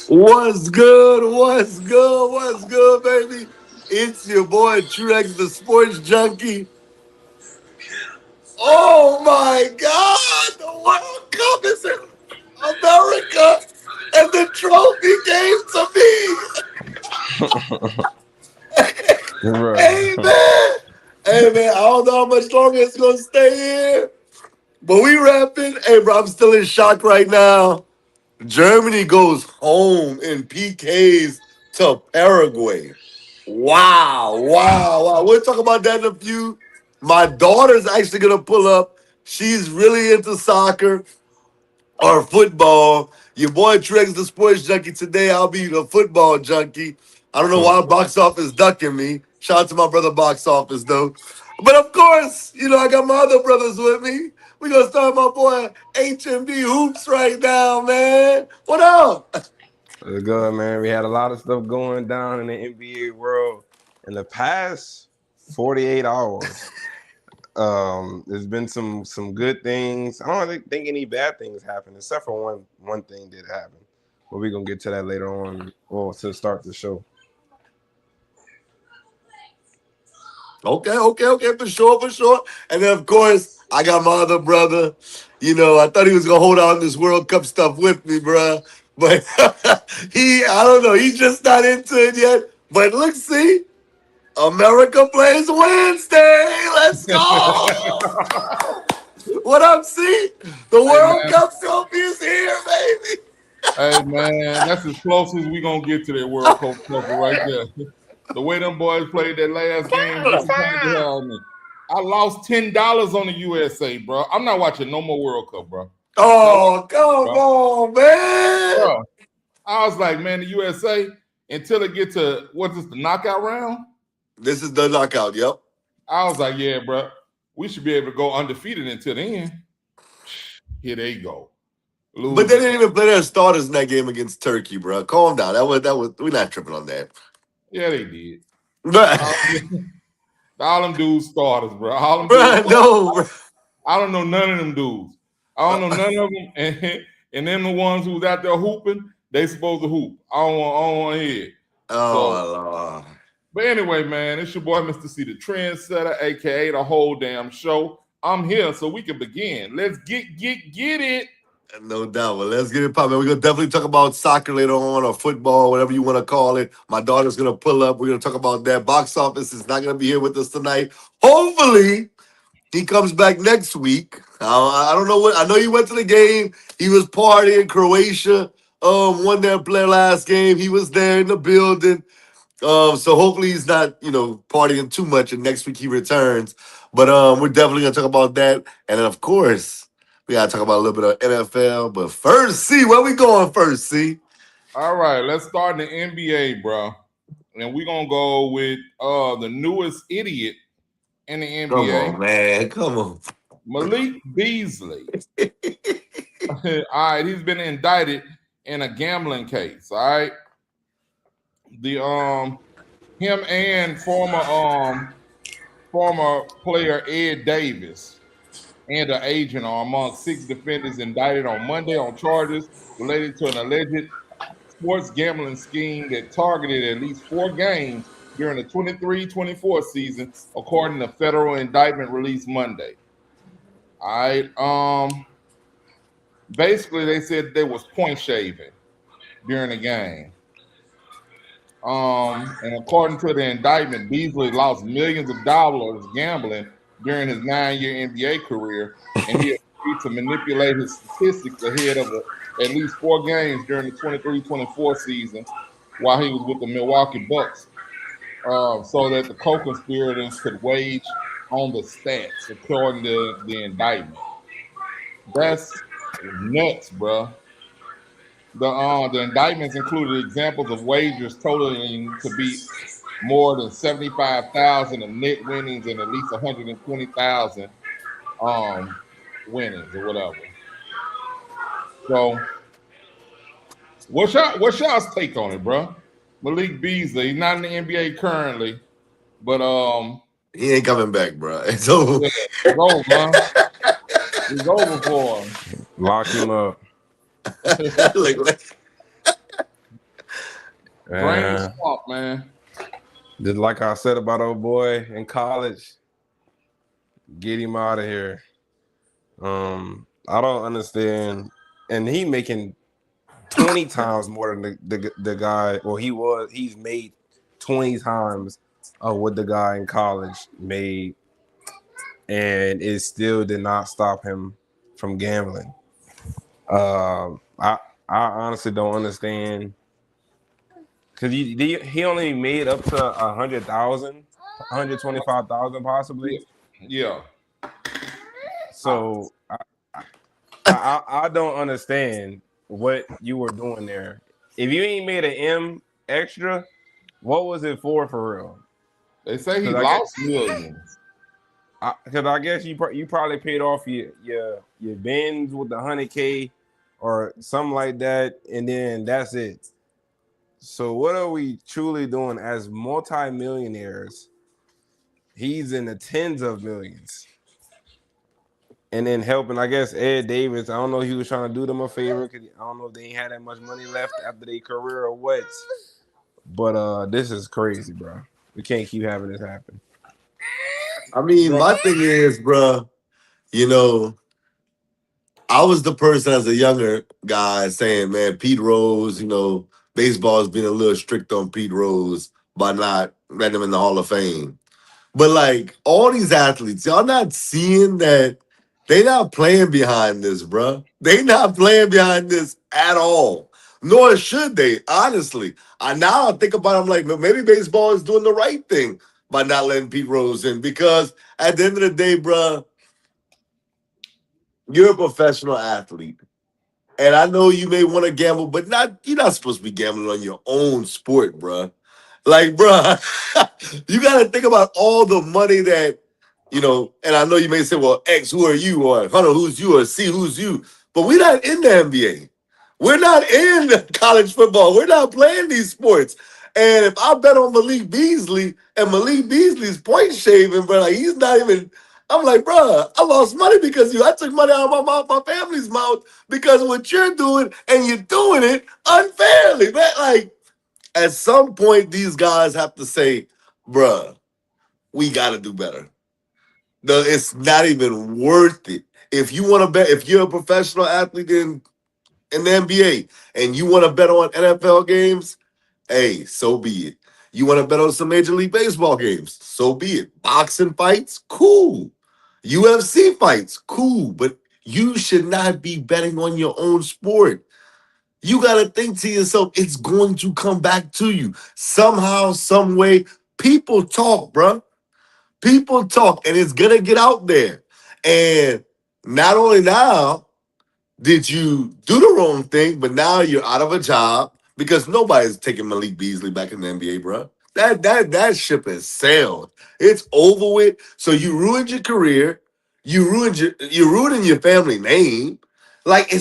What's good? What's good? What's good, baby? It's your boy Trex, the sports junkie. Oh my God! The World Cup is in America, and the trophy came to me. Bruh. Hey man, hey man, I don't know how much longer it's gonna stay here, but we rapping. Hey bro, I'm still in shock right now. Germany goes home in PKs to Paraguay. Wow, wow, wow. We'll talk about that in a few. My daughter's actually gonna pull up. She's really into soccer or football. Your boy Treg's the sports junkie today. I'll be the football junkie. I don't know why box office ducking me. Shout out to my brother box office though. But of course, I got my other brothers with me. We gonna start my boy HMB Hoops right now, man. What up? It's good, man. We had a lot of stuff going down in the NBA world in the past 48 hours. There's been some good things. I don't think any bad things happened, except for one thing did happen. But we're gonna get to that later on, or to start the show. Okay, for sure, for sure. And then of course, I got my other brother. I thought he was gonna hold on this World Cup stuff with me, bruh. But I don't know, he's just not into it yet. But look, see, America plays Wednesday. Let's go. What up, see? The Hey World man, Cup trophy is here, baby. hey man, that's as close as we gonna get to that World Cup trophy right there. The way them boys played that last game, disappointed the hell out of me. I lost $10 on the USA, bro. I'm not watching no more World Cup, bro. Oh, come Bro. on, man. Bro, I was like, man, the USA until it get to what's this, the knockout round. This is the knockout, yep. I was like, yeah, bro, we should be able to go undefeated until the end. Here they go. But they didn't even play their starters in that game against Turkey, bro. Calm down. That was we're not tripping on that. Yeah, they did. But All them dudes starters, bro. All them bro, dudes. no, bro. I don't know none of them dudes. I don't know none of them. And then the ones who's out there hooping, they supposed to hoop. I don't want to hear it. Oh, But anyway, man, it's your boy, Mr. C, the trendsetter, aka the whole damn show. I'm here so we can begin. Let's get it. no doubt. Well, let's get it popping. We're gonna definitely talk about soccer later on, or football, whatever you want to call it. My daughter's gonna pull up. We're gonna talk about that. Box office is not gonna be here with us tonight. Hopefully, he comes back next week. I don't know what. I know he went to the game. He was partying. Croatia won their play last game. He was there in the building. So hopefully he's not, partying too much, and next week he returns. But we're definitely gonna talk about that, and then of course we gotta talk about a little bit of NFL. But first, C, where we going first, C? All right, let's start in the NBA, bro. And we're gonna go with the newest idiot in the NBA. Come on, man. Come on. Malik Beasley. All right, he's been indicted in a gambling case. All right. The him and former player Ed Davis and an agent are among 6 defendants indicted on Monday on charges related to an alleged sports gambling scheme that targeted at least 4 games during the 23-24 season, according to federal indictment released Monday. All right. Basically, they said there was point shaving during the game. And according to the indictment, Beasley lost millions of dollars gambling during his 9-year NBA career, and he agreed to manipulate his statistics ahead of at least 4 games during the 23-24 season while he was with the Milwaukee Bucks, so that the co-conspirators could wage on the stats, according to the indictment. That's nuts, bro. The indictments included examples of wagers totaling to be more than 75,000 of net winnings and at least 120,000 winnings or whatever. So what's y'all's take on it, bro? Malik Beasley, he's not in the NBA currently, but He ain't coming back, bro. So yeah, it's over, huh? It's over for him. Lock him up. like, Drain the Uh, swamp, man. just like I said about old boy in college, get him out of here. I don't understand, and he making 20 times more than the guy. Well, he's made 20 times of what the guy in college made, and it still did not stop him from gambling. I honestly don't understand because he only made up to 100,000, 125,000 possibly. Yeah. Yeah. So I don't understand what you were doing there. If you ain't made an M extra, what was it for real? They say he Because lost millions. I guess you probably paid off your bins with the 100K or something like that, and then that's it. So what are we truly doing as multimillionaires? He's in the tens of millions. And then helping, I guess, Ed Davis. I don't know if he was trying to do them a favor because I don't know if they ain't had that much money left after their career or what. But this is crazy, bro. We can't keep having this happen. I mean, Bro, my thing is, bro, you know, I was the person as a younger guy saying, man, Pete Rose, baseball's been a little strict on Pete Rose by not letting him in the Hall of Fame. But like all these athletes, y'all not seeing that they not playing behind this, bruh. They not playing behind this at all. Nor should they, honestly. I now think about it, I'm like, maybe baseball is doing the right thing by not letting Pete Rose in. Because at the end of the day, bruh, you're a professional athlete. And I know you may want to gamble, but you're not supposed to be gambling on your own sport, bruh. Like, bruh, you got to think about all the money that, and I know you may say, well, X, who are you? Or Hunter, who's you? Or C, who's you? But we're not in the NBA. We're not in college football. We're not playing these sports. And if I bet on Malik Beasley and Malik Beasley's point shaving, bro, like he's not even. I'm like, bro, I lost money because of you. I took money out of my mouth, my family's mouth because of what you're doing, and you're doing it unfairly, man. Like, at some point, these guys have to say, bruh, we got to do better. No, it's not even worth it. If you want to bet, if you're a professional athlete in the NBA and you want to bet on NFL games, hey, so be it. You want to bet on some Major League Baseball games, so be it. Boxing fights, cool. UFC fights, cool. But you should not be betting on your own sport. You got to think to yourself, it's going to come back to you. Somehow, some way, people talk, bruh. People talk, and it's going to get out there. And not only now did you do the wrong thing, but now you're out of a job because nobody's taking Malik Beasley back in the NBA, bruh. That ship has sailed. It's over with. So you ruined your career. You're ruining your family name. Like,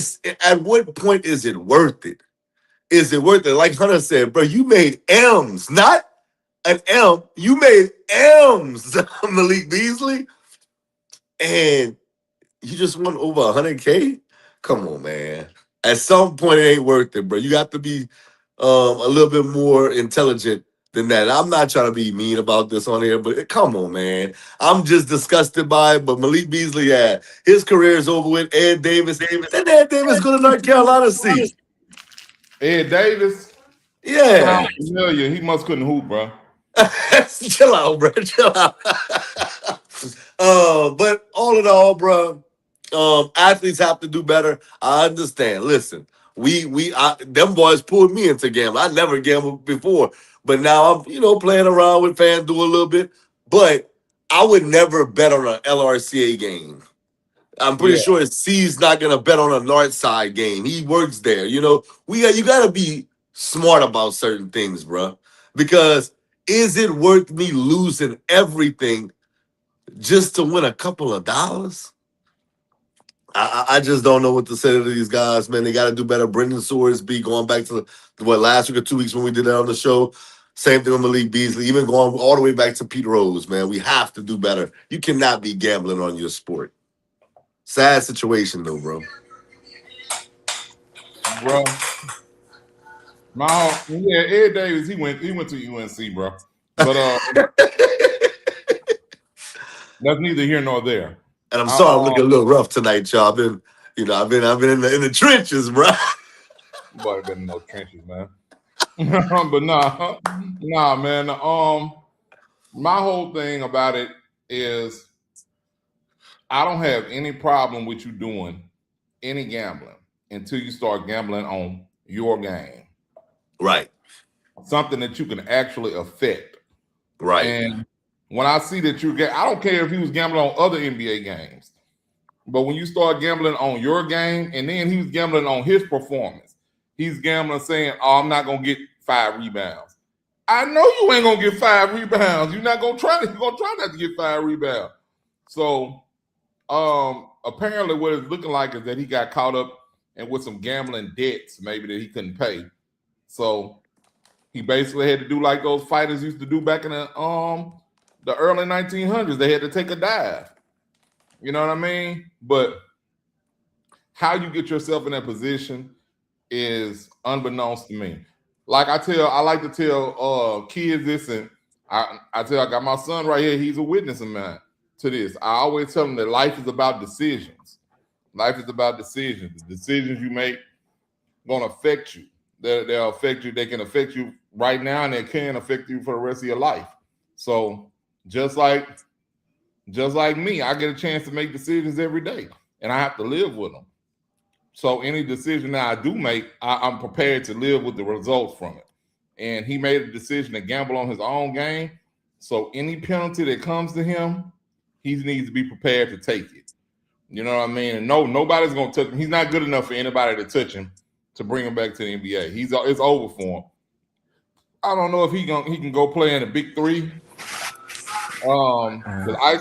at what point is it worth it? Is it worth it? Like Hunter said, bro, you made M's, not an M. You made M's, Malik Beasley, and you just won over 100K. Come on, man. At some point, it ain't worth it, bro. You have to be a little bit more intelligent than that. I'm not trying to be mean about this on here, but come on, man. I'm just disgusted by it. But Malik Beasley, yeah, his career is over with. Ed Davis. Did Ed Davis go to North Carolina? See, Ed Davis yeah. sounds familiar. He must couldn't hoop, bro. Chill out, bro. Chill out. But all in all, bro, athletes have to do better. I understand. Listen, them boys pulled me into gambling. I never gambled before, but now I'm playing around with FanDuel a little bit. But I would never bet on an LRCA game. I'm pretty Yeah. sure C's not gonna bet on a Northside game. He works there. You gotta be smart about certain things, bro. Because is it worth me losing everything just to win a couple of dollars? I just don't know what to say to these guys, man. They got to do better. Brendan Sorsby, going back to what last week or 2 weeks when we did that on the show. Same thing with Malik Beasley, even going all the way back to Pete Rose, man. We have to do better. You cannot be gambling on your sport. Sad situation, though, bro. Bro. Yeah, Ed Davis, he went to UNC, bro. But that's neither here nor there. And I'm sorry I'm looking a little rough tonight, y'all. I've been in the trenches, bro. Boy, been in those trenches, man. But nah, man. My whole thing about it is I don't have any problem with you doing any gambling until you start gambling on your game. Right. Something that you can actually affect. Right. And when I see that I don't care if he was gambling on other NBA games, but when you start gambling on your game, and then he was gambling on his performance, he's gambling saying, "Oh, I'm not gonna get 5 rebounds." I know you ain't gonna get 5 rebounds. You're not gonna try. You're gonna try not to get 5 rebounds. So, apparently, what it's looking like is that he got caught up and with some gambling debts, maybe that he couldn't pay. So he basically had to do like those fighters used to do back in the early 1900s. They had to take a dive. You know what I mean? But how you get yourself in that position is unbeknownst to me. Like I like to tell kids this, and I got my son right here. He's a witness of mine to this. I always tell them that life is about decisions. Life is about decisions. The decisions you make gonna affect you. They'll affect you. They can affect you right now, and they can affect you for the rest of your life. So just like me, I get a chance to make decisions every day, and I have to live with them. So any decision that I do make, I'm prepared to live with the results from it. And he made a decision to gamble on his own game. So any penalty that comes to him, he needs to be prepared to take it. You know what I mean? And no, nobody's going to touch him. He's not good enough for anybody to touch him to bring him back to the NBA. It's over for him. I don't know if he can go play in the Big Three.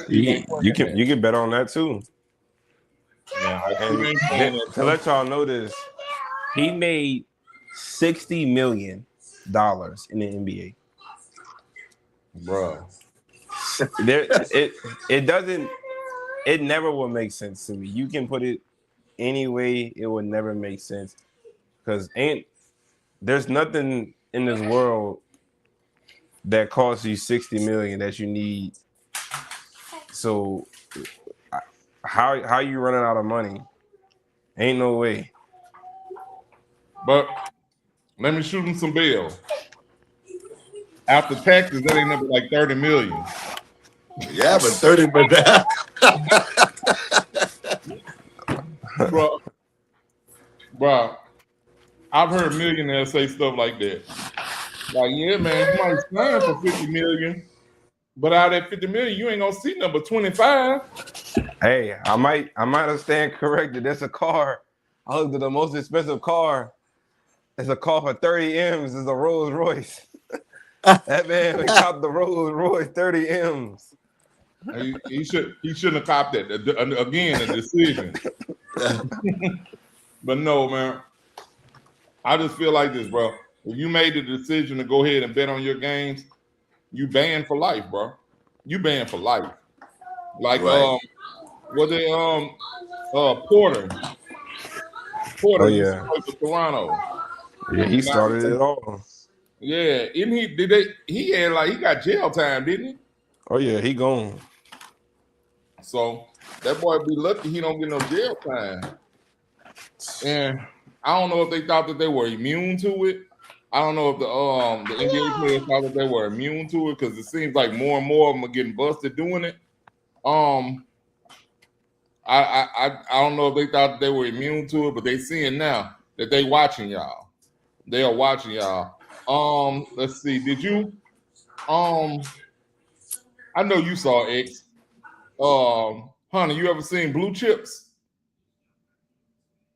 You can bet on that too. And to let y'all know this, he made $60 million in the NBA, bro. It never will make sense to me. You can put it any way, it will never make sense because there's nothing in this world that costs you $60 million that you need. So how you running out of money? Ain't no way. But let me shoot him some bills. After taxes, that ain't number like 30 million. Yeah, but 30, but that. Bro, I've heard millionaires say stuff like that. Like, yeah, man, you might sign for 50 million, but out of that 50 million, you ain't gonna see number 25. Hey, I might have stand corrected. That's a car. I looked at the most expensive car. It's a car for 30 M's. It's a Rolls Royce. That man copped the Rolls Royce 30 M's. He shouldn't have copped that. Again, a decision. But no, man. I just feel like this, bro. If you made the decision to go ahead and bet on your games, you banned for life, bro. You banned for life. Like right. Porter. Oh yeah. For Toronto. Yeah, he started it all. Yeah, he got jail time, didn't he? Oh yeah, he gone. So that boy be lucky he don't get no jail time. And I don't know if they thought that they were immune to it. I don't know if the NBA players thought that they were immune to it because it seems like more and more of them are getting busted doing it. I don't know if they thought that they were immune to it, but they seeing now that they watching y'all. They are watching y'all. Let's see. Did you? I know you saw X. Honey, you ever seen Blue Chips?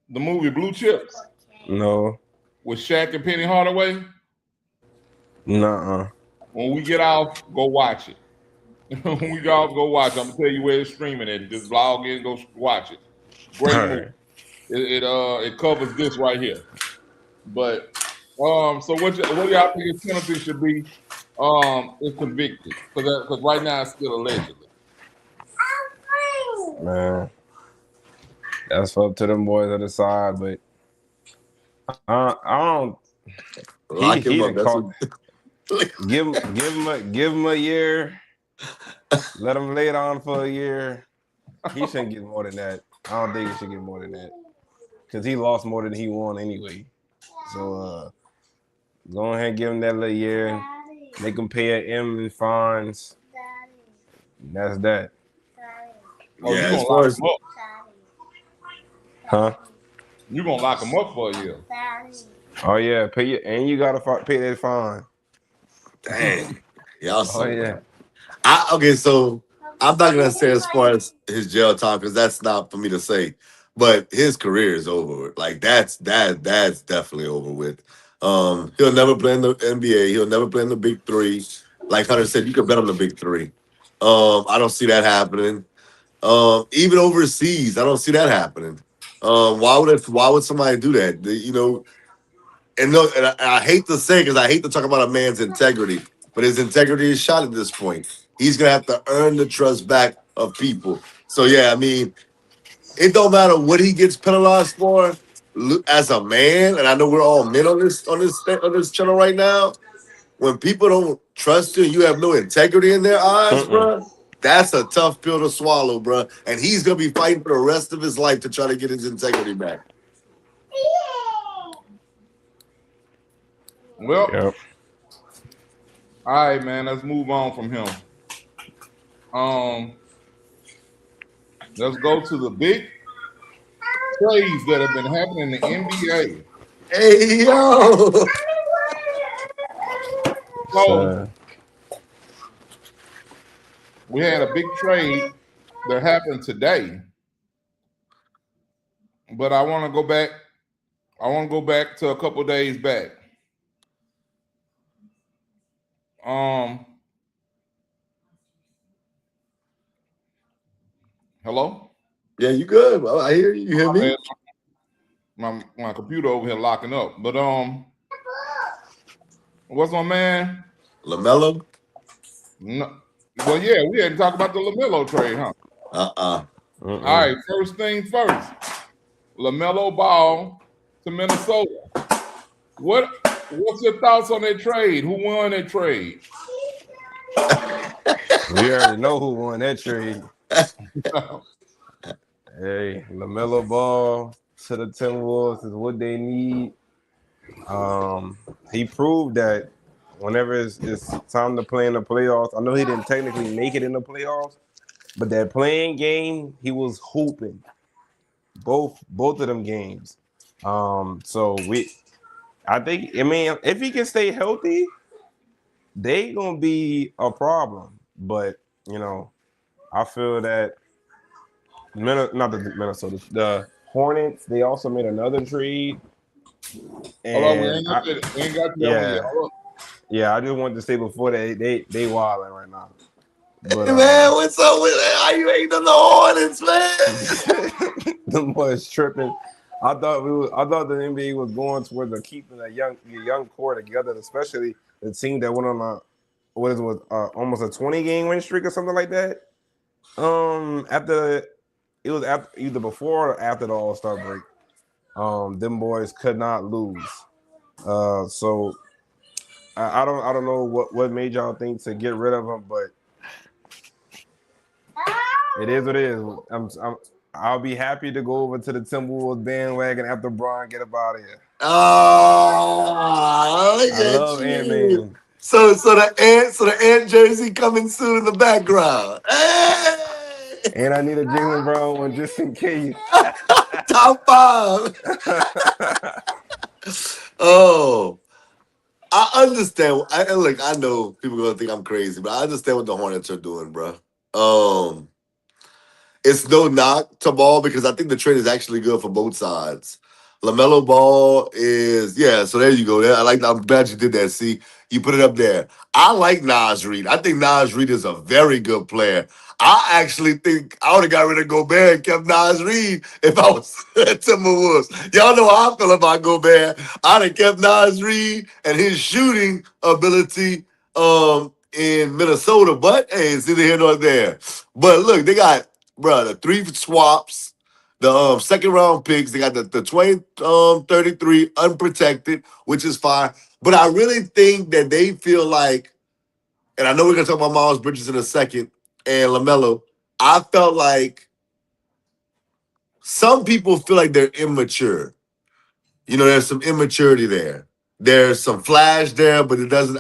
The movie Blue Chips? No. With Shaq and Penny Hardaway? Nuh-uh. When we get off, go watch it. When we get off, go watch it. I'm gonna tell you where it's streaming at. Just log in, go watch it. All Great movie. right. It covers this right here. But so what do y'all think his penalty should be? If convicted, because right now it's still allegedly. Man, that's up to them boys on the side, but I don't. He Lock him up. didn't That's call. what. Give him a year. Let him lay it on for a year. He shouldn't get more than that. I don't think he should get more than that because he lost more than he won anyway. So go ahead and give him that little year. Make him pay an M in fines. That's that. Oh, Yeah, you as gonna far lock as him up? Huh? You gonna lock him up for a year? Oh yeah, pay it, and you gotta pay that fine. dang, y'all Oh so yeah. okay, so I'm not gonna say as far as his jail time because that's not for me to say, but his career is over with. Like that's definitely over with. He'll never play in the NBA. He'll never play in the Big Three. Like Hunter said, you can bet on the Big Three. I don't see that happening. Even overseas, I don't see that happening. Why would somebody do that? You know, and no, and I hate to say because I hate to talk about a man's integrity, but his integrity is shot at this point. He's gonna have to earn the trust back of people. So yeah, I mean, it don't matter what he gets penalized for. As a man, and I know we're all men on this channel right now. When people don't trust you, you have no integrity in their eyes, Mm-mm. bro. That's a tough pill to swallow, bro. And he's gonna be fighting for the rest of his life to try to get his integrity back. Well, Yep. all right, man. Let's move on from him. Um, let's go to the big trades that have been happening in the NBA. Hey yo. So So we had a big trade that happened today, but I want to go back. I want to go back to a couple days back. Um, hello. Yeah, you good. Well, I hear you. You hear me? My computer over here locking up. But what's my man? LaMelo? No, well, yeah, we hadn't talked about the LaMelo trade, huh? Uh-uh. All right, first things first. LaMelo Ball to Minnesota. What's your thoughts on that trade? Who won that trade? we already know who won that trade. Hey, LaMelo Ball to the Timberwolves is what they need. He proved that whenever it's time to play in the playoffs, I know he didn't technically make it in the playoffs, but that playing game, he was hooping both of them games. So I mean, if he can stay healthy, they gonna be a problem. But you know, I feel that not the Minnesota, the Hornets, they also made another trade, Hold on, we and ain't got to that one yet. yeah, Hold yeah, I just wanted to say before they wilding right now. But Hey man, what's up with that? How you ain't done the Hornets, man? the boys tripping. I thought the NBA was going towards keeping a young core together, especially the team that went on almost a 20-game win streak or something like that. After it was after either before or after the All-Star break. Them boys could not lose. So I don't know what made y'all think to get rid of him, but it is what it is. I'll be happy to go over to the Timberwolves bandwagon after Bron get up out of here. Oh, look I at love you. Ant-Man. So the ant jersey coming soon in the background. Hey! And I need a Jalen Brown one just in case. Top 5. Oh, I understand. Look, I know people are gonna think I'm crazy, but I understand what the Hornets are doing, bro. It's no knock to Ball because I think the trade is actually good for both sides. LaMelo Ball is, yeah, so there you go. I'm glad you did that. See, you put it up there. I like Nas Reed. I think Nas Reed is a very good player. I actually think I would have got rid of Gobert and kept Nas Reed if I was Timberwolves. Y'all know how I feel about Gobert. I'd have kept Nas Reed and his shooting ability in Minnesota. But hey, it's neither here nor there. But look, they got the 3 swaps, the second round picks. They got the 2033 unprotected, which is fine. But I really think that they feel like, and I know we're gonna talk about Miles Bridges in a second and LaMelo. I felt like some people feel like they're immature. There's some immaturity there. There's some flash there, but it doesn't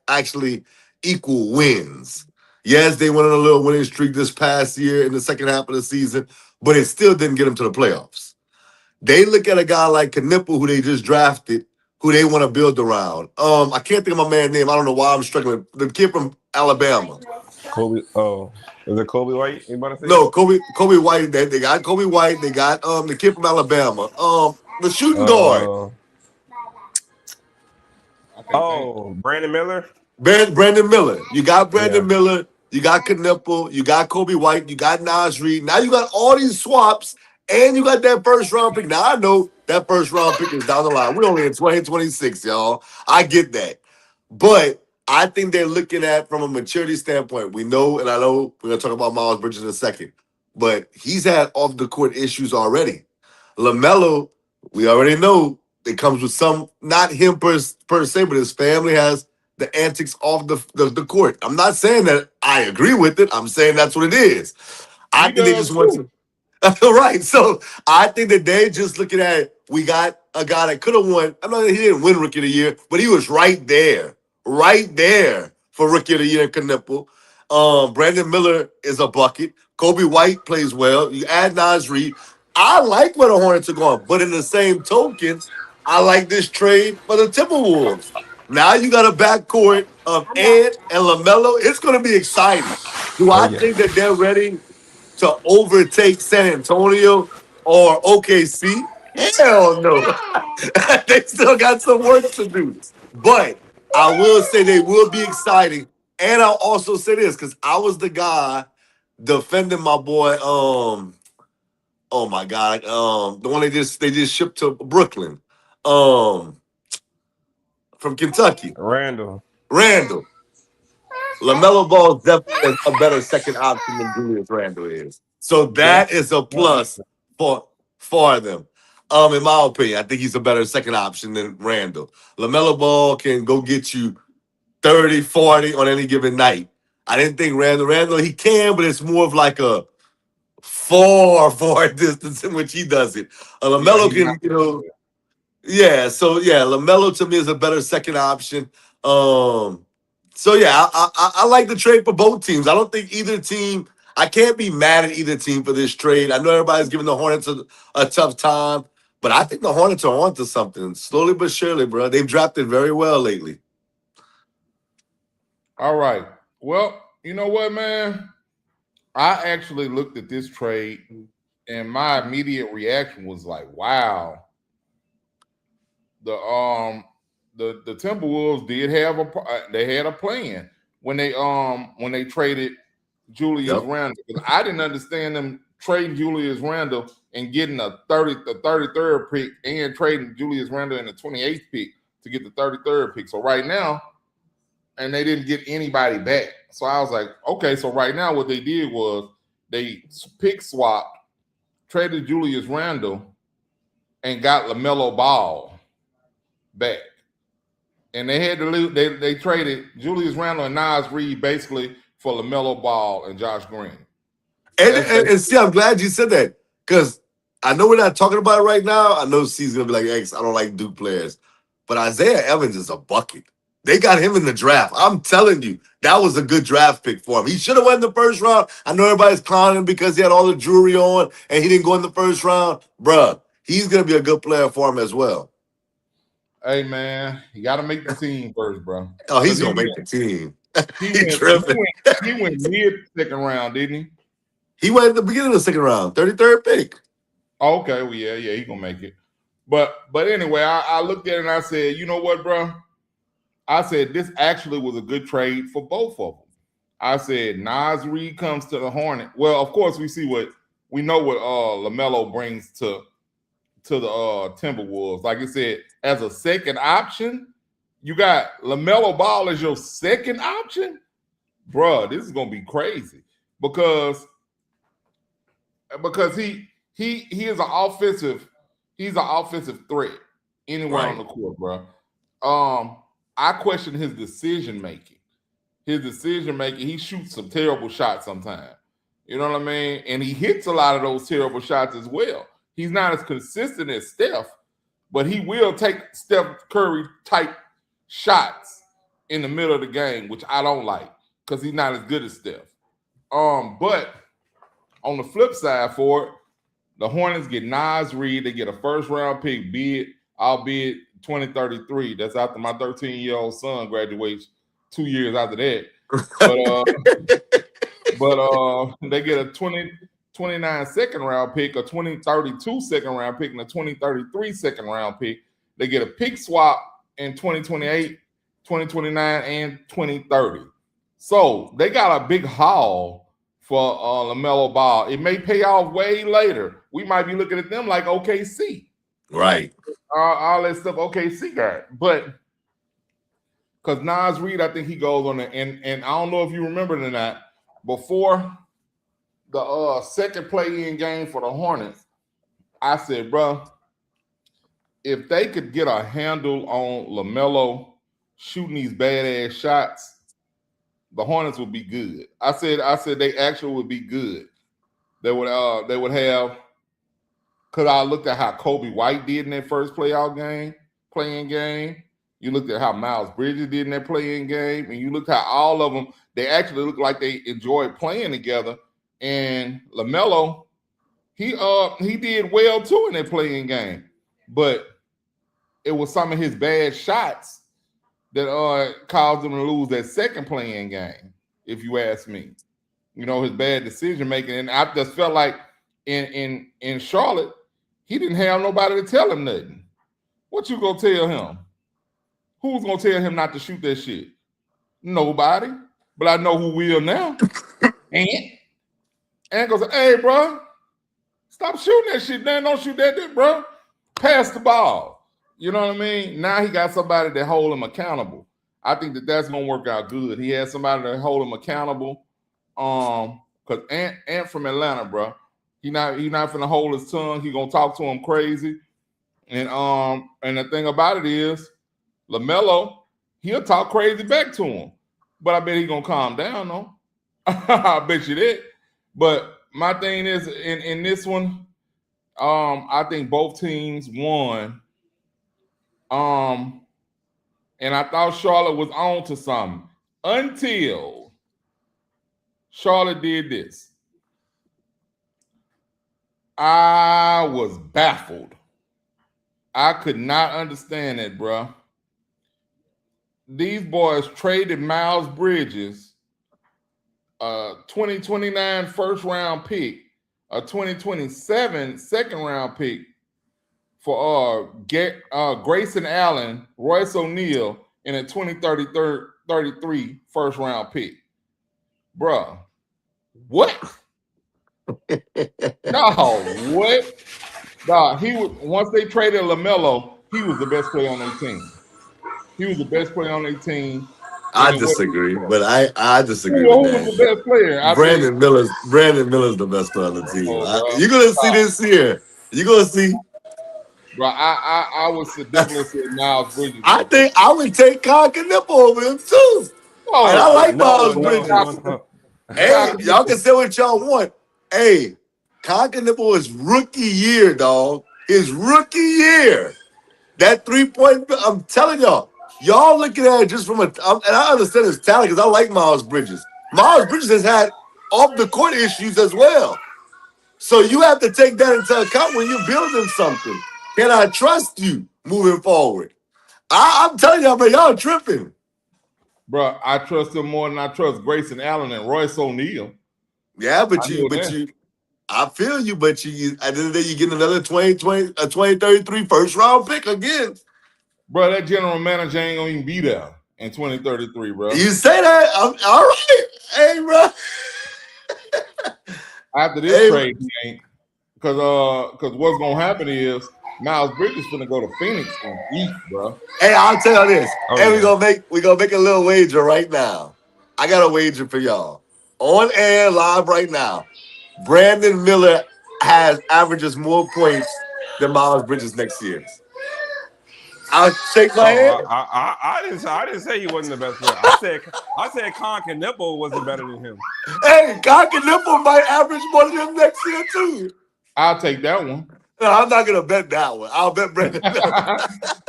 actually equal wins. Yes, they went on a little winning streak this past year in the second half of the season, but it still didn't get them to the playoffs. They look at a guy like Knipple, who they just drafted, who they want to build around. I can't think of my man's name. I don't know why I'm struggling. The kid from Alabama. Kobe. Oh, is it Kobe White? You about to say? No, Kobe White. They got Kobe White. They got the kid from Alabama. The shooting guard. Brandon Miller. Brandon Miller. You got Brandon Yeah. Miller. You got Knipple. You got Kobe White. You got Nas Reed. Now you got all these swaps, and you got that first round pick. Now I know that first round pick is down the line. We're only in 2026, y'all. I get that. But I think they're looking at from a maturity standpoint. We know, and I know we're gonna talk about Miles Bridges in a second, but he's had off the court issues already. LaMelo, we already know it comes with some, not him per se, but his family has the antics off the court. I'm not saying that I agree with it. I'm saying that's what it is. I think they just want to. Right. So I think that they just looking at it. We got a guy that could have won. I know he didn't win Rookie of the Year, but he was right there for Rookie of the Year in Knipple. Brandon Miller is a bucket. Kobe White plays well. You add Nas Reed. I like where the Hornets are going, but in the same token, I like this trade for the Timberwolves. Now you got a backcourt of Ant and LaMelo. It's going to be exciting. Do I think that they're ready to overtake San Antonio or OKC? Hell no. They still got some work to do. But I will say they will be exciting. And I'll also say this, because I was the guy defending my boy, oh my God, the one they just shipped to Brooklyn. From Kentucky. Randall. LaMelo Ball is definitely a better second option than Julius Randle is. So that is a plus for them. In my opinion, I think he's a better second option than Randle. LaMelo Ball can go get you 30, 40 on any given night. I didn't think Randle, he can, but it's more of like a far distance in which he does it. LaMelo can, LaMelo to me is a better second option. So yeah, I like the trade for both teams. I don't think either team. I can't be mad at either team for this trade. I know everybody's giving the Hornets a tough time, but I think the Hornets are onto something slowly but surely, bro. They've drafted very well lately. All right. Well, you know what, man? I actually looked at this trade, and my immediate reaction was like, "Wow." The Timberwolves did have a plan when they traded Julius Randle. I didn't understand them trading Julius Randle and getting the 33rd pick and trading Julius Randle in the 28th pick to get the 33rd pick. So right now, and they didn't get anybody back. So I was like, okay, so right now what they did was they pick swapped, traded Julius Randle, and got LaMelo Ball back. And they had to lose. They traded Julius Randle and Nas Reed basically for LaMelo Ball and Josh Green. And see, I'm glad you said that, because I know we're not talking about it right now. I know C's gonna be like, X, I don't like Duke players. But Isaiah Evans is a bucket. They got him in the draft. I'm telling you, that was a good draft pick for him. He should have won the first round. I know everybody's clowning him because he had all the jewelry on and he didn't go in the first round. Bruh, he's gonna be a good player for him as well. Hey man, you got to make the team first, bro. Oh, he's gonna make the team. He went mid second round, didn't he? He went at the beginning of the second round, 33rd pick. Oh, okay, well, yeah, he's gonna make it. But anyway, I looked at it and I said, you know what, bro? I said this actually was a good trade for both of them. I said Nas Reed comes to the Hornet. Well, of course, we know what LaMelo brings to the Timberwolves. Like I said, as a second option, you got LaMelo Ball as your second option. Bruh, this is gonna be crazy because he is an offensive threat anywhere on the court, bro. I question his decision making. He shoots some terrible shots sometimes. You know what I mean? And he hits a lot of those terrible shots as well. He's not as consistent as Steph, but he will take Steph Curry type shots in the middle of the game, which I don't like because he's not as good as Steph. But on the flip side for it, the Hornets get Nas Reed. They get a first-round pick, albeit 2033. That's after my 13-year-old son graduates 2 years after that. But they get a 2029 second-round pick, a 2032 second-round pick, and a 2033 second-round pick. They get a pick swap in 2028, 2029, and 2030. So they got a big haul for LaMelo Ball. It may pay off way later. We might be looking at them like OKC. Right. All that stuff OKC got. But because Nas Reed, I think he goes on it. And I don't know if you remember it or not, before the second play-in game for the Hornets, I said, bro, if they could get a handle on LaMelo shooting these badass shots, the Hornets would be good. I said they actually would be good. They would have, because I looked at how Kobe White did in that first playing game. You looked at how Miles Bridges did in that playing game, and you looked at how all of them, they actually looked like they enjoyed playing together. And LaMelo, he did well too in that playing game, but it was some of his bad shots that caused him to lose that second playing game, if you ask me. You know, his bad decision making. And I just felt like in Charlotte, he didn't have nobody to tell him nothing. What you gonna tell him? Who's gonna tell him not to shoot that shit? Nobody. But I know who will now. And goes, hey, bro, stop shooting that shit, man. Don't shoot that, bro. Pass the ball. You know what I mean? Now he got somebody to hold him accountable. I think that's gonna work out good. He has somebody to hold him accountable. Because Ant from Atlanta, bro, he not finna hold his tongue. He gonna talk to him crazy. And the thing about it is, LaMelo, he'll talk crazy back to him. But I bet he gonna calm down though. I bet you that. But my thing is in this one, I think both teams won. And I thought Charlotte was on to something until Charlotte did this. I was baffled. I could not understand it, bro. These boys traded Miles Bridges, a 2029 first round pick, a 2027 second round pick for Grayson Allen, Royce O'Neal, and a 2033 first round pick. Bruh, what? No, what? Nah, once they traded LaMelo, he was the best player on their team. He was the best player on their team. I disagree, but I disagree Who with was that. the best player? Brandon Miller's the best player on the team. Oh, You're gonna see this year. You're gonna see. Bro, I would definitely say Miles Bridges. I think I would take Nipple over him too. Oh, and I like Miles Bridges. Hey, y'all can say what y'all want. Hey, Nipple is rookie year, dog. His rookie year. That 3-point, I'm telling y'all looking at it just from and I understand his talent because I like Miles Bridges. Miles Bridges has had off the court issues as well. So you have to take that into account when you're building something. Can I trust you moving forward? I'm telling y'all, man, y'all tripping. Bro, I trust him more than I trust Grayson Allen and Royce O'Neal. Yeah, I feel you, but you at the end of the day, you get another 2033 first round pick again. Bro, that general manager ain't gonna even be there. in 2033, bro. You say that? I'm all right. Hey, bro. After this Hey, trade, he ain't because what's gonna happen is Miles Bridges gonna go to Phoenix and eat, bro. hey, I'll tell you this. Oh Hey, yeah. we gonna make a little wager right now. I got a wager for y'all on air live right now. Brandon Miller has averages more points than Miles Bridges next year. I'll shake my Oh, head. I didn't say he wasn't the best player. I said Con Knippel wasn't better than him. Hey, Cock and Nipple might average more than him next year too. I'll take that one. No, I'm not gonna bet that one. I'll bet Brandon Miller.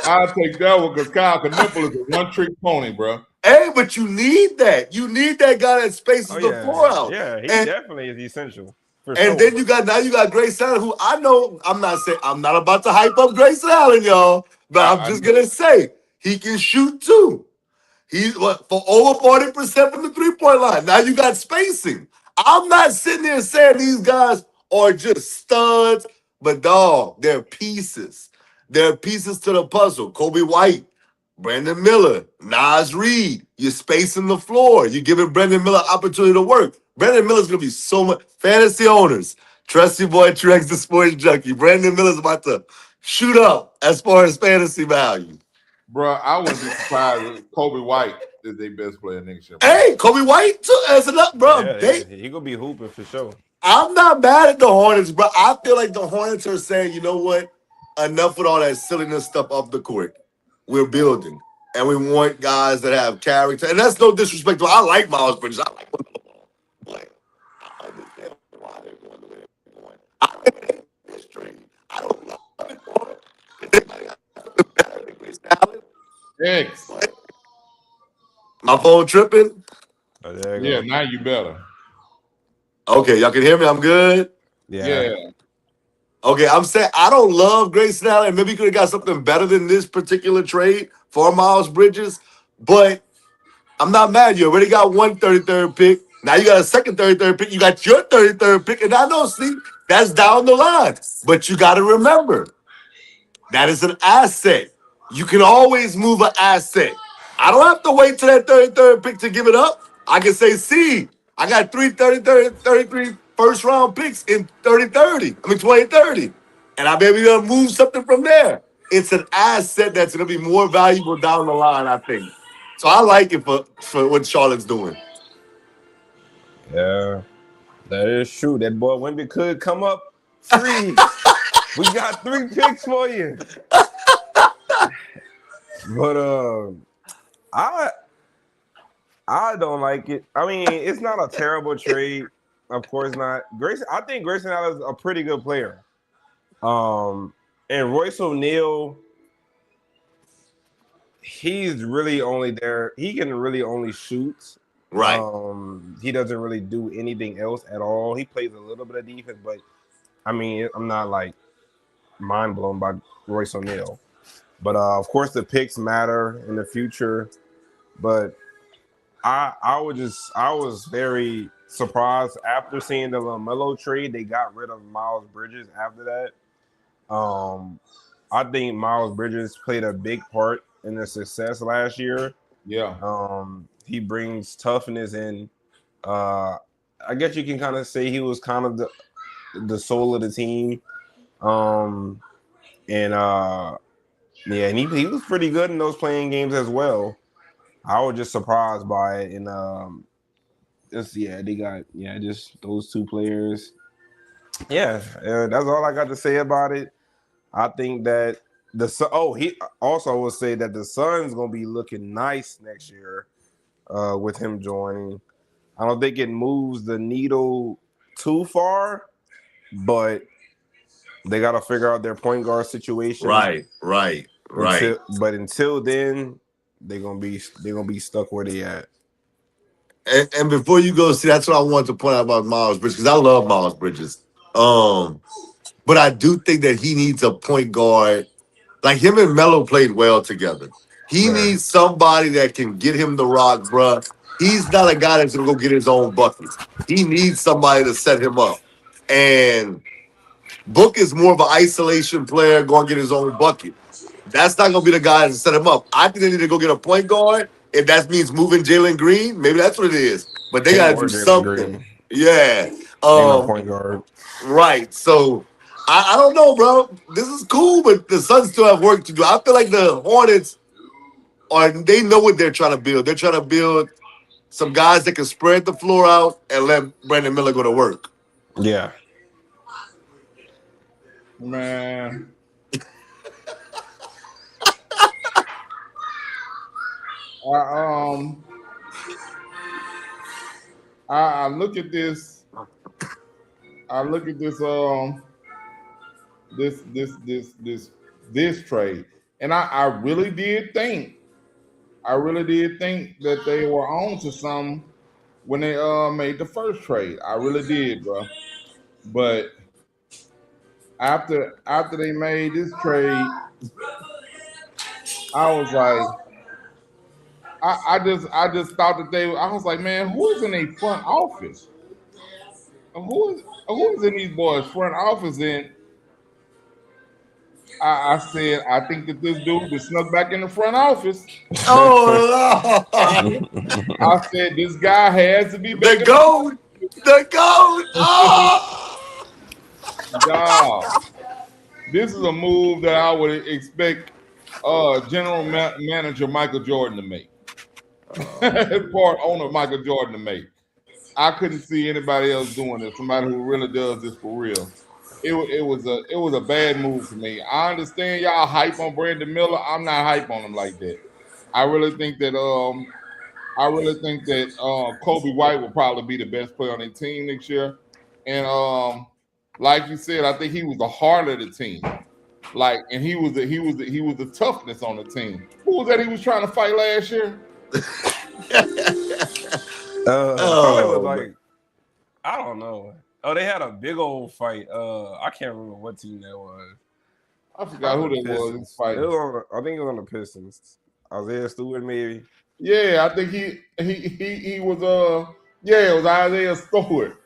I'll take that one because Kyle Knuckle is a one-trick pony, bro. Hey, but you need that. You need that guy that spaces Oh the yeah, floor out. yeah. He And definitely is essential for and sure. then you got Grace Allen, who I know I'm not about to hype up Grace Allen, y'all, but I'm I just gonna say he can shoot too. He's what for over 40% from the three-point line. Now you got spacing. I'm not sitting there saying these guys are just studs, but dog, they're pieces. They're pieces to the puzzle. Kobe White, Brandon Miller, Nas Reed. You're spacing the floor. You're giving Brandon Miller opportunity to work. Brandon Miller's gonna be so much fantasy owners. Trust your boy Trex the sports junkie. Brandon Miller's about to shoot up as far as fantasy value. bro, I wouldn't be surprised if Kobe White is their best player next year, bro. Hey, Kobe White too as enough, bro. Yeah, They yeah. He gonna be hooping for sure. I'm not mad at the Hornets, but I feel like the Hornets are saying, you know what? Enough with all that silliness stuff off the court. We're building. And we want guys that have character. And that's no disrespect to I like Miles Bridges. I like what like, I understand why they're going the way they're going. I like this trade. I don't love it for it. Everybody got something better than Chris Allen. X. But my phone tripping. Oh, there you Yeah, go. now you better. Okay, y'all can hear me. I'm good. Yeah. Yeah. Okay, I'm saying I don't love Grayson Allen. Maybe he could have got something better than this particular trade for Miles Bridges, but I'm not mad. You already got one 33rd pick. Now you got a second 33rd pick. You got your 33rd pick. And I know, see, that's down the line. But you got to remember, that is an asset. You can always move an asset. I don't have to wait till that 33rd pick to give it up. I can say, see, I got 33 first round picks in 2030. And I may be able to move something from there. It's an asset that's going to be more valuable down the line, I think. So I like it for what Charlotte's doing. Yeah. That is true. That boy Wemby could come up free. We got 3 picks for you. But I I don't like it. I mean, it's not a terrible trade. Of course not. I think Grayson Allen is a pretty good player. And Royce O'Neal, he's really only there. He can really only shoot. Right. He doesn't really do anything else at all. He plays a little bit of defense, but I mean, I'm not like mind blown by Royce O'Neal. But of course, the picks matter in the future. But I was very surprised after seeing the LaMelo trade. They got rid of Miles Bridges after that. I think Miles Bridges played a big part in the success last year. Yeah. He brings toughness in. I guess you can kind of say he was kind of the soul of the team. Yeah, and he was pretty good in those playing games as well. I was just surprised by it, and they got just those 2 players. Yeah, that's all I got to say about it. I think that he also will say that the Suns gonna be looking nice next year with him joining. I don't think it moves the needle too far, but they got to figure out their point guard situation. Right. Until then, they're gonna be stuck where they at. And before you go, see, that's what I wanted to point out about Miles Bridges, because I love Miles Bridges. But I do think that he needs a point guard. Like him and Melo played well together. He Yeah. needs somebody that can get him the rock, bruh. He's not a guy that's gonna go get his own buckets. He needs somebody to set him up. And Book is more of an isolation player, going to get his own bucket. That's not going to be the guy to set him up. I think they need to go get a point guard if that means moving Jalen Green, maybe that's what it is. But they Him gotta or do Jalen something. Green. Yeah. Ain't no point guard. Right. So I don't know, bro. This is cool, but the Suns still have work to do. I feel like the Hornets they know what they're trying to build. They're trying to build some guys that can spread the floor out and let Brandon Miller go to work. Yeah. Man. I I look at this. I look at this trade, and I really did think. I really did think that they were on to some when they made the first trade. I really did, bro. But after they made this trade, I was like, I just thought that I was like, man, who is in a front office? Who is in these boys' front office? And I said, I think that this dude that snuck back in the front office. Oh, Lord. I said, this guy has to be back The in goat. The goat. Oh. the This is a move that I would expect general manager Michael Jordan to make. Part owner Michael Jordan to make. I couldn't see anybody else doing it. Somebody who really does this for real. It was a bad move for me. I understand y'all hype on Brandon Miller. I'm not hype on him like that. I really think that Kobe White will probably be the best player on their team next year. And like you said, I think he was the heart of the team. Like, and he was the toughness on the team. Who was that he was trying to fight last year? Probably was Oh, man. like, I don't know. Oh, they had a big old fight. I can't remember what team that was. I forgot who that was. Pistons. Fighting. I think it was on the Pistons. Isaiah Stewart, maybe. Yeah, I think he was it was Isaiah Stewart.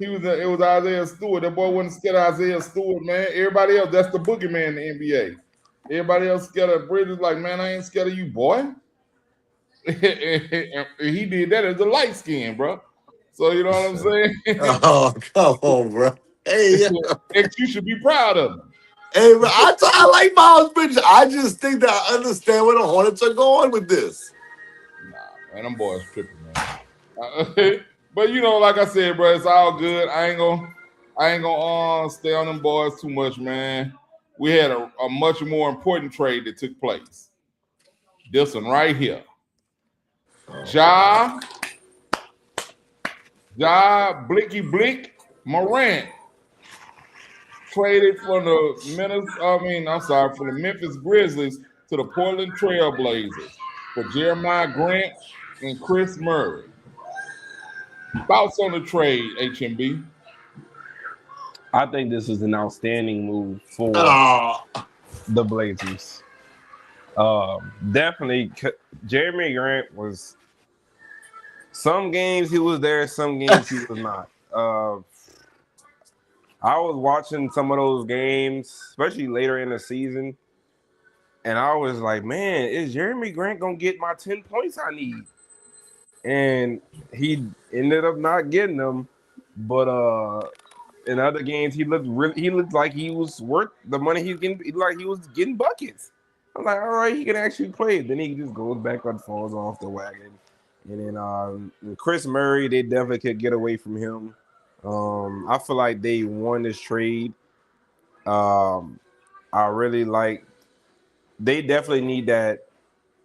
It was Isaiah Stewart. That boy wasn't scared of Isaiah Stewart, man. Everybody else, that's the boogeyman in the NBA. Everybody else scared of Bridges, like, man, I ain't scared of you, boy. He did that as a light skin, bro. So you know what I'm saying? Oh, come on, bro. Hey, You should be proud of him. hey, bro. I like Miles Bridges. I just think that I understand where the Hornets are going with this. Nah, man, them boys tripping, man. But you know, like I said, bro, it's all good. I ain't gonna stay on them boys too much, man. We had a much more important trade that took place. This one right here. Ja Blicky Blick Morant traded from the Memphis Grizzlies to the Portland Trail Blazers for Jeremiah Grant and Chris Murray. Thoughts on the trade, HMB? I think this is an outstanding move for the Blazers. Definitely, Jeremy Grant was. Some games he was there, some games he was not. I was watching some of those games, especially later in the season, and I was like, man, is Jeremy Grant gonna get my 10 points I need? And he ended up not getting them. But in other games, he looked like he was worth the money he's getting. Like he was getting buckets. I'm like, all right, he can actually play. Then he just goes back and falls off the wagon. And then Chris Murray, they definitely could get away from him. I feel like they won this trade. I really like. They definitely need that.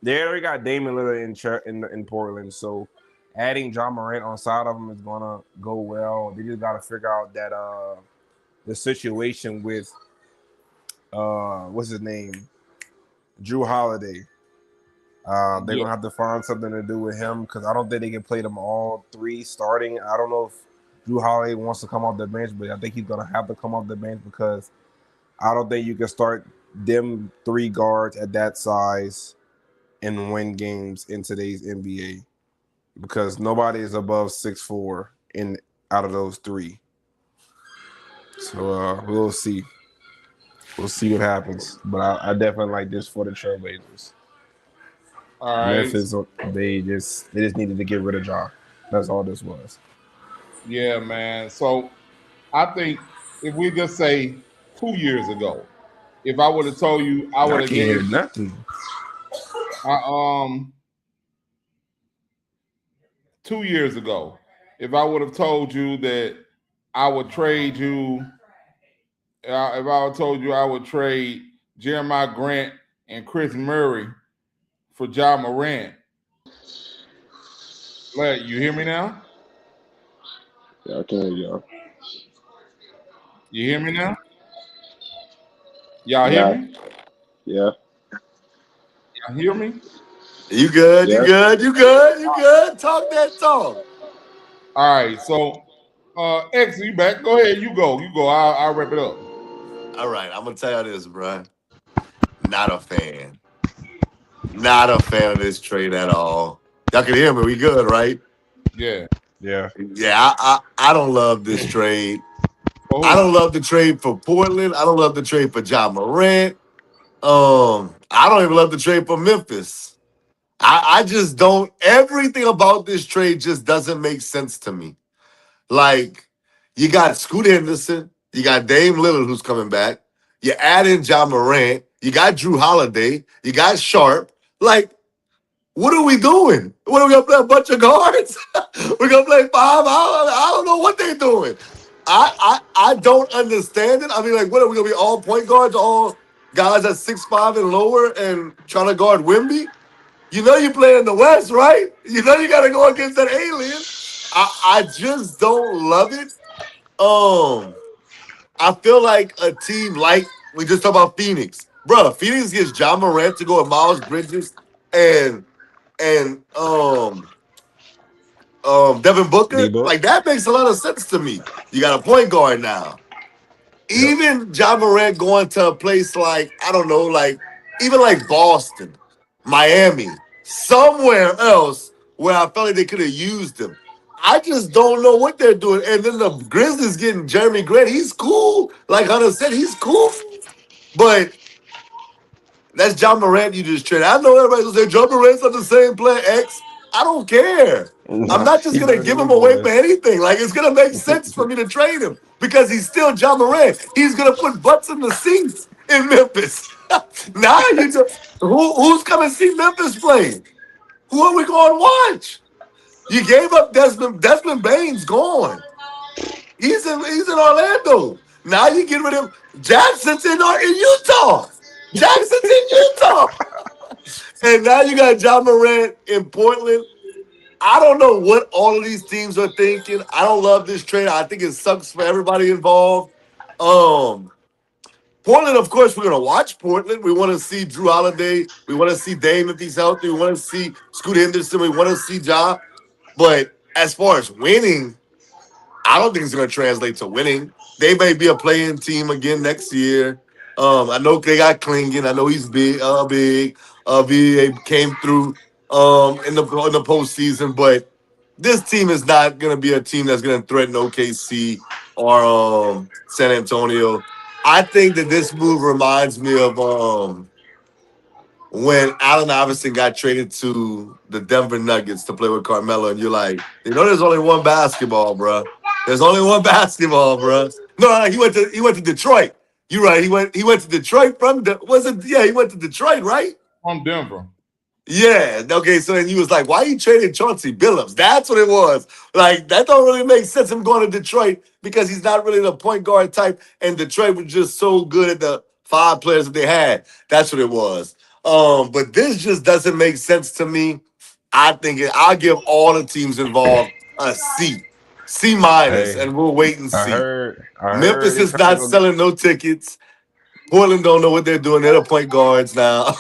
They already got Damian Lillard in Portland, so adding John Morant on side of them is gonna go well. They just gotta figure out that the situation with what's his name, Drew Holiday. They're gonna have to find something to do with him because I don't think they can play them all three starting. I don't know if Drew Holiday wants to come off the bench, but I think he's gonna have to come off the bench because I don't think you can start them three guards at that size and win games in today's NBA because nobody is above 6'4" out of those three. So we'll see. We'll see what happens. But I definitely like this for the Trailblazers. All right. Memphis, they just needed to get rid of Ja. That's all this was. Yeah, man. So I think if we just say 2 years ago, if I would have told you, I would I have can't gave hear you, nothing. I, 2 years ago, if I would have told you that I would trade you, if I would told you I would trade Jeremiah Grant and Chris Murray for John Morant, you hear me now? Yeah, I can hear y'all. You hear me now? Y'all hear Yeah, me? yeah, Y'all hear me? You good? You yeah. good? You good? You good? Talk that talk. All right. So, X, you back? Go ahead. You go. You go. I'll wrap it up. All right, I'm gonna tell you this, bro. Not a fan. Not a fan of this trade at all. Y'all can hear me. We good, right? Yeah. Yeah. Yeah, I don't love this trade. For I who? don't love the trade for Portland. I don't love the trade for John Morant. I don't even love the trade for Memphis. I just don't. Everything about this trade just doesn't make sense to me. Like, you got Scoot Henderson, you got Dame Lillard who's coming back, you add in John Morant, you got Drew Holiday, you got Sharp. Like, what are we doing? What are we gonna play a bunch of guards? We're gonna play five. I don't know what they're doing. I don't understand it. I mean, like, what are we gonna be all point guards, all guys at 6'5" and lower, and trying to guard Wimby? You know you play in the West, right? You know you got to go against that alien. I just don't love it. Um, I feel like a team like we just talked about Phoenix, bro. Phoenix gets John Morant to go with Miles Bridges and and Devin D Booker. book. Like that makes a lot of sense to me. You got a point guard now. Yep. Even John Morant going to a place like, I don't know, like even like Boston, Miami, somewhere else where I felt like they could have used him. I just don't know what they're doing. And then the Grizzlies getting Jeremy Grant. He's cool. Like Hunter said, he's cool. But that's John Morant you just traded. I know everybody's gonna say John Morant's not the same player. X. I don't care. I'm Nah, not just he gonna better than give him them away for boys. anything. Like it's gonna make sense for me to trade him because he's still John Morant. He's gonna put butts in the seats in Memphis. Now you just who's coming to see Memphis play? Who are we going to watch? You gave up Desmond. Desmond Bain's gone. He's in Orlando. Now you get rid of him. Jackson's in Utah. Jackson's in Utah. And now you got John Morant in Portland. I don't know what all of these teams are thinking. I don't love this trade. I think it sucks for everybody involved. Um, Portland, of course, we're gonna watch Portland. We want to see Drew Holiday. We want to see Dame if he's healthy. We want to see Scoot Henderson. We want to see Ja. But as far as winning, I don't think it's going to translate to winning. They may be a playing team again next year. I know they got Klingon. I know he's big. Big. VA came through in the postseason, but this team is not going to be a team that's going to threaten OKC or San Antonio. I think that this move reminds me of when Allen Iverson got traded to the Denver Nuggets to play with Carmelo, and you're like, there's only one basketball, bro. There's only one basketball, bro. No, he went to Detroit. You're right. He went to Detroit from was it? Yeah, he went to Detroit, right? From Denver. Yeah. Okay. So then he was like, "Why you trading Chauncey Billups?" That's what it was. Like that don't really make sense. Him going to Detroit because he's not really the point guard type, and Detroit was just so good at the five players that they had. That's what it was. But this just doesn't make sense to me. I'll give all the teams involved a C minus, Hey, and we'll wait and I see. heard. I heard Memphis they is trying to not go get. selling no tickets. Portland don't know what they're doing. They're the point guards now.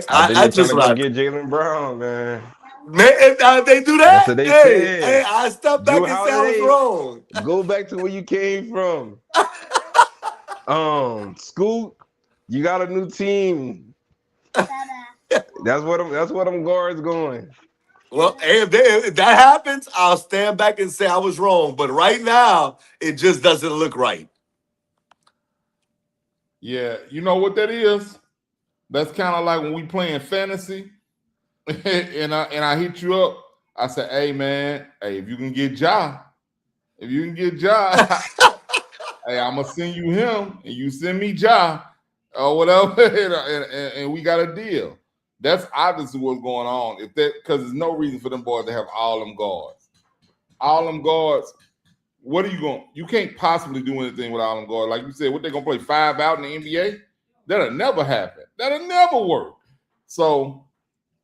I think I they trying just to go like get Jalen Brown, man. man, if they do That's that, what they hey, said. I step Drew back and say I was Holiday, wrong. go back to where you came from. Scoot, you got a new team. That's what them guards going. Well, hey, if that happens, I'll stand back and say I was wrong. But right now, it just doesn't look right. Yeah. You know what that is? That's kind of like when we playing fantasy, and I hit you up. I said, "Hey man, hey, if you can get Ja, hey, I'm gonna send you him, and you send me Ja, or whatever, and we got a deal." That's obviously what's going on. If that, because there's no reason for them boys to have all them guards. All them guards. What are you going? You can't possibly do anything with all them guards. Like you said, what they gonna play 5 out in the NBA? That'll never happen. That'll never work. So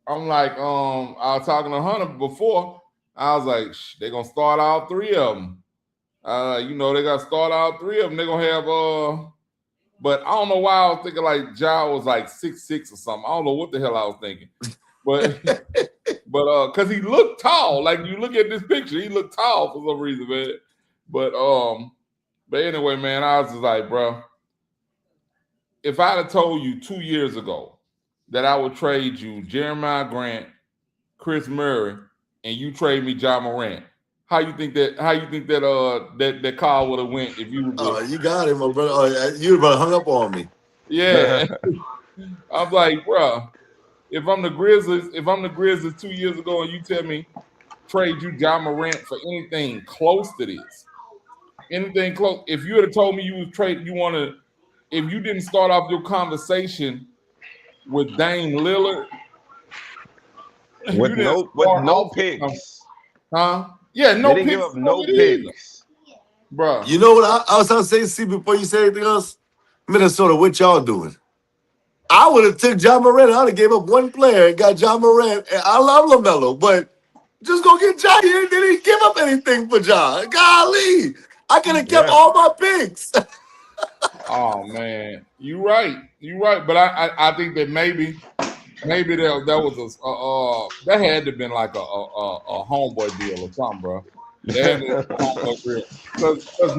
I'm like, I was talking to Hunter before. I was like, they're gonna start all 3 of them. They gotta start all 3 of them. They're gonna have but I don't know why I was thinking like Ja was like 6'6" or something. I don't know what the hell I was thinking. But because he looked tall. Like you look at this picture, he looked tall for some reason, man. But anyway, man, I was just like, bro, if I'd have told you 2 years ago that I would trade you Jeremiah Grant, Chris Murray, and you trade me Ja Morant, how you think that that call would have went if you Oh, you got it, my brother. Oh, you about hung up on me. Yeah. I'm like, bro, if I'm the Grizzlies 2 years ago and you tell me trade you Ja Morant for anything close to this, anything close, if you had told me if you didn't start off your conversation with Dame Lillard, with no picks. Huh? Yeah, no they didn't picks. give up no picks. Bro. You know what I was trying to say, see, before you say anything else? Minnesota, what y'all doing? I would have took John Morant. I would have gave up one player and got John Morant. And I love LaMelo, but just go get John. He didn't give up anything for John. Golly. I could have kept all my picks. Oh man, you're right. But I think that maybe that was that had to have been like a homeboy deal or something, bro. That had to have been a homeboy deal. Because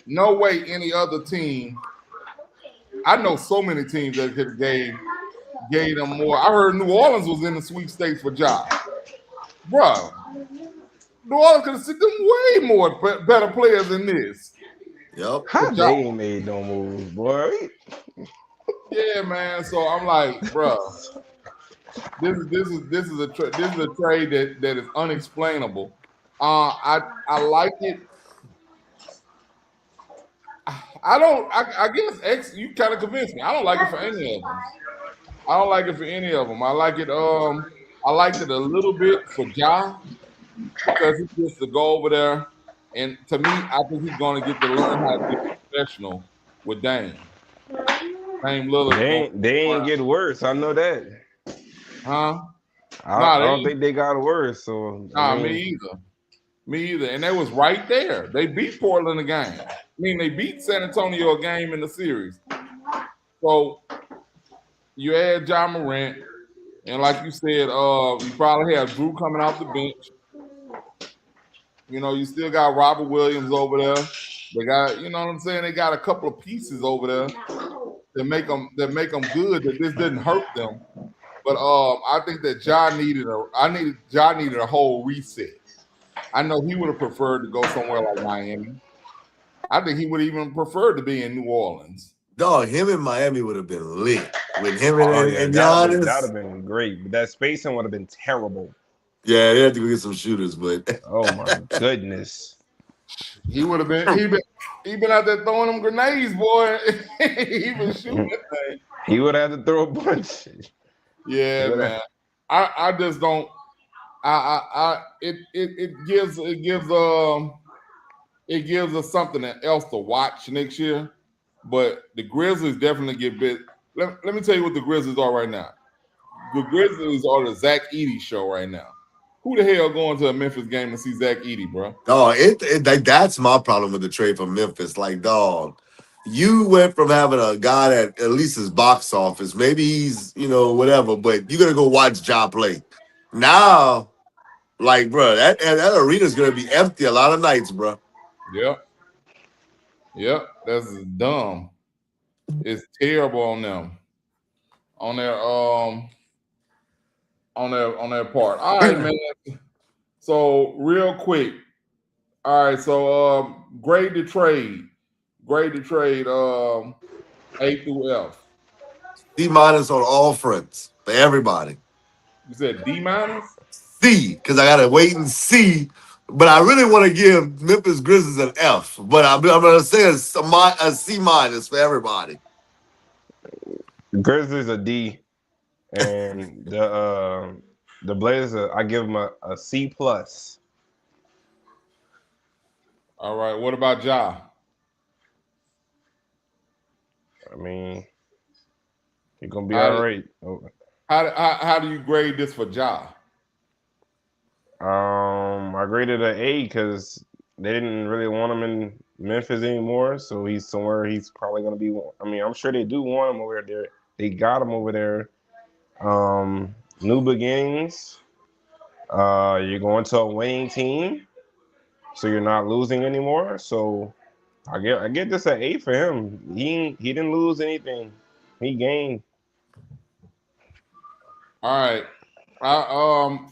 no way any other team. I know so many teams that could have gave them more. I heard New Orleans was in the sweepstakes for Ja. Bro, New Orleans could have sent them way more better players than this. Yep. How they ain't made no moves, boy? Yeah, man. So I'm like, bro, this is a trade that is unexplainable. I like it. I guess you kind of convinced me. I don't like it for any of them. I like it. I liked it a little bit for Ja because he gets to go over there, and to me, I think he's going to get to learn how to be professional with Dame. Dame Lillard. They ain't get worse. I know that. Huh? I don't think they got worse. So me either. And they was right there. They beat Portland a game. I mean, they beat San Antonio a game in the series. So you add Ja Morant, and like you said, you probably have Drew coming off the bench. You know, you still got Robert Williams over there. They got, you know what I'm saying? They got a couple of pieces over there that make them good. That this didn't hurt them. But I think that Ja needed a whole reset. I know he would have preferred to go somewhere like Miami. I think he would even prefer to be in New Orleans. Dog, him in Miami would have been lit. With him and Giannis. That would Giannis. have been great. But that spacing would have been terrible. Yeah, they had to go get some shooters, but oh my goodness. He would have been he been out there throwing them grenades, boy. He been shooting that thing. He would have to throw a bunch. Yeah, man. I just don't it gives us something else to watch next year. But the Grizzlies definitely get bit. Let me tell you what the Grizzlies are right now. The Grizzlies are the Zach Edey show right now. Who the hell going to a Memphis game to see Zach Edey, bro? Oh, that's my problem with the trade from Memphis. Like, dog, you went from having a guy that at least his box office, maybe he's, whatever, but you're going to go watch Ja play. Now, like, bro, that arena's going to be empty a lot of nights, bro. Yep, that's dumb. It's terrible on them. On their part. All right, man. So real quick. All right, so grade the trade. A through F. D minus on all fronts for everybody. You said D minus? C, because I gotta wait and see. But I really want to give Memphis Grizzlies an F. But I'm gonna say a C minus for everybody. Grizzlies a D, and the Blazers I give them a C plus. All right. What about Ja? I mean, he's gonna be How all do, right. how do you grade this for Ja? I graded an A because they didn't really want him in Memphis anymore, so he's somewhere he's probably gonna be. I mean, I'm sure they do want him over there. They got him over there. New beginnings. You're going to a winning team, so you're not losing anymore. So I get this an A for him. He didn't lose anything. He gained. All right.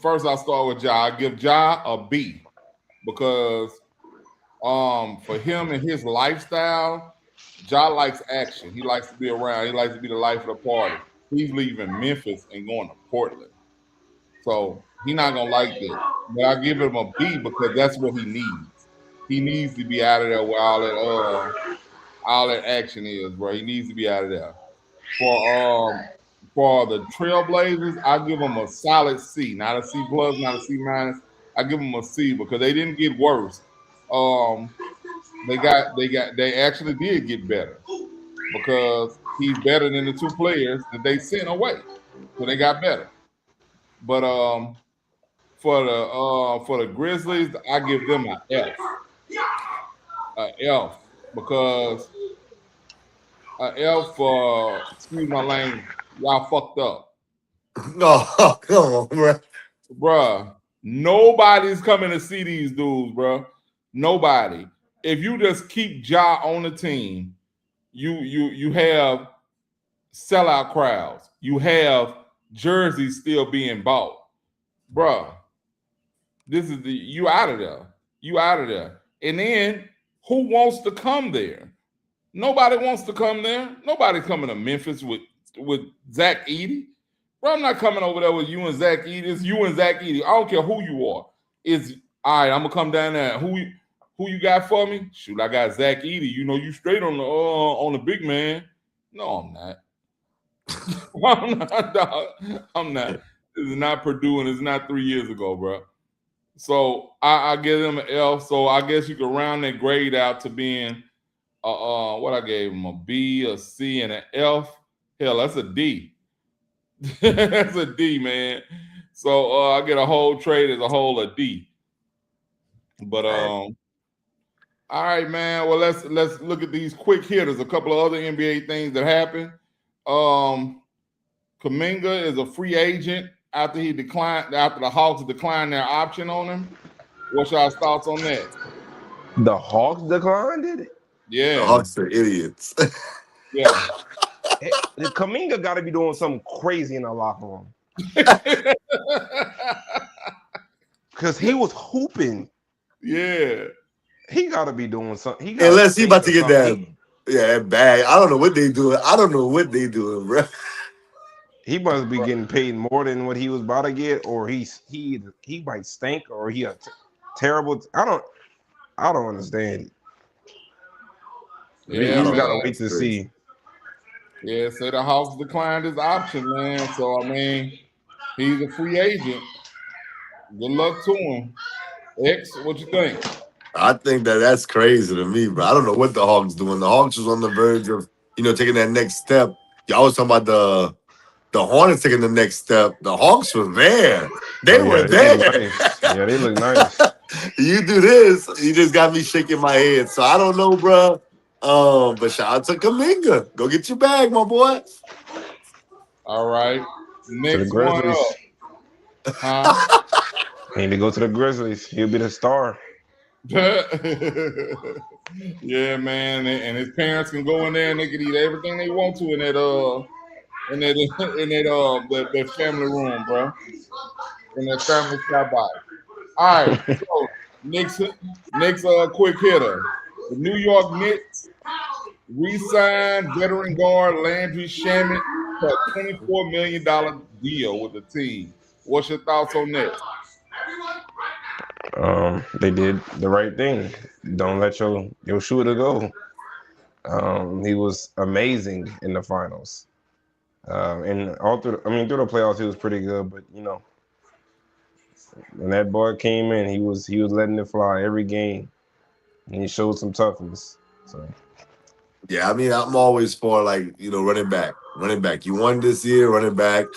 First I'll start with Ja. I give Ja a B because for him and his lifestyle, Ja likes action. He likes to be around. He likes to be the life of the party. He's leaving Memphis and going to Portland. So he's not gonna like that. But I give him a B because that's what he needs. He needs to be out of there where all that action is, bro. He needs to be out of there. For the Trailblazers, I give them a solid C, not a C plus, not a C minus. I give them a C because they didn't get worse. They actually did get better because he's better than the two players that they sent away, so they got better. But for the Grizzlies, I give them an F, because an F for excuse my language, y'all fucked up. Oh, come on, bro. Bruh, nobody's coming to see these dudes, bruh. Nobody. If you just keep Ja on the team, you have sellout crowds. You have jerseys still being bought. Bruh, this is you out of there. You out of there. And then who wants to come there? Nobody wants to come there. Nobody coming to Memphis with Zach Edey. Bro, I'm not coming over there with you and Zach Edey. It's you and Zach Edey. I don't care who you are. It's all right. I'm gonna come down there. Who you got for me? Shoot, I got Zach Edey. You know, you straight on the big man. No, I'm not. I'm not. Dog. I'm not. This is not Purdue, and it's not 3 years ago, bro. So I give them an F. So I guess you could round that grade out to being what I gave him, a B, a C, and an F. Hell, that's a D. That's a D, man. So I get a whole trade as a whole a D. But all right, man. Well, let's look at these quick hitters. A couple of other NBA things that happened. Kuminga is a free agent after the Hawks declined their option on him. What's y'all thoughts on that? The Hawks declined it. Yeah, The Hawks are idiots. yeah. The Kuminga got to be doing something crazy in the locker room because he was hooping. Yeah, he got to be doing something. Unless he about to get that bag. I don't know what they doing, bro. He must be getting paid more than what he was about to get, or he might stink, or he a terrible. I don't understand. Yeah, we man. gotta wait to see. Yeah, say the Hawks declined his option, man. So I mean, he's a free agent. Good luck to him. X, what you think? I think that's crazy to me, bro. I don't know what the Hawks doing. The Hawks was on the verge of, taking that next step. Y'all was talking about the Hornets taking the next step. The Hawks were there. They were there. Nice. Yeah, they look nice. You do this, you just got me shaking my head. So I don't know, bro. But shout out to Kuminga. Go get your bag, my boy. All right. Next to the one Grizzlies. up. Huh? Need to go to the Grizzlies. He'll be the star. Yeah, man. And his parents can go in there and they can eat everything they want to in that family room, bro. In that family spot by. All right. So next quick hitter. The New York Knicks re-signed veteran guard Landry Shamet cut $24 million deal with the team. What's your thoughts on that? They did the right thing. Don't let your shooter go. He was amazing in the finals. And all through, through the playoffs, he was pretty good. But when that boy came in, he was letting it fly every game, and he showed some toughness. So Yeah, I mean, I'm always for like running back, running back. You won this year, running back.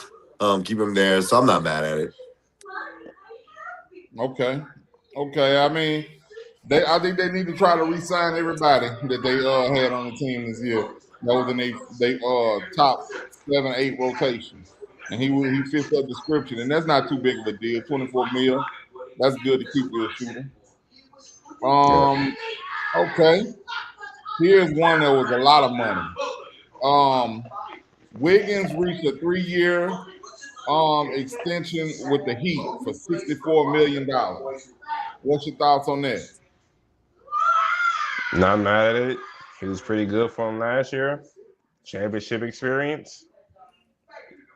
Keep him there. So I'm not mad at it. Okay. Okay. I mean, I think they need to try to re-sign everybody that they had on the team this year. That was in they top 7, 8 rotation. And he fits that description. And that's not too big of a deal. 24 mil. That's good to keep you a shooter. yeah, Okay. Here's one that was a lot of money. Um Wiggins reached a 3-year extension with the Heat for $64 million. What's your thoughts on that? not mad at it. He was pretty good for him last year. Championship experience.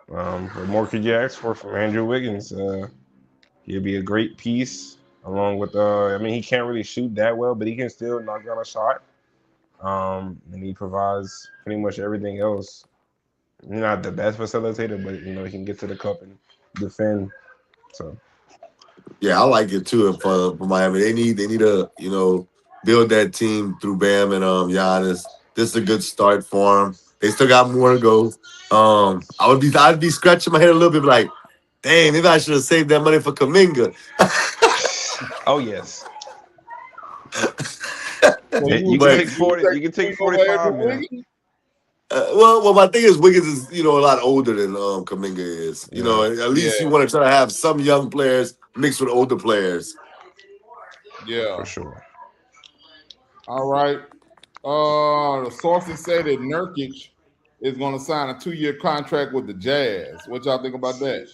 What more could you ask for from Andrew Wiggins? He'll be a great piece along with. He can't really shoot that well, but he can still knock down a shot. And he provides pretty much everything else. He's not the best facilitator, but he can get to the cup and defend. So Yeah, I like it too for Miami. They need to build that team through Bam and Giannis. This is a good start for them. They still got more to go. I'd be scratching my head a little bit, like, dang, maybe I should have saved that money for Kaminga. oh yes, So you can But take 40. You can take over 45 Andrew now. Wiggins? well, my thing is Wiggins is a lot older than Kaminga is. Yeah, At Yeah, least you want to try to have some young players mixed with older players. for yeah. sure. All right. The sources say that Nurkic is going to sign a 2-year contract with the Jazz. What y'all think about that?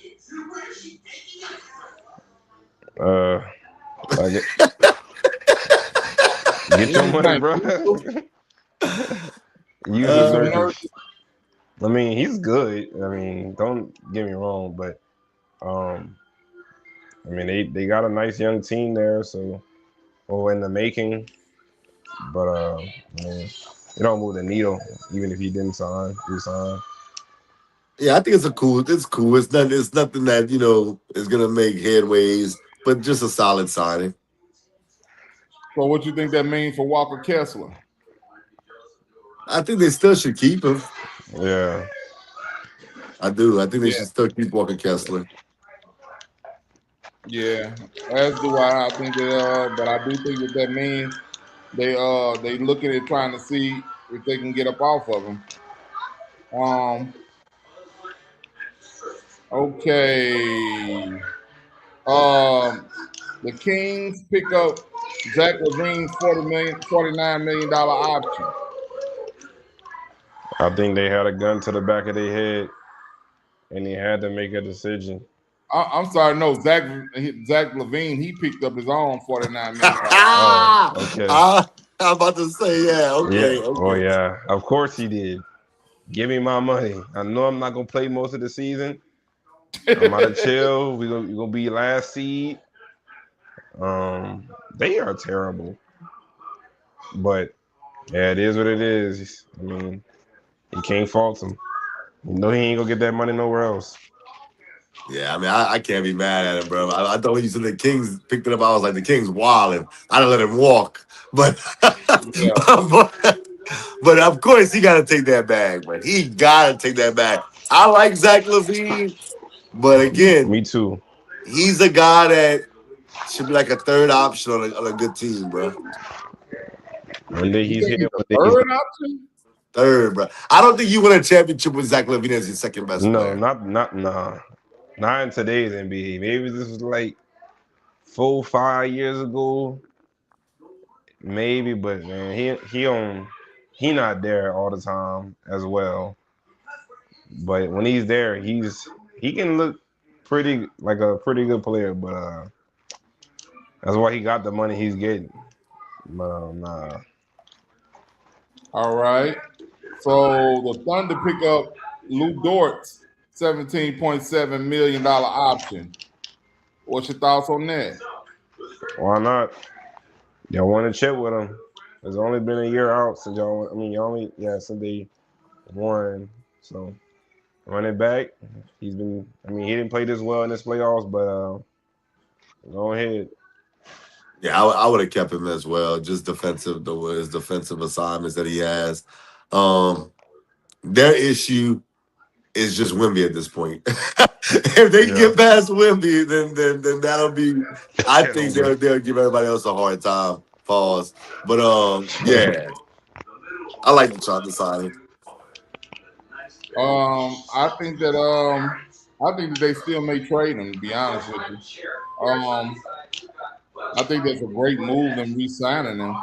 Uh, like get What your do you money, think? bro. You Use get the some Uh, Nurkic. Nurkic. He's good. Don't get me wrong, but um, they got a nice young team there, so or in the making. But it don't move the needle, even if he didn't resign. yeah, I think it's cool. It's nothing that is gonna make headways, but just a solid signing. So what you think that means for Walker Kessler? I think they still should keep him. Yeah, I do. I think they Yeah, should still keep Walker Kessler. yeah. As do I. I think that, but I do think that means they looking at trying to see if they can get up off of him. Um. Okay. Um. The Kings pick up Zach Levine's 49 million dollar option. I think they had a gun to the back of their head, and they had to make a decision. I'm sorry, no, Zach Levine, he picked up his own $49 million option. Oh, Ah, okay. I'm about to say, yeah, Yeah. okay, Oh, okay. yeah. Of course he did. Give me my money. I know I'm not gonna play most of the season. I'm out of chill. We gonna be last seed. They are terrible, but yeah, it is what it is. You can't fault him. You know he ain't gonna get that money nowhere else. Yeah, I mean, I can't be mad at him, bro. I thought when you said the Kings picked it up, I was like, the Kings wilding. I'd have let him walk, but Yeah. but of course he got to take that bag, man. He got to take that bag. I like Zach Levine, but again, Me too. he's a guy that should be like a third option on a good team, bro. One day You he's think here. he's One a day he's third not. option? Third, bro. I don't think you win a championship with Zach Levine as your second best No, player. not nah. Not in today's NBA. Maybe this was like 4, 5 years ago. Maybe, but man, he not there all the time as well. But when he's there, he can look pretty like a pretty good player. But that's why he got the money he's getting. But nah. All right. So the Thunder pick up Lou Dort's $17.7 million option. What's your thoughts on that? Why not? Y'all want to chip with him. It's only been a year out since y'all. I mean, y'all only since they won. So run it back. He's been. I mean, he didn't play this well in this playoffs, but go ahead. Yeah, I would have kept him as well. Just his defensive assignments that he has. Their issue is just Wimby at this point. If they can Yeah. get past Wimby, then that'll be. I Get think over. they'll give everybody else a hard time. Pause. But yeah, I like the shot deciding. I think that they still may trade him. To be honest with you, um, I think that's a great move them re-signing him.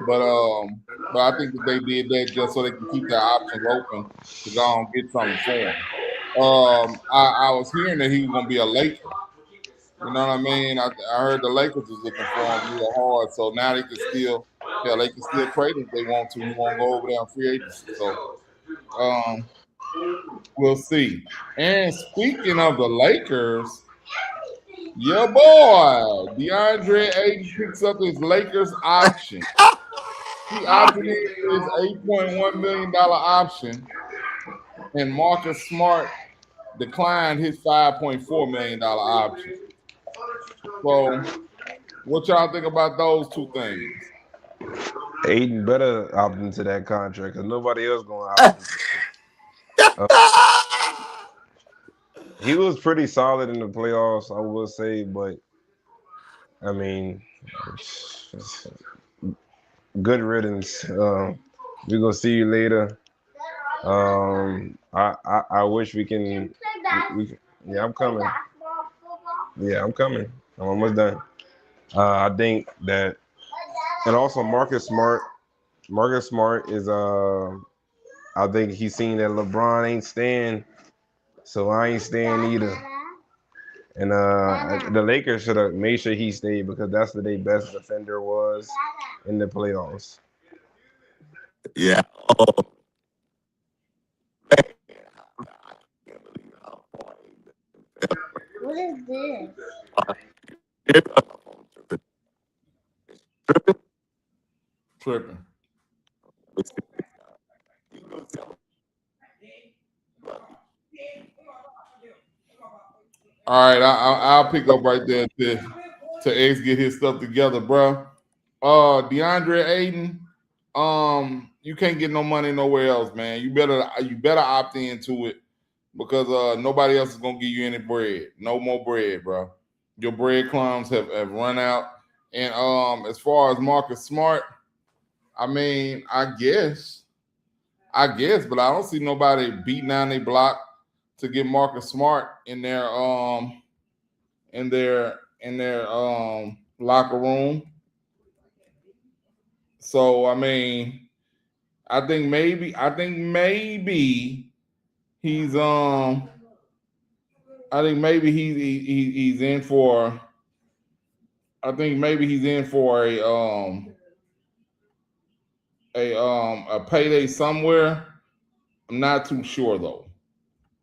But I think that they did that just so they can keep their options open to go and get something for him. I was hearing that he was gonna be a Laker. You know what I mean? I heard the Lakers was looking for him real hard, so now they can still, yeah, they can still trade him if they want to. He won't go over there on free agency. So um, we'll see. And speaking of the Lakers, your boy DeAndre Ayton picks up his Lakers option. He opted in his $8.1 million option, and Marcus Smart declined his $5.4 million option. So, what y'all think about those two things? Aiden better opt into that contract because nobody else gonna opt into it. He was pretty solid in the playoffs, I will say, but I mean, good riddance. We gonna see you later. I wish we can. Yeah, I'm coming. Yeah, I'm coming. I'm almost done. I think that, and also Marcus Smart. Marcus Smart is I think he's seen that LeBron ain't staying, so I ain't staying either. And the Lakers should have made sure he stayed because that's what their best defender was in the playoffs. Yeah. What is this? Tripping. All right, I'll pick up right there to X get his stuff together, bro. DeAndre Ayton, you can't get no money nowhere else, man. You better opt into it because nobody else is gonna give you any bread. No more bread, bro. Your breadcrumbs have run out. And as far as Marcus Smart, I mean, I guess, but I don't see nobody beating down their block to get Marcus Smart in their locker room. So I mean, I think maybe he's I think maybe he's in for I think maybe he's in for a payday somewhere. I'm not too sure though.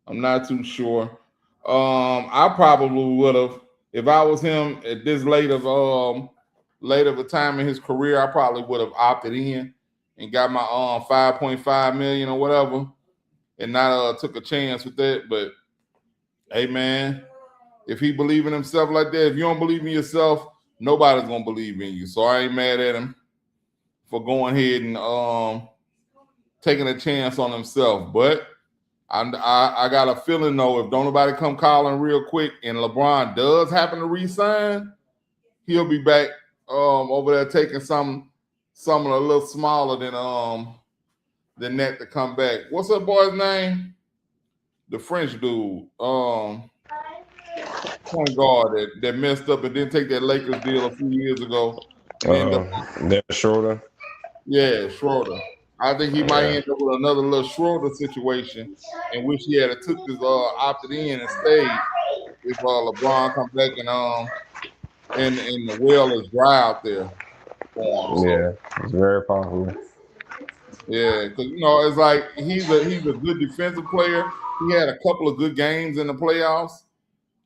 I'm not too sure. I probably would have if I was him at this late of a time in his career. I probably would have opted in and got my 5.5 million or whatever, and not took a chance with that. But hey, man, if he believe in himself like that, if you don't believe in yourself, nobody's gonna believe in you. So I ain't mad at him for going ahead and taking a chance on himself. But I got a feeling though, if don't nobody come calling real quick and LeBron does happen to resign, he'll be back over there taking something a little smaller than that to come back. What's that boy's name? The French dude, point guard that messed up and didn't take that Lakers deal a few years ago and end up They're shorter. yeah, Schroeder. I think he might Yeah. end up with another little Schroeder situation in which he had took this opted in and stayed if LeBron come back and the well is dry out there for him. So Yeah, it's very possible. Yeah, because it's like he's a good defensive player. He had a couple of good games in the playoffs,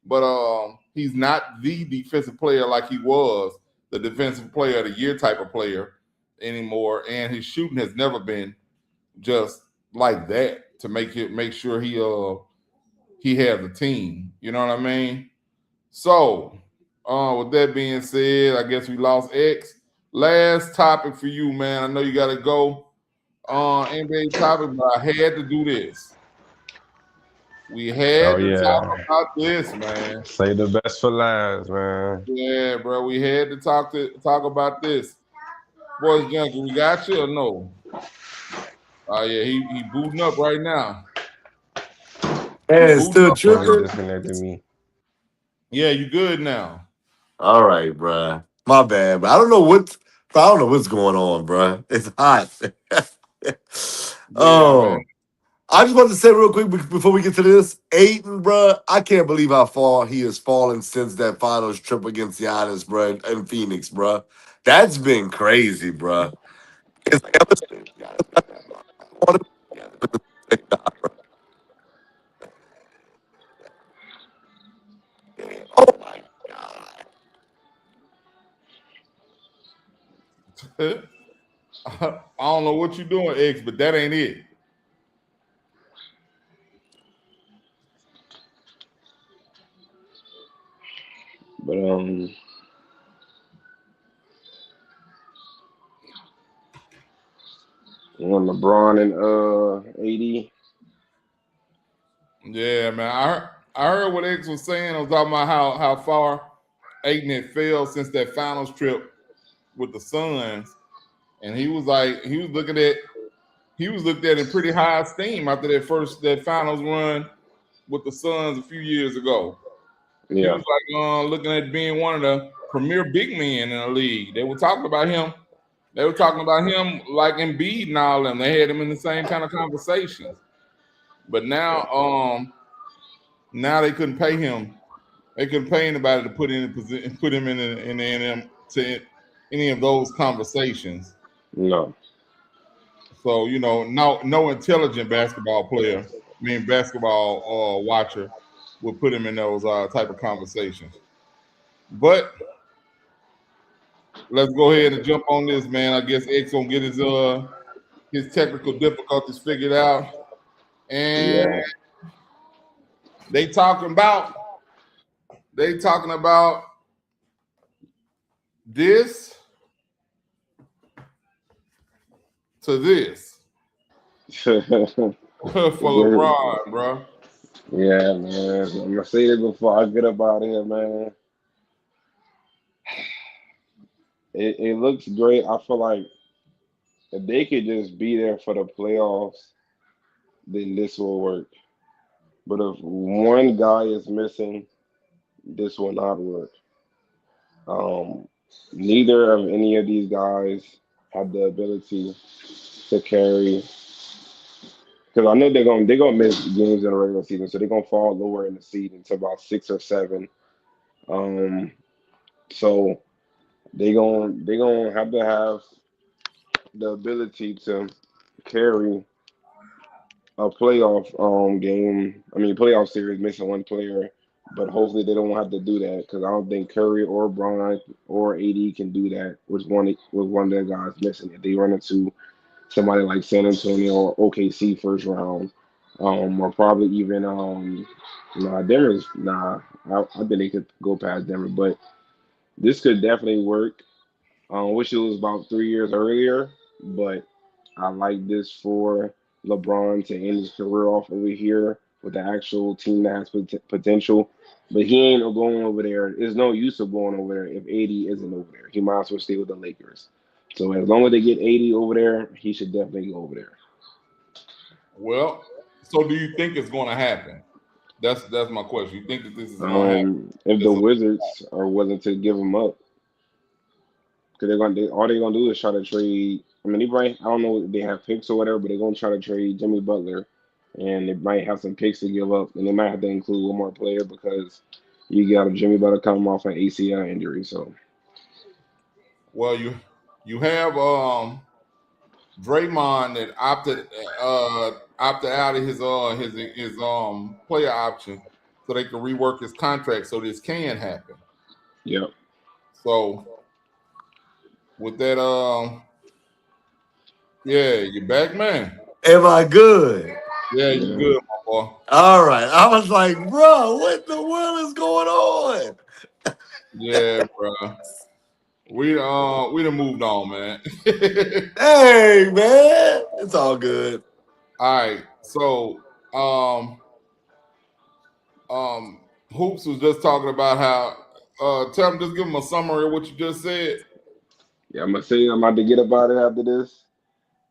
but he's not the defensive player like he was, the defensive player of the year type of player anymore. And his shooting has never been just like that to make sure he has a team. You know what I mean? So, with that being said, I guess we lost X. Last topic for you, man. I know you got to go on NBA topic, but I had to do this. We Oh had to talk yeah. about this, man. Say the best for last, man. Yeah, bro. We had to talk about this. Boys Junkie, we got you or no? Oh yeah, he booting up right now. He And booting still up right Somebody now. tripping. disconnected me. Yeah, you good now. All right, bruh. My bad, but I don't know what's going on, bruh. It's hot. Yeah, man. Oh, I just wanted to say real quick before we get to this, Aiden, bruh. I can't believe how far he has fallen since that finals trip against Giannis, bruh, in Phoenix, bruh. That's been crazy, bruh. It's like ever since Giannis got that block, I wanted to say, nah, bruh. Oh my god. I don't know what you doing, X, but that ain't it. But when LeBron and AD, Yeah, man. I heard what X was saying. I was talking about how far Aiden had fell since that finals trip with the Suns, and he was like he was looked at in pretty high esteem after that finals run with the Suns a few years ago. He yeah, was like looking at being one of the premier big men in the league. They were talking about him. They were talking about him like Embiid and all them. They had him in the same kind of conversations. But now they couldn't pay him. They couldn't pay anybody to put him to any of those conversations. no, So no intelligent basketball player, basketball watcher, would put him in those type of conversations. But let's go ahead and jump on this, man. I guess X gonna get his technical difficulties figured out, and yeah. they talking about they talking about this to this for LeBron, bro. Yeah, man. I'm gonna say this before I get up out of here, man. It looks great. I feel like if they could just be there for the playoffs, then this will work. But if one guy is missing, this will not work. Um, Neither of any of these guys have the ability to carry. Because I know they're gonna miss games in the regular season, so they're gonna fall lower in the season to about 6 or 7. Um, so they gonna have to have the ability to carry a playoff game. I mean, playoff series missing one player, but hopefully they don't have to do that because I don't think Curry or Bron or AD can do that with one of their guys missing. If they run into somebody like San Antonio or OKC first round, or probably even Denver's nah. I think they could go past Denver, but this could definitely work. Wish it was about 3 years earlier, but I like this for LeBron to end his career off over here with the actual team that has potential. But he ain't going over there. There's no use of going over there if AD isn't over there. He might as well stay with the Lakers. So as long as they get AD over there, he should definitely go over there. Well, so do you think it's going to happen? That's my question. You think that this is going to happen? If the This is- Wizards are willing to give him up, because all they're gonna do is try to trade. I mean, I don't know if they have picks or whatever, but they're gonna try to trade Jimmy Butler, and they might have some picks to give up, and they might have to include one more player because you got a Jimmy Butler coming off an ACL injury. So well, you have Draymond that opted out of his player option so they can rework his contract so this can happen. Yep. So with that, yeah, you back, man. Am I good? Yeah, you Yeah. good, my boy. All right. I was like, bro, what the world is going on? Yeah, bro. We done moved on, man. Hey, man. It's all good. All right, so um um Hoops was just talking about how tell him, just give him a summary of what you just said. Yeah, I'm gonna say I'm about to get about it after this.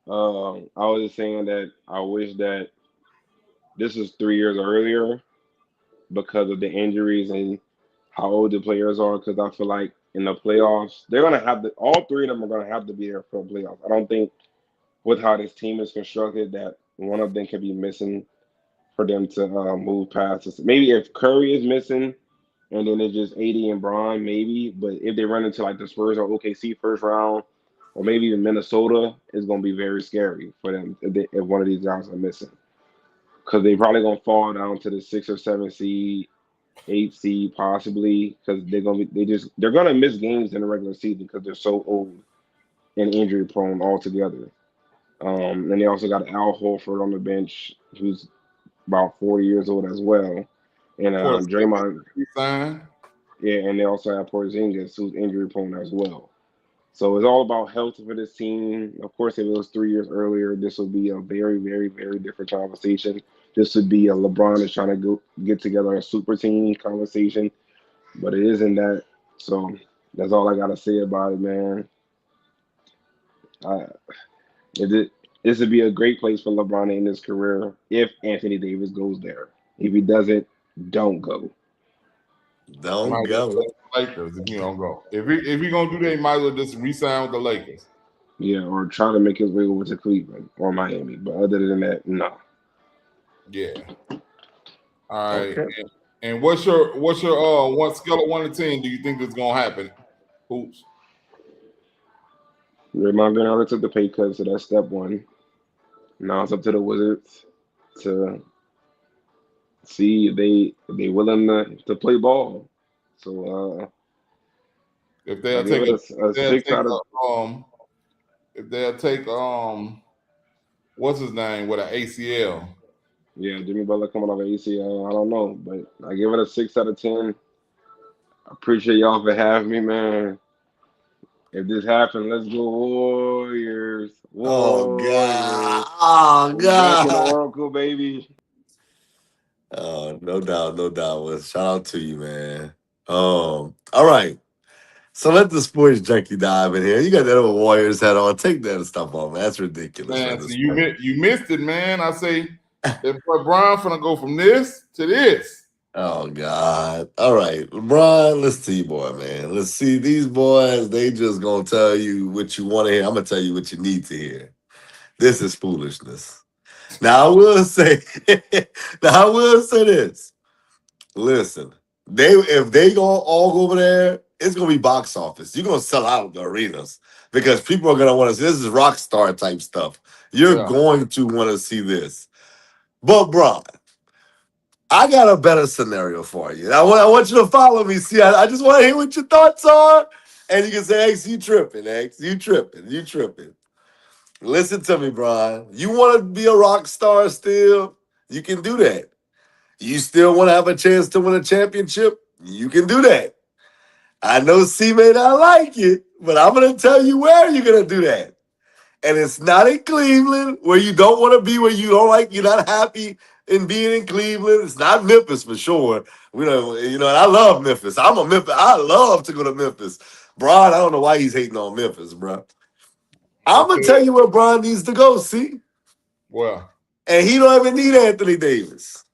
I was just saying that I wish that this was 3 years earlier because of the injuries and how old the players are. Because I feel like in the playoffs, they're gonna have to. All three of them are gonna have to be there for the playoffs. I don't think with how this team is constructed that one of them can be missing for them to move past this. Maybe if Curry is missing and then it's just AD and Bron, maybe. But if they run into like the Spurs or OKC first round, or maybe even Minnesota, it's gonna be very scary for them if one of these guys are missing, because they probably gonna fall down to the 6 or 7 seed, 8 seed possibly, because they're gonna miss games in the regular season because they're so old and injury prone altogether. And they also got Al Horford on the bench, who's about 40 years old as well. And Porzingis Draymond, signed. yeah, and they also have Porzingis, who's injury prone as well. So it's all about health for this team. Of course, if it was 3 years earlier, this would be a very, very, very different conversation. This would be a LeBron is trying to get together a super team conversation, but it isn't that. So that's all I gotta say about it, man. I, this would be a great place for LeBron in his career if Anthony Davis goes there. If he doesn't, don't go. He Don't might as well go. stay with the Lakers if he don't go. If he gonna do that, he might as well just resign with the Lakers. Yeah, or try to make his way over to Cleveland or Miami. But other than that, no. Yeah. All right. Okay. And what's your what scale of 1 to 10 do you think is gonna happen? Hoops. Draymond Green already took the pay cut, so that's step one. Now it's up to the Wizards to see if they willing to play ball. So If I they'll give take it a a they'll six take out of if they'll take what's his name with an ACL. yeah. Jimmy Butler coming off of ACL. I don't know, but I give it a 6 out of 10. I appreciate y'all for having me, man. If this happened, let's go Warriors, Oh, God. Warriors. Oh, We back in the God. Oracle, baby. Oh, no doubt. No doubt. Well, shout out to you, man. All right. So let the sports junkie dive in here. You got that old Warriors hat on. Take that stuff off, man. That's ridiculous at Man, so this you point. you missed it, man. I say that boy Brian finna go from this to this. Oh God. All right. LeBron, listen to you, boy, man. Let's see. These boys, they just gonna tell you what you want to hear. I'm gonna tell you what you need to hear. This is foolishness. Now I will say, now I will say this. Listen, if they gonna all go over there, it's gonna be box office. You're gonna sell out the arenas because people are gonna want to see this is rock star type stuff. You're Yeah. going to want to see this. But bro, I got a better scenario for you. I want you to follow me. See, I just want to hear what your thoughts are. And you can say, X, you tripping, X. You tripping. You tripping. Listen to me, Brian. You want to be a rock star still? You can do that. You still want to have a chance to win a championship? You can do that. I know C may not like it, but I'm going to tell you where you're going to do that. And it's not in Cleveland where you don't want to be, where you don't like, you're not happy in being in Cleveland. It's not Memphis for sure. And I love Memphis. I'm a Memphis. I love to go to Memphis. Bron, I don't know why he's hating on Memphis, bro. I'm gonna Okay. tell you where Bron needs to go. See, Well, and he don't even need Anthony Davis.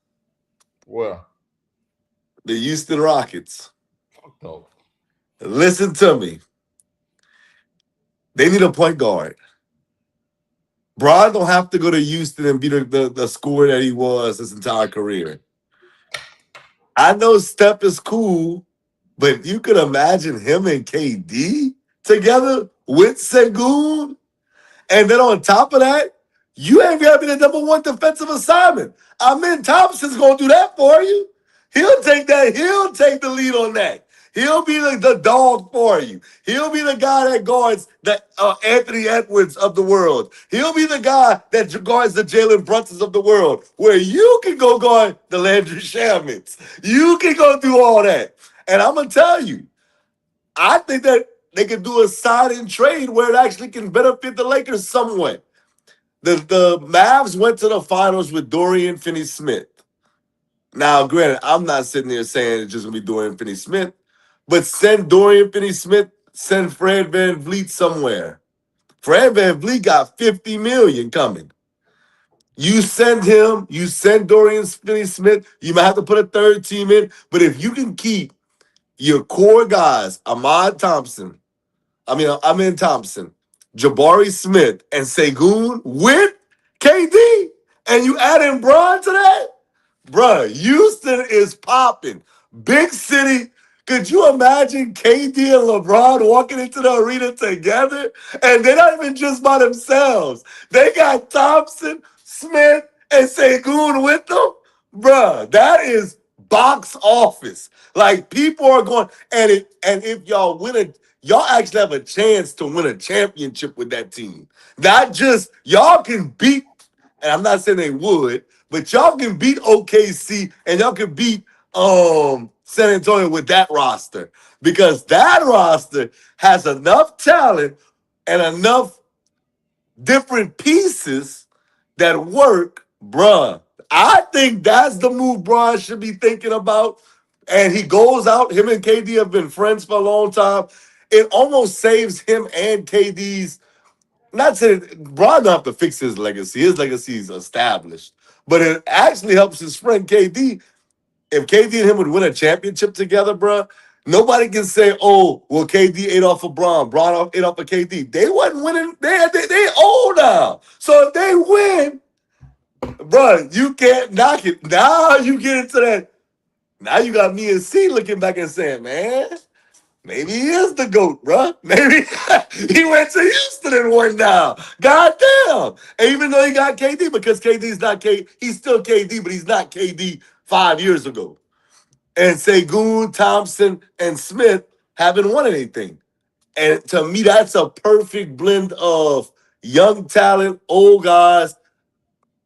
well. The Houston Rockets. No. Listen to me. They need a point guard. Bron don't have to go to Houston and be the scorer that he was his entire career. I know Steph is cool, but you could imagine him and KD together with Sengun And then on top of that, you ain't got to be the number one defensive assignment. Thompson's gonna do that for you. He'll take that. He'll take the lead on that. He'll be the dog for you. He'll be the guy that guards the Anthony Edwards of the world. He'll be the guy that guards the Jalen Brunsons of the world, where you can go guard the Landry Shamits. You can go do all that. And I'm going to tell you, I think that they can do a sign-in trade where it actually can benefit the Lakers somewhat. The Mavs went to the finals with Dorian Finney-Smith. Now, granted, I'm not sitting there saying it's just going to be Dorian Finney-Smith, but send Dorian Finney-Smith, send Fred VanVleet somewhere. Fred VanVleet got $50 million coming. You send him, you send Dorian Finney-Smith, you might have to put a third team in, but if you can keep your core guys, Amin Thompson, Jabari Smith, and Segun with KD, and you add in Bron to that, bruh, Houston is popping. Big city. Could you imagine KD and LeBron walking into the arena together? And they're not even just by themselves. They got Thompson, Smith, and Segun with them. Bruh, that is box office. Like, people are going, and if y'all win it, y'all actually have a chance to win a championship with that team. Not just, y'all can beat, and I'm not saying they would, but y'all can beat OKC and y'all can beat San Antonio with that roster, because that roster has enough talent and enough different pieces that work, bruh. I think that's the move Bron should be thinking about. And he goes out. Him and KD have been friends for a long time. It almost saves him and KD's. Not saying Bron don't have to fix his legacy. His legacy is established. But it actually helps his friend KD. If KD and him would win a championship together, bro, nobody can say, "Oh, well, KD ate off of Bron. Bron ate off of KD." They wasn't winning. They old now. So if they win, bro, you can't knock it. Now you get into that. Now you got me and C looking back and saying, "Man, maybe he is the GOAT, bro. Maybe he went to Houston and won now. God damn." And even though he got KD, because KD's not KD, he's still KD, but he's not KD 5 years ago. And Segun, Thompson, and Smith haven't won anything. And to me, that's a perfect blend of young talent, old guys,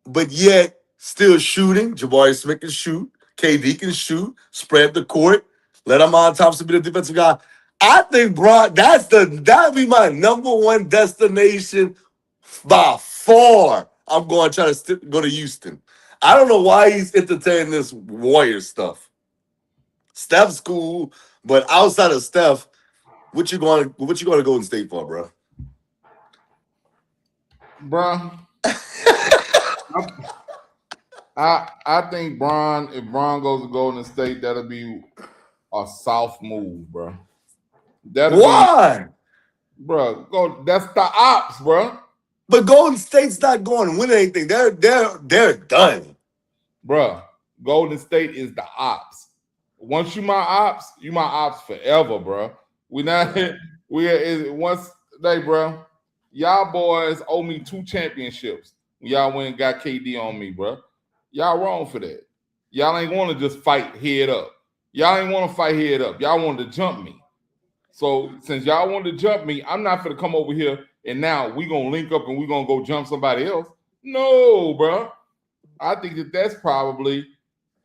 but yet still shooting. Jabari Smith can shoot. KD can shoot. Spread the court. Let Amon Thompson be the defensive guy. I think that'd be my number one destination by far. I'm going to try to go to Houston. I don't know why he's entertaining this Warrior stuff. Steph's cool, but outside of Steph, what you going to Golden State for, bro? Bro, I think Bron, if Bron goes to Golden State, that'll be a soft move, bro. Why? Bro, that's the ops, bro. But Golden State's not going to win anything. They're done. Bro, Golden State is the ops. Once you my ops forever, bro. Once they, bro. Y'all boys owe me 2 championships. Y'all went and got KD on me, bro. Y'all wrong for that. Y'all ain't want to just fight head up. Y'all ain't want to fight head up. Y'all wanted to jump me. So since y'all wanted to jump me, I'm not going to come over here and now we going to link up and we going to go jump somebody else. No, bro. I think that's probably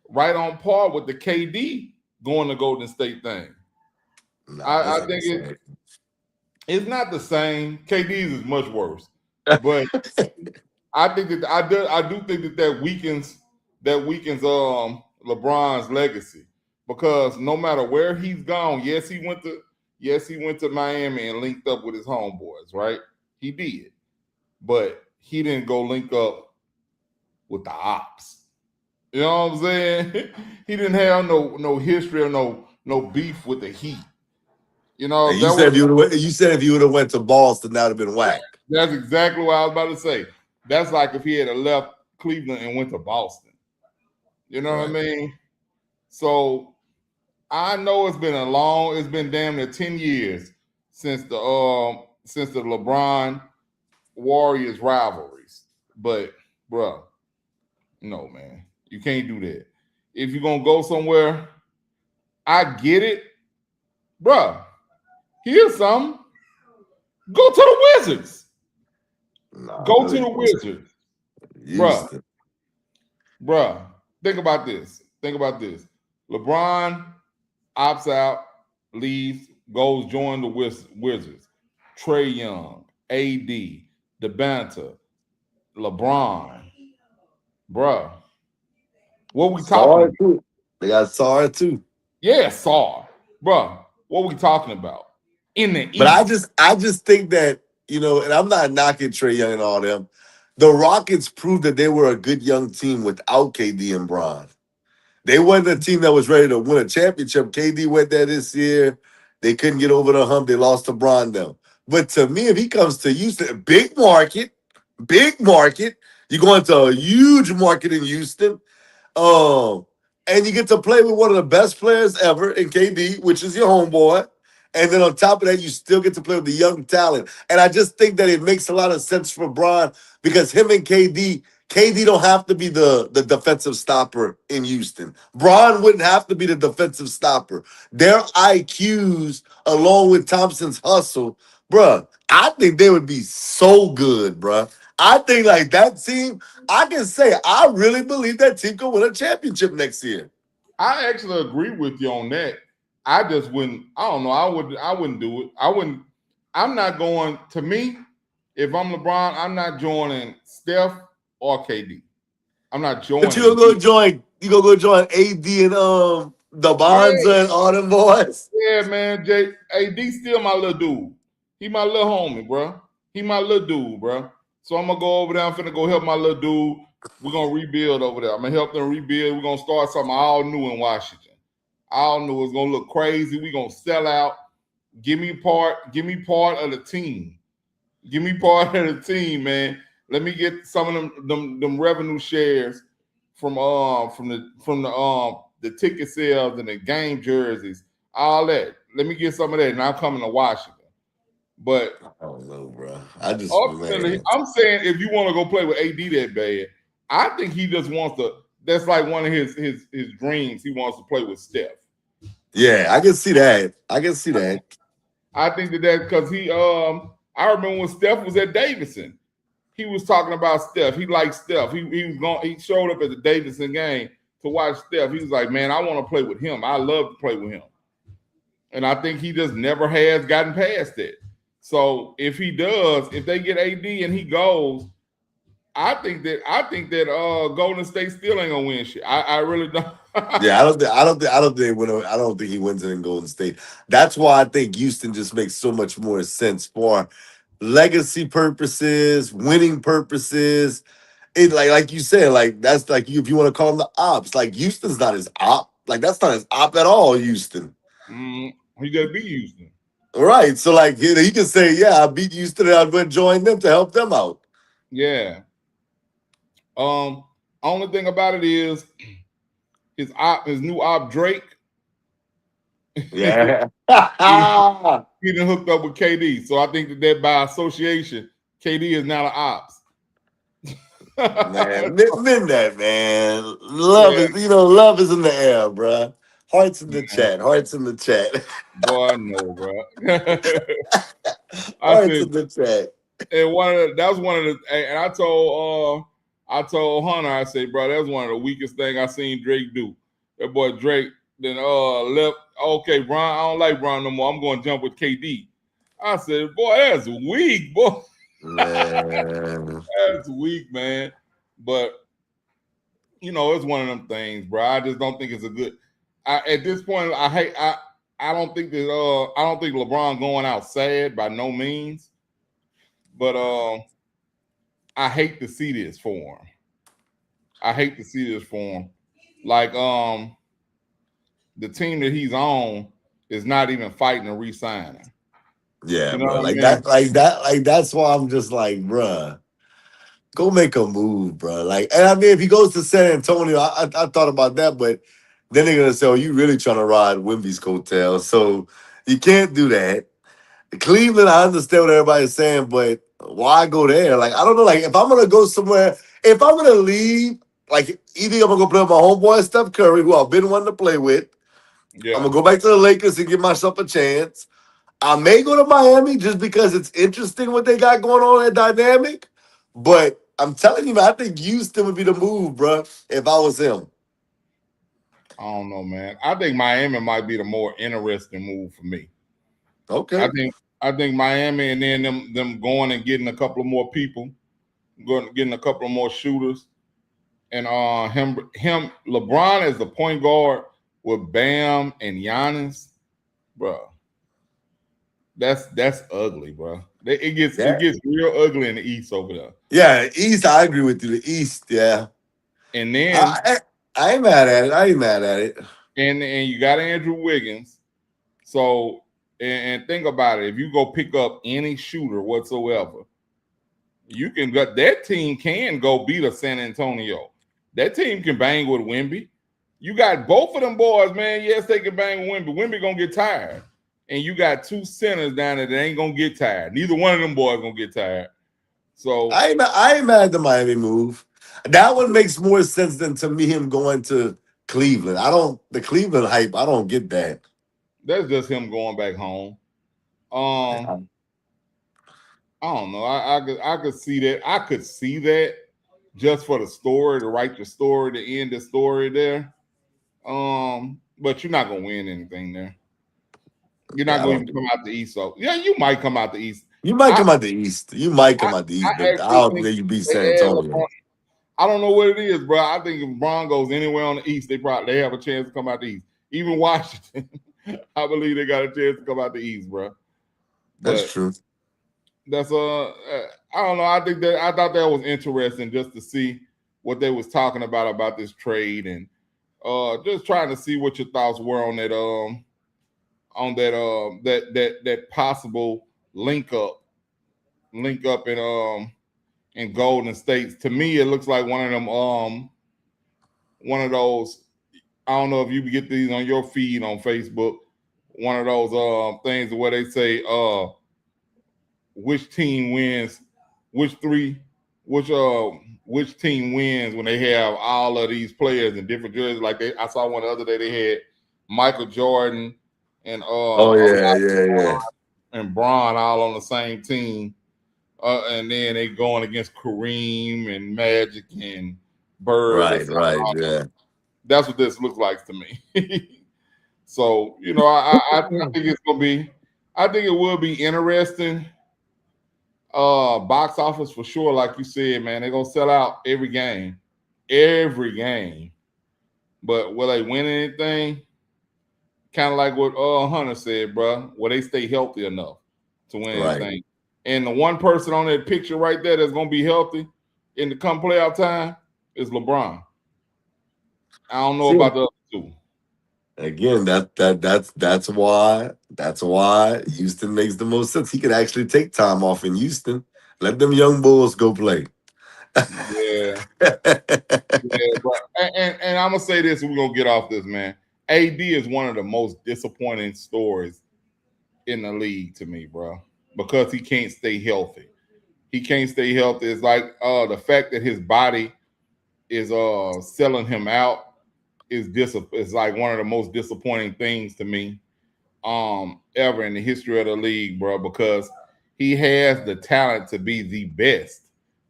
right on par with the KD going to Golden State thing. No, I think it's not the same. KD's is much worse. But I think that I do think that weakens LeBron's legacy, because no matter where he's gone, yes, he went to Miami and linked up with his homeboys, right? He did. But he didn't go link up with the ops. You know what I'm saying? He didn't have no history or no beef with the Heat. You know, you said if you would have went to Boston, that would have been whack. That's exactly what I was about to say. That's like if he had left Cleveland and went to Boston. You know what I mean? So I know it's been damn near 10 years since the LeBron Warriors rivalries. But, bruh, no, man. You can't do that. If you're going to go somewhere, I get it. Bruh, here's something. Go to the Wizards. Nah, Go that to ain't the Houston. Wizards. Bruh, Houston. bruh. Think about this. Think about this. LeBron opts out, leaves, goes join the Wizards. Trey Young, AD, the Banter, LeBron. Bruh, what we talking Sorry about? too. They got Sorry too. Yeah, Saw. Bruh, what we talking about? In the But I East. just I just think that, and I'm not knocking Trey Young and all them. The Rockets proved that they were a good young team without KD and Bron. They wasn't a team that was ready to win a championship. KD went there this year. They couldn't get over the hump. They lost to Bron now. But to me, if he comes to Houston, big market, you're going to a huge market in Houston. Um, and you get to play with one of the best players ever in KD, which is your homeboy. And then on top of that, you still get to play with the young talent. And I just think that it makes a lot of sense for Bron because him and KD don't have to be the defensive stopper in Houston. Bron wouldn't have to be the defensive stopper. Their IQs, along with Thompson's hustle, bruh, I think they would be so good, bruh. I think like that team, I can say I really believe that team could win a championship next year. I actually agree with you on that. I just wouldn't. I don't know. I wouldn't do it. I wouldn't. I'm not going. To me, if I'm LeBron, I'm not joining Steph or KD. I'm not But joining. you gonna go join AD and the Yeah, Bonza and all them boys. yeah, man. AD still my little dude. He my little homie, bro. He my little dude, bro. So I'm gonna go over there. I'm finna go help my little dude. We're gonna rebuild over there. I'm gonna help them rebuild. We're gonna start something all new in Washington. All new. It's gonna look crazy. We're gonna sell out. Give me part. Give me part of the team. Give me part of the team, man. Let me get some of them revenue shares from the ticket sales and the game jerseys, all that. Let me get some of that, and I'm coming to Washington. But I don't know, bro. I just ultimately, man. I'm saying if you want to go play with AD that bad, I think he just wants to. That's like one of his dreams. He wants to play with Steph. Yeah, I can see that. I can see that. I think that's because I remember when Steph was at Davidson, he was talking about Steph. He liked Steph. He was going. He showed up at the Davidson game to watch Steph. He was like, man, I want to play with him. I love to play with him. And I think he just never has gotten past it. So if he does, if they get AD and he goes, I think that Golden State still ain't gonna win shit. I really don't. Yeah, I don't think he wins it in Golden State. That's why I think Houston just makes so much more sense for legacy purposes, winning purposes. It like you said, like that's like if you want to call them the ops, like Houston's not his op. Like that's not his op at all, Houston. He just beat Houston. All right. So like he can say, yeah, I beat Houston and I went join them to help them out. Yeah. Only thing about it is his new op Drake. Yeah. He done hooked up with KD. So I think that by association, KD is now the ops. Man, mend that, man. Love Yeah, is, love is in the air, bruh. Hearts in the man. chat. Hearts in the chat. Boy, I know, bro. I Hearts said, in the chat. and that was one of the, and I told Hunter, I said, bro, that was one of the weakest thing I seen Drake do. That boy Drake then left. Okay, Brian, I don't like Brian no more. I'm going to jump with KD. I said, boy, that's weak, boy. Man. That's weak, man. But it's one of them things, bro. I just don't think it's a good. At this point, I don't think that. I don't think LeBron going out sad by no means. But I hate to see this for him. I hate to see this for him. Like the team that he's on is not even fighting to re-sign him. Yeah, You know bro. what I Like mean? that, that's why I'm just like, bruh, go make a move, bro. Like, and I mean, if he goes to San Antonio, I thought about that, but then they're gonna say, "Oh, you really trying to ride Wimby's coattails?" So you can't do that. Cleveland, I understand what everybody's saying, but Why go there? Like, I don't know. Like, if I'm gonna go somewhere, if I'm gonna leave, like, either I'm gonna go play with my homeboy Steph Curry, who I've been wanting to play with. I'm Yeah. gonna go back to the Lakers and give myself a chance. I may go to Miami just because it's interesting what they got going on in dynamic. But I'm telling you, man, I think Houston would be the move, bro, if I was him. I don't know, man. I think Miami might be the more interesting move for me. Okay. I think Miami and then them going and getting a couple of more people, getting a couple of more shooters, and him LeBron as the point guard with Bam and Giannis, bro. That's ugly, bro. It Yeah. gets real ugly in the East over there. Yeah, the East, I agree with you. The East, yeah. And then I ain't mad at it. I ain't mad at it. and you got Andrew Wiggins. So and think about it. If you go pick up any shooter whatsoever, you can get that team can go beat a San Antonio. That team can bang with Wemby. You got both of them boys, man. Yes, they can bang with Wemby. Wemby gonna get tired. And you got two centers down there that ain't gonna get tired. Neither one of them boys gonna get tired. So I ain't mad at the Miami move. That one makes more sense than to me him going to Cleveland. The Cleveland hype, I don't get that. that's just him going back home. I don't know. I could see that. I could see that just for the story, to write the story, to end the story there. But you're not gonna win anything there. You're not Yeah, I going to don't even come out the East. So yeah, you might come out the East. You might I, come out the East. You might I, come out the East, I but I actually don't think think you beat they San add Antonio. LeBron. I don't know what it is, bro. I think if LeBron goes anywhere on the East, they have a chance to come out the East. Even Washington, I believe they got a chance to come out the East, bro. That's But true. that's I don't know. I thought that was interesting just to see what they was talking about this trade, and just trying to see what your thoughts were on that possible link up in Golden State. To me, it looks like one of them one of those. I don't know if you get these on your feed on Facebook. One of those things where they say which team wins, which three, which which team wins when they have all of these players in different jerseys. Like I saw one the other day, they had Michael Jordan and Oh yeah, yeah, yeah. and Bron all on the same team. And then they going against Kareem and Magic and Bird or Right, something. right, yeah. That's what this looks like to me. So, I think it's gonna be, I think it will be interesting. Box office for sure, like you said, man. They're gonna sell out every game. Every game. But will they win anything? Kind of like what Hunter said, bro. Will they stay healthy enough to win Right. anything? And the one person on that picture right there that's gonna be healthy in the come playoff time is LeBron. I don't know See, about the other two. again, that's why Houston makes the most sense. He could actually take time off in Houston. Let them young bulls go play. Yeah, yeah, bro. And I'm gonna say this, and we're gonna get off this, man. AD is one of the most disappointing stories in the league to me, bro, because he can't stay healthy. He can't stay healthy. It's like the fact that his body is selling him out is like one of the most disappointing things to me ever in the history of the league, bro, because he has the talent to be the best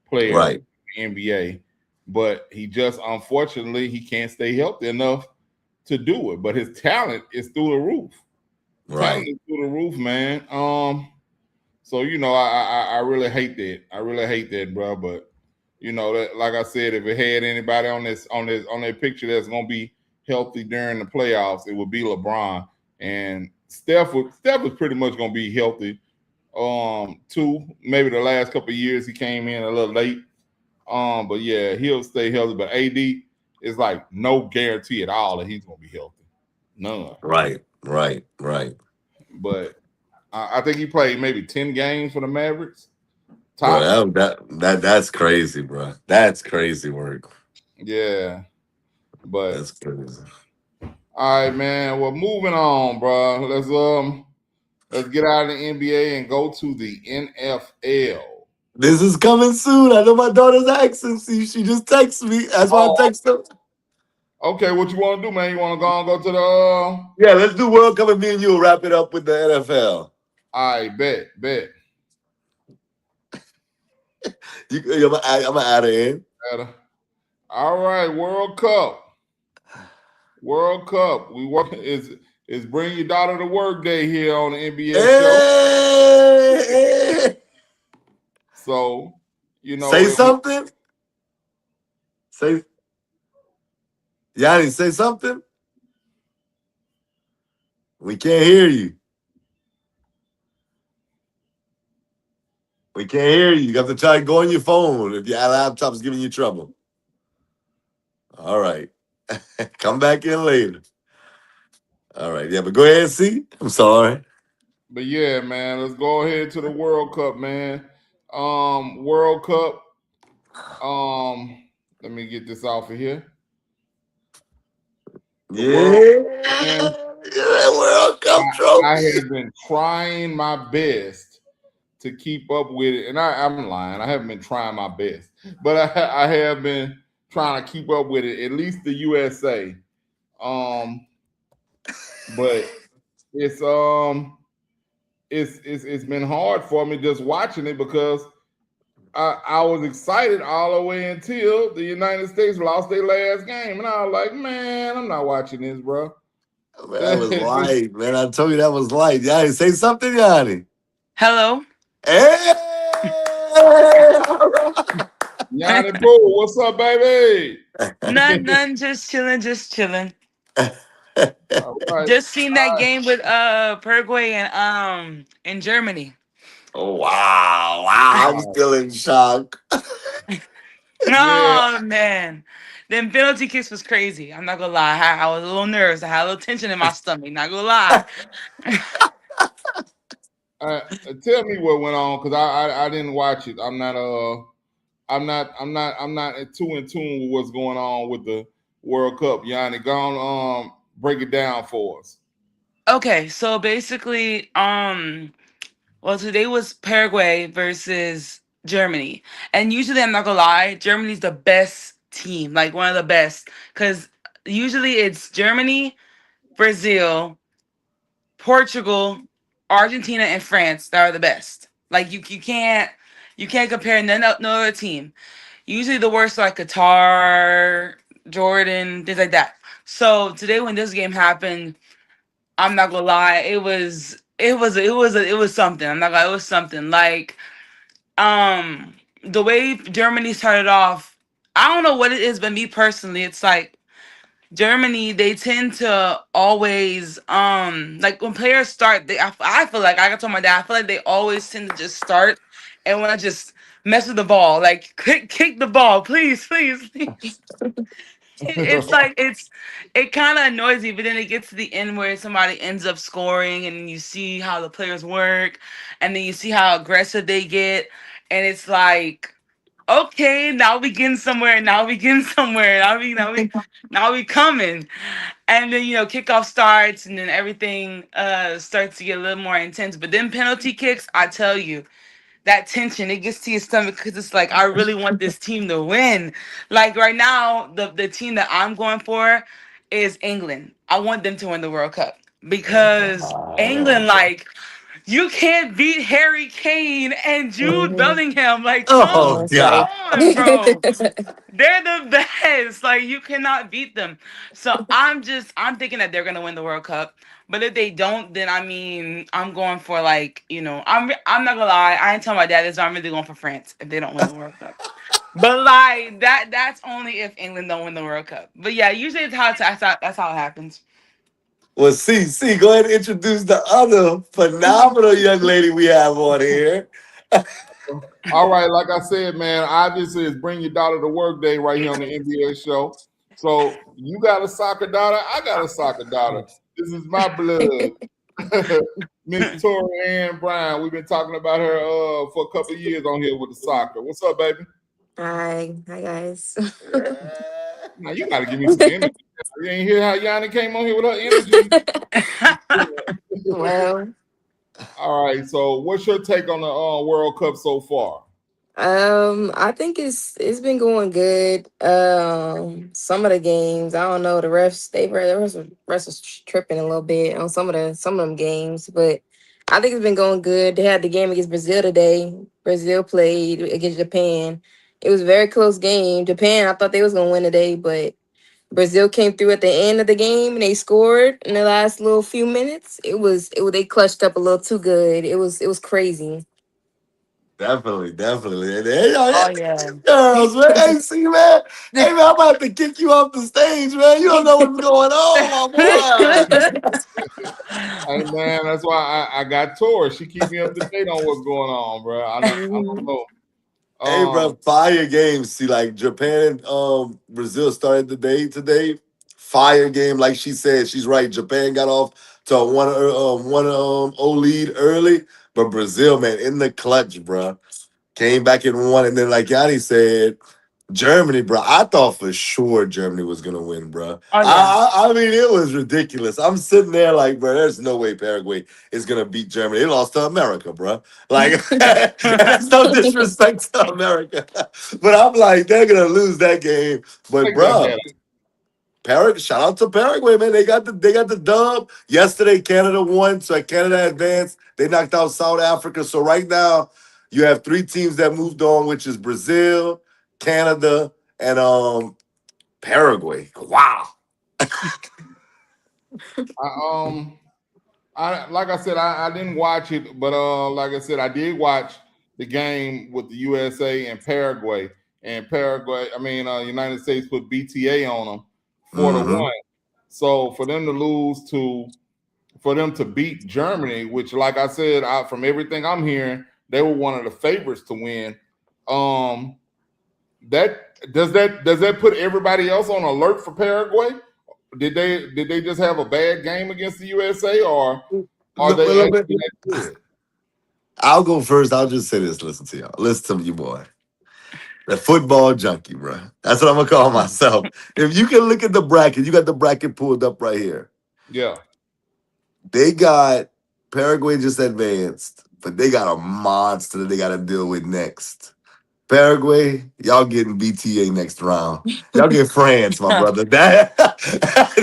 player Right, in the NBA, but he just unfortunately he can't stay healthy enough to do it. But his talent is through the roof. Talent right. is through the roof, man. So I really hate that. I really hate that, bro. But that, like I said, if it had anybody on that picture that's gonna be healthy during the playoffs, it would be LeBron. And Steph was pretty much gonna be healthy. Too. Maybe the last couple of years he came in a little late. But yeah, he'll stay healthy. But AD is like no guarantee at all that he's gonna be healthy. None. Right, right, right. But I think he played maybe 10 games for the Mavericks. Tops. Bro, that's crazy, bro. That's crazy work. Yeah. But That's crazy. all right, man. Well, moving on, bro. Let's get out of the NBA and go to the NFL. This is coming soon. I know my daughter's accent. See, she just texted me. That's why I Oh, text her. okay. What you want to do, man? You want to go to the? Yeah, let's do World Cup and me and you will wrap it up with the NFL. I bet. I'm gonna add her in. All right, World Cup. World Cup. We work is bring your daughter to work day here on the NBS show. Hey! So Say something. Say, Yanni, say something. We can't hear you. We can't hear you. You have to try to go on your phone if your laptop's giving you trouble. All right. Come back in later. All right. Yeah, but go ahead and see. I'm sorry. But yeah, man, let's go ahead to the World Cup, man. World Cup. Let me get this off of here. The World Cup, Yeah. man. World Cup I trophy. have been trying my best to keep up with it, and I'm lying. I haven't been trying my best, but I have been trying to keep up with it. At least the USA. But it's been hard for me just watching it because I was excited all the way until the United States lost their last game, and I was like, man, I'm not watching this, bro. Man, that was light, man. I told you that was light. Yanni, say something, Yanni. Hello. Hey! Yanni Boo, what's up, baby? None. Just chilling. All right. Just seen that game with Paraguay and Germany. Oh, wow. I'm still in shock. Yeah. Oh man, them penalty kicks was crazy. I'm not gonna lie. I was a little nervous. I had a little tension in my stomach. Not gonna lie. Tell me what went on because I didn't watch it. I'm not too in tune with what's going on with the World Cup. Yanni, go on, break it down for us. Okay, so basically, well, today was Paraguay versus Germany, and usually I'm not gonna lie, Germany's the best team, like one of the best, because usually it's Germany, Brazil, Portugal, Argentina, and France that are the best. Like you can't compare no other team. Usually the worst are like Qatar, Jordan, things like that. So today when this game happened, I'm not gonna lie, it was something. I'm not gonna, it was something. Like the way Germany started off, I don't know what it is, but me personally, it's like Germany, they tend to always like when players start, I feel like I told my dad, I feel like they always tend to just start and want to just mess with the ball. Like kick the ball, please. It's like it kind of annoys me, but then it gets to the end where somebody ends up scoring, and you see how the players work, and then you see how aggressive they get, and it's like, okay, now we getting somewhere, now we coming, and then kickoff starts, and then everything starts to get a little more intense. But then penalty kicks, I tell you, that tension, it gets to your stomach because it's like I really want this team to win. Like right now, the team that I'm going for is England. I want them to win the World Cup because England, like, you can't beat Harry Kane and Jude Mhm. Bellingham. Like, Oh, come That's right. God. on, bro. They're the best. Like, you cannot beat them. So I'm thinking that they're gonna win the World Cup. But if they don't, then I mean, I'm going for, like, I'm not gonna lie. I ain't telling my dad this. I'm really going for France if they don't win the World Cup. But like that's only if England don't win the World Cup. But yeah, usually that's how it happens. Well, see, go ahead and introduce the other phenomenal young lady we have on here. All right, like I said, man, obviously it's bring your daughter to work day right here on the NBS show. So you got a soccer daughter, I got a soccer daughter. This is my blood. Miss Tori Ann Brown. We've been talking about her for a couple of years on here with the soccer. What's up, baby? Hi guys. Now you gotta give me some energy. You ain't hear how Yanni came on here with her energy. Well, All right, so what's your take on the World Cup so far? I think it's been going good. Some of the games, I don't know, the refs was tripping a little bit on some of them games, but I think it's been going good. They had the game against Brazil today. Brazil played against Japan. It was a very close game. Japan, I thought they was gonna win today, but Brazil came through at the end of the game and they scored in the last little few minutes. It was they clutched up a little too good. It was crazy. Definitely, definitely. And hey, yo, Oh hey, yeah. girls, man. Hey, see, man. Hey, man, I'm about to kick you off the stage, man. You don't know what's going on, my boy. Hey man, that's why I got Tori. She keep me up to date on what's going on, bro. I don't know. Hey, bro, Um, fire games. See, like Japan and Brazil started the day today. Fire game, like she said. She's right. Japan got off to a one O lead early, but Brazil, man, in the clutch, bro. Came back and won, and then like Yanni said, Germany, bro. I thought for sure Germany was gonna win, bro. Oh yeah. I mean, it was ridiculous. I'm sitting there like, bro, there's no way Paraguay is gonna beat Germany. They lost to America, bro. Like, that's no disrespect to America, but I'm like, they're gonna lose that game. But, take that bro, hat Shout out to Paraguay, man. They got the dub yesterday. Canada won, so Canada advanced. They knocked out South Africa. So right now, you have three teams that moved on, which is Brazil, Canada, and Paraguay. Wow. I I like I said, I didn't watch it, but like I said, I did watch the game with the USA and Paraguay. And Paraguay, I mean, United States put BTA on them 4-1. Mm-hmm. So for them to lose to, for them to beat Germany, which, like I said, from everything I'm hearing, they were one of the favorites to win. Um, that put everybody else on alert for Paraguay? Did they just have a bad game against the USA, or are Look, they look, look. actually that good? I'll go first. I'll just say this. Listen to y'all. Listen to you, boy. The football junkie, bro. That's what I'm gonna call myself. If you can look at the bracket, you got the bracket pulled up right here. Yeah. They got Paraguay just advanced, but they got a monster that they got to deal with next. Paraguay, y'all getting BTA next round. Y'all get France, my brother. That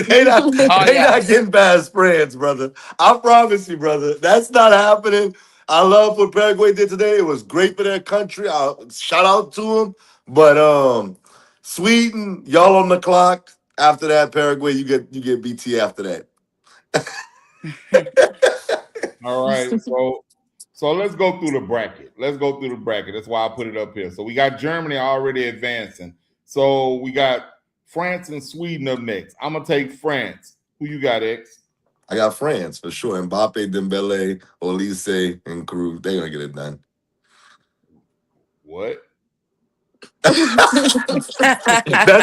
they not Oh they yeah. not getting past France, brother. I promise you, brother. That's not happening. I love what Paraguay did today. It was great for their country. Shout out to them. But Sweden, y'all on the clock. After that, Paraguay, you get BT after that. All right. So let's go through the bracket. Let's go through the bracket. That's why I put it up here. So we got Germany already advancing. So we got France and Sweden up next. I'm gonna take France. Who you got, X? I got France for sure. Mbappe, Dembele, Olise, and Cruz. They're gonna get it done. What? That's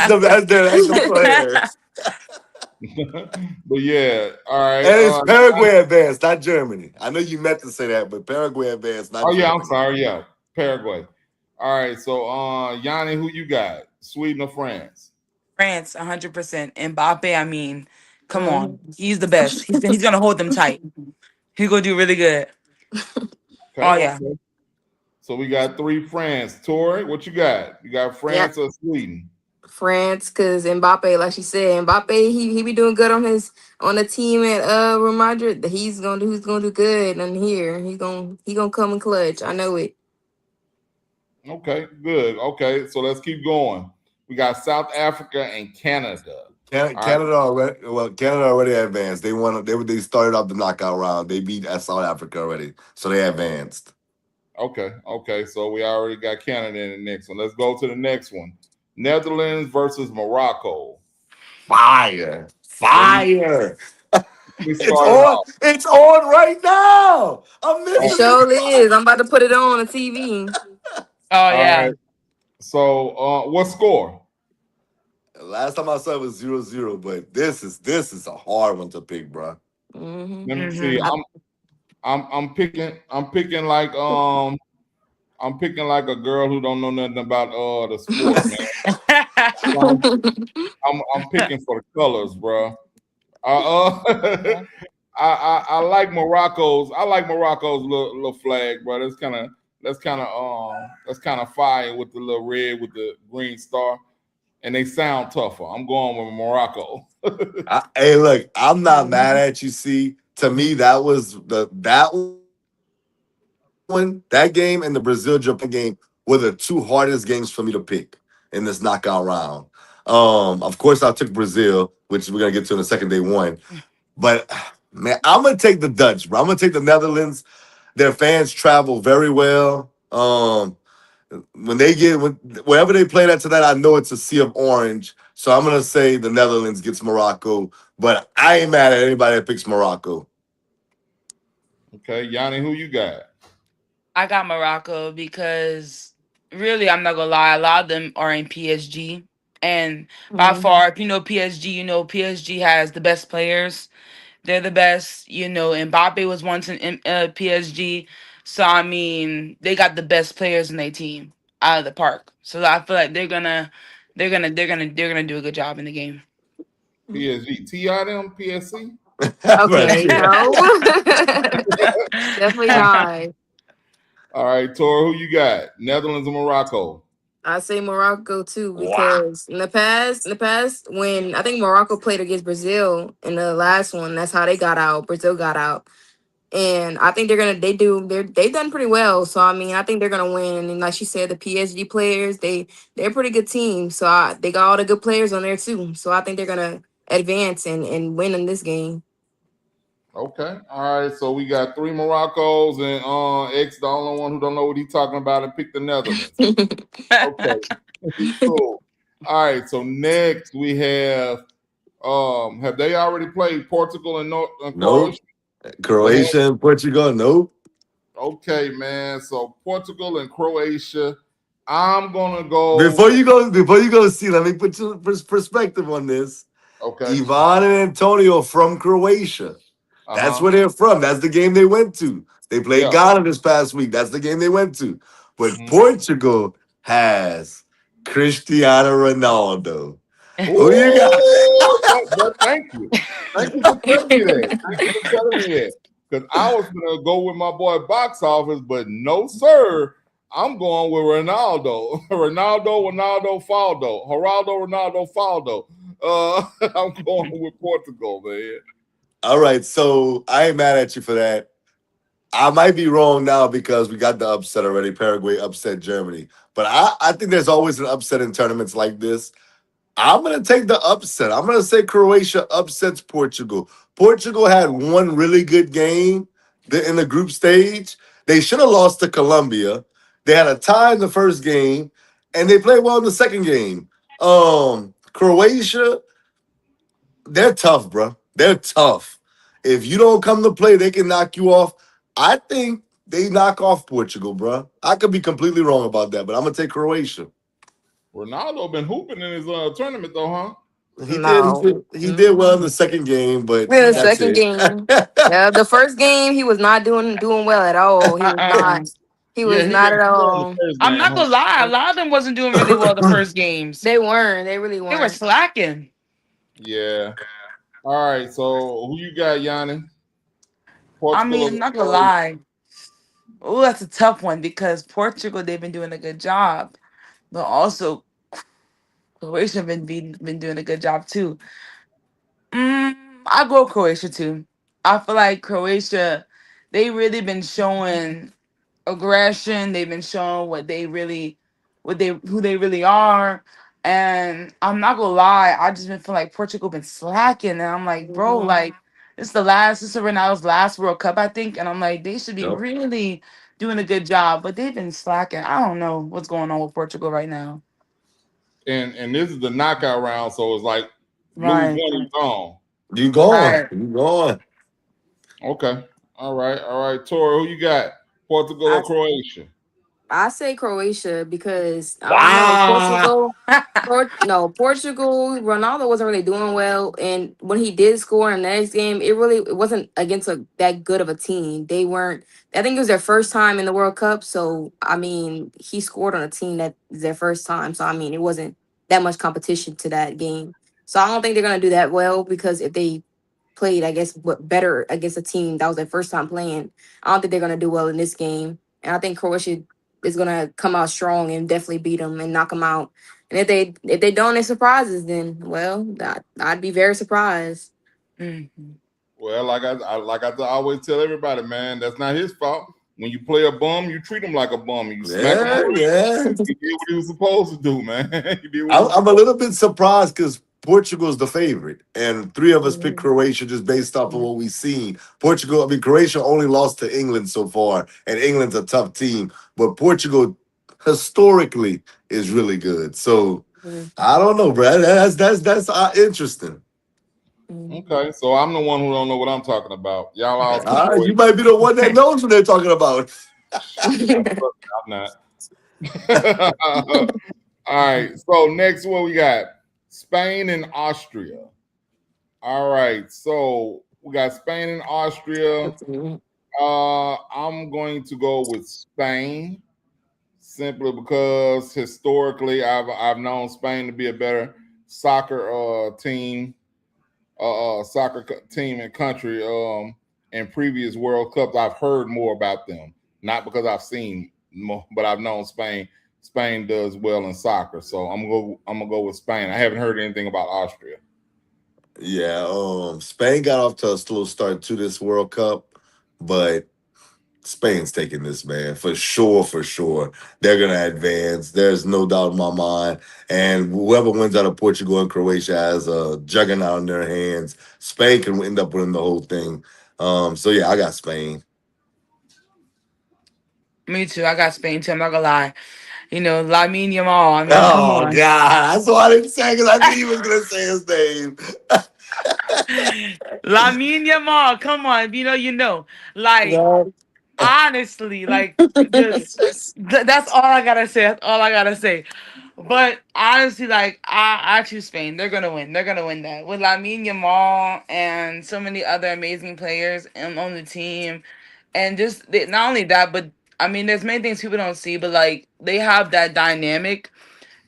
the players. But yeah, all right. And it's Paraguay advanced, not Germany. I know you meant to say that, but Paraguay advanced, not Oh yeah, I'm Germany. sorry. Yeah, Paraguay. All right. So Yanni, who you got? Sweden or France? France, 100%. Mbappe, I mean, come on, Mhm. he's the best. He's gonna hold them tight. He's gonna do really good. Okay. Oh yeah. Okay. So we got three France. Tori, what you got? You got Yeah, France or Sweden? France, because Mbappe, like she said, Mbappe, he be doing good on the team at Real Madrid. He's gonna do good, and here he gonna come in clutch. I know it. Okay, good. Okay, so let's keep going. We got South Africa and Canada. All right. Canada already advanced. They won. They started off the knockout round. They beat South Africa already, so they advanced. Okay. Okay. So we already got Canada in the next one. Let's go to the next one. Netherlands versus Morocco. Fire, Let me fire! It's start it on. off. It's on right now. I'm It Oh, missing it. surely is. I'm about to put it on the TV. Oh all yeah. right. So what score? Last time I saw it was 0-0, but this is a hard one to pick, bro. Hmm Let me see. Hmm. I'm picking like a girl who don't know nothing about the sport, man. I'm, I'm picking for the colors, bro. Uh, I like Morocco's. I like Morocco's little flag, bro. That's kind of fire with the little red with the green star, and they sound tougher. I'm going with Morocco. Hey, look, I'm not mad Mhm. at you. See, to me, that one, that game, and the Brazil Japan game were the two hardest games for me to pick in this knockout round. Of course, I took Brazil, which we're gonna get to in the second. They won, but man, I'm gonna take the Dutch, bro. I'm gonna take the Netherlands. Their fans travel very well. When they get wherever they play that tonight, I know it's a sea of orange. So I'm gonna say the Netherlands gets Morocco, but I ain't mad at anybody that picks Morocco. Okay, Yanni, who you got? I got Morocco because really, I'm not gonna lie, a lot of them are in PSG, and by Mhm. far, if you know PSG, you know PSG has the best players. They're the best, you know. Mbappe was once in PSG, so I mean, they got the best players in their team out of the park. So I feel like they're gonna do a good job in the game. PSG. TI PSC? But Okay, yeah. no, definitely not. All right, Tor, who you got? Netherlands or Morocco? I say Morocco too Wow. because in the past, when I think Morocco played against Brazil in the last one, that's how they got out. Brazil got out, and I think they've done pretty well. So I mean, I think they're gonna win. And like she said, the PSG players, they're a pretty good team. So they got all the good players on there too. So I think they're gonna advance and win in this game. Okay. All right. So we got three Moroccos and X, the only one who don't know what he's talking about, and pick the Netherlands. Okay. Cool. All right. So next we have they already played Portugal and North and Nope. Croatia? They have. Croatia and Portugal, nope. Okay, man. So Portugal and Croatia. I'm gonna go. Before you go see, let me put your perspective on this. Okay. Ivan and Antonio from Croatia. Uh That's huh. where they're from. That's the game they went to. They played Yeah. Ghana this past week. That's the game they went to. But Mhm. Portugal has Cristiano Ronaldo. Who you got? Ooh, thank you. Thank you for telling me that. Thank you for telling me that. Because I was gonna go with my boy box office, but no, sir. I'm going with Ronaldo. Ronaldo, Faldo. Ronaldo, Faldo. I'm going with Portugal, man. All right, so I ain't mad at you for that. I might be wrong now because we got the upset already. Paraguay upset Germany. But I think there's always an upset in tournaments like this. I'm gonna take the upset. I'm gonna say Croatia upsets Portugal. Portugal had one really good game in the group stage. They should have lost to Colombia. They had a tie in the first game, and they played well in the second game. Croatia, they're tough, bro. They're tough. If you don't come to play, they can knock you off. I think they knock off Portugal, bro. I could be completely wrong about that, but I'm gonna take Croatia. Ronaldo been hooping in his tournament though, huh? He did. He did. No. He did well in Mm-mm. the second game, but The that's second it. game. Yeah, the first game he was not doing well at all. He was Uh-uh. not. He Yeah, was he not didn't at score in the all. first I'm game, not gonna lie, a huh? lot of them wasn't doing really well the first games. They weren't. They really They were weren't. slacking. Yeah. All right. So who you got, Yanni? I Portugal mean, or I'm not gonna Croatia? lie. Oh, that's a tough one because Portugal they've been doing a good job, but also Croatia been doing a good job too. I go Croatia too. I feel like Croatia, they really been showing aggression. They've been showing who they really are. And I'm not gonna lie, I just been feel like Portugal been slacking, and I'm like, bro, Mhm. like this is Ronaldo's last World Cup, I think, and I'm like, they should be Yep. really doing a good job, but they've been slacking. I don't know what's going on with Portugal right now. And this is the knockout round, so it's like lose Right, one, you gone. You going? right. You going? Okay. All right. Tori, who you got? Portugal I or Croatia? I say Croatia because I don't know Wow. Portugal. No, Portugal. Ronaldo wasn't really doing well, and when he did score in the next game, it wasn't against that good of a team. They weren't. I think it was their first time in the World Cup, so I mean, he scored on a team that is their first time. So I mean, it wasn't that much competition to that game. So I don't think they're gonna do that well because if they played, I guess, what better against a team that was their first time playing, I don't think they're gonna do well in this game. And I think Croatia. is gonna come out strong and definitely beat them and knock them out. And if they don't, it surprises. Then well, I'd be very surprised. Mhm. Well, like I always tell everybody, man, that's not his fault. When you play a bum, you treat him like a bum. You smack him Yeah, around. yeah. He did what he was supposed to do, man. He did what he I'm, was I'm a supposed little bit surprised because Portugal's the favorite, and three of us picked Mhm. Croatia just based off of what we've seen. Portugal, I mean, Croatia only lost to England so far, and England's a tough team, but Portugal historically is really good. So Mhm. I don't know, Brad. That's interesting. to. Mhm. Okay, so I'm the one who don't know what I'm talking about. Y'all all keep away. You might be the one that knows what they're talking about. I'm not. All right. So next one we got Spain and Austria. All right. So we got Spain and Austria. I'm going to go with Spain simply because historically I've known Spain to be a better soccer team, team and country. In previous World Cups, I've heard more about them. Not because I've seen more, but I've known Spain. Spain does well in soccer, so I'm gonna go with Spain. I haven't heard anything about Austria. Yeah, Spain got off to a slow start to this World Cup, but Spain's taking this, man, for sure, for sure. They're gonna advance. There's no doubt in my mind. And whoever wins out of Portugal and Croatia has a juggernaut in their hands. Spain can end up winning the whole thing. So yeah, I got Spain. Me too. I got Spain too. I'm not gonna lie. Lamine Yamal. I mean, come Oh on. God, that's why I didn't say because I knew you was gonna say his name. Lamine Yamal. Come on. You know. Like, Yeah. honestly, like, just that's all I gotta say. That's all I gotta say. But honestly, like, I choose Spain. They're gonna win. They're gonna win that with Lamine Yamal and so many other amazing players on the team, and just not only that, but I mean, there's many things people don't see, but like they have that dynamic,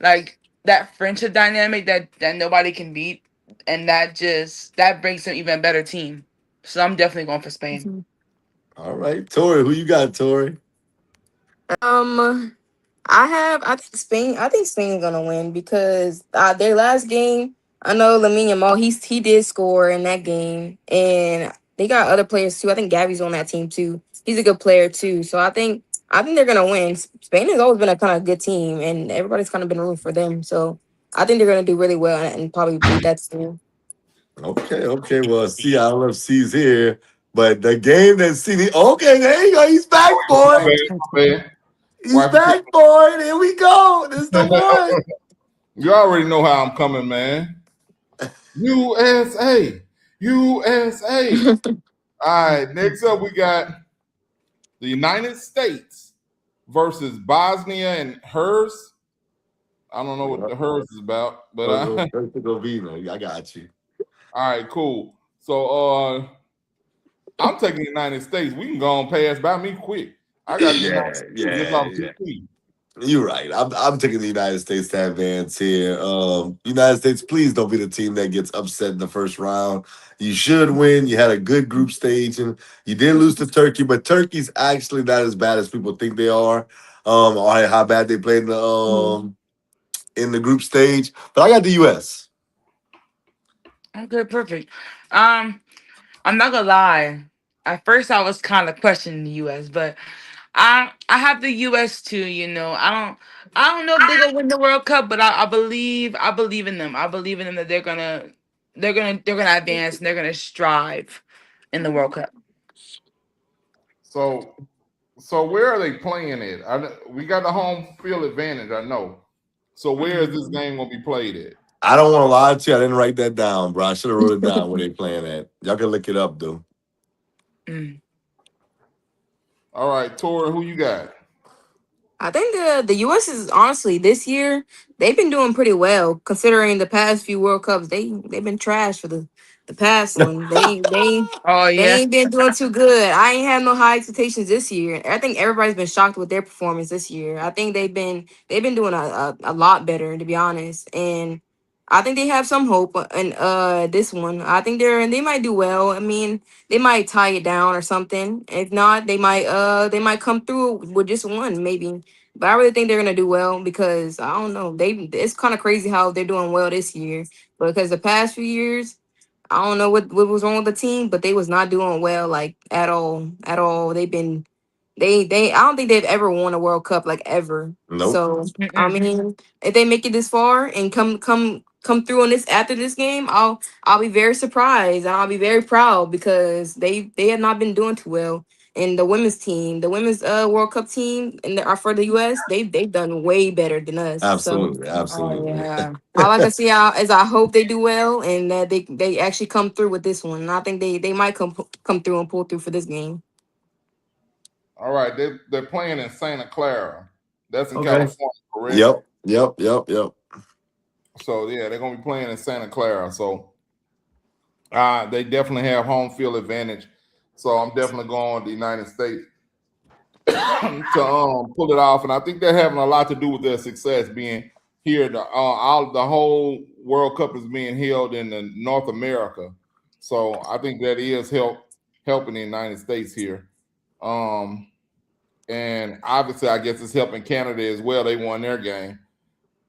like that friendship dynamic that nobody can beat, and that brings an even better team. So I'm definitely going for Spain. All right, Tori, who you got, Tori? Um, I think Spain's gonna win because their last game. I know Lamine Yamal. He did score in that game, and they got other players too. I think Gabby's on that team too. He's a good player too. So I think they're gonna win. Spain has always been a kind of good team, and everybody's kind of been rooting for them. So I think they're gonna do really well and probably beat that team. Okay, okay. Well, see, LFC's here, but the game that CD. Okay, there you go. He's back, My boy. bad, my bad. He's Wipe your back, boy. Here we go. This is the one. teeth. You already know how I'm coming, man. USA, USA. All right. Next up, we got the United States versus Bosnia and Hers. I don't know what the Hers is about, but Herzegovina. I got you. all right, cool. So I'm taking the United States. We can go on pass by me quick. I got the United Yeah, States just yeah, off yeah. TP. You're right. I'm taking the United States to advance here. United States, please don't be the team that gets upset in the first round. You should win. You had a good group stage, and you did lose to Turkey, but Turkey's actually not as bad as people think they are. Or how bad they played in the group stage. But I got the U.S. Okay, perfect. Um, I'm not gonna lie. At first, I was kind of questioning the U.S., but I have the U.S. too. I don't know if they're gonna win the World Cup, but I believe in them. I believe in them that they're gonna advance and they're gonna strive in the World Cup. So where are they playing it? We got the home field advantage, I know. So where is this Mhm. game gonna be played at? I don't want to lie to you. I didn't write that down, bro. I should have wrote it down where they playing at. Y'all can look it up, though. Mm. All right, Tori, who you got? I think the U.S. is honestly this year they've been doing pretty well considering the past few World Cups. They've been trash for the past one. Oh They yeah. ain't been doing too good. I ain't have no high expectations this year. I think everybody's been shocked with their performance this year. I think they've been doing a lot better to be honest, and I think they have some hope in this one. I think they might do well. I mean, they might tie it down or something. If not, they might come through with just one maybe. But I really think they're gonna do well because I don't know. It's kind of crazy how they're doing well this year. Because the past few years, I don't know what was wrong with the team, but they was not doing well like at all. At all. They I don't think they've ever won a World Cup like ever. Nope. So I Mm-mm. mean, if they make it this far and come through on this after this game, I'll be very surprised and I'll be very proud because they have not been doing too well. And the women's team, the women's World Cup team, and for the U.S., they've done way better than us. So Absolutely. Oh Absolutely. yeah. all I can see out is I hope they do well and that they actually come through with this one. And I think they might come through and pull through for this game. All right, they're playing in Santa Clara. That's in Okay. California, correct? Yep. Yep. Yep. Yep. So yeah, they're gonna be playing in Santa Clara. So they definitely have home field advantage. So I'm definitely going to the United States to pull it off, and I think they're having a lot to do with their success being here. The whole World Cup is being held in the North America, so I think that is helping the United States here. Um, and obviously, I guess it's helping Canada as well. They won their game.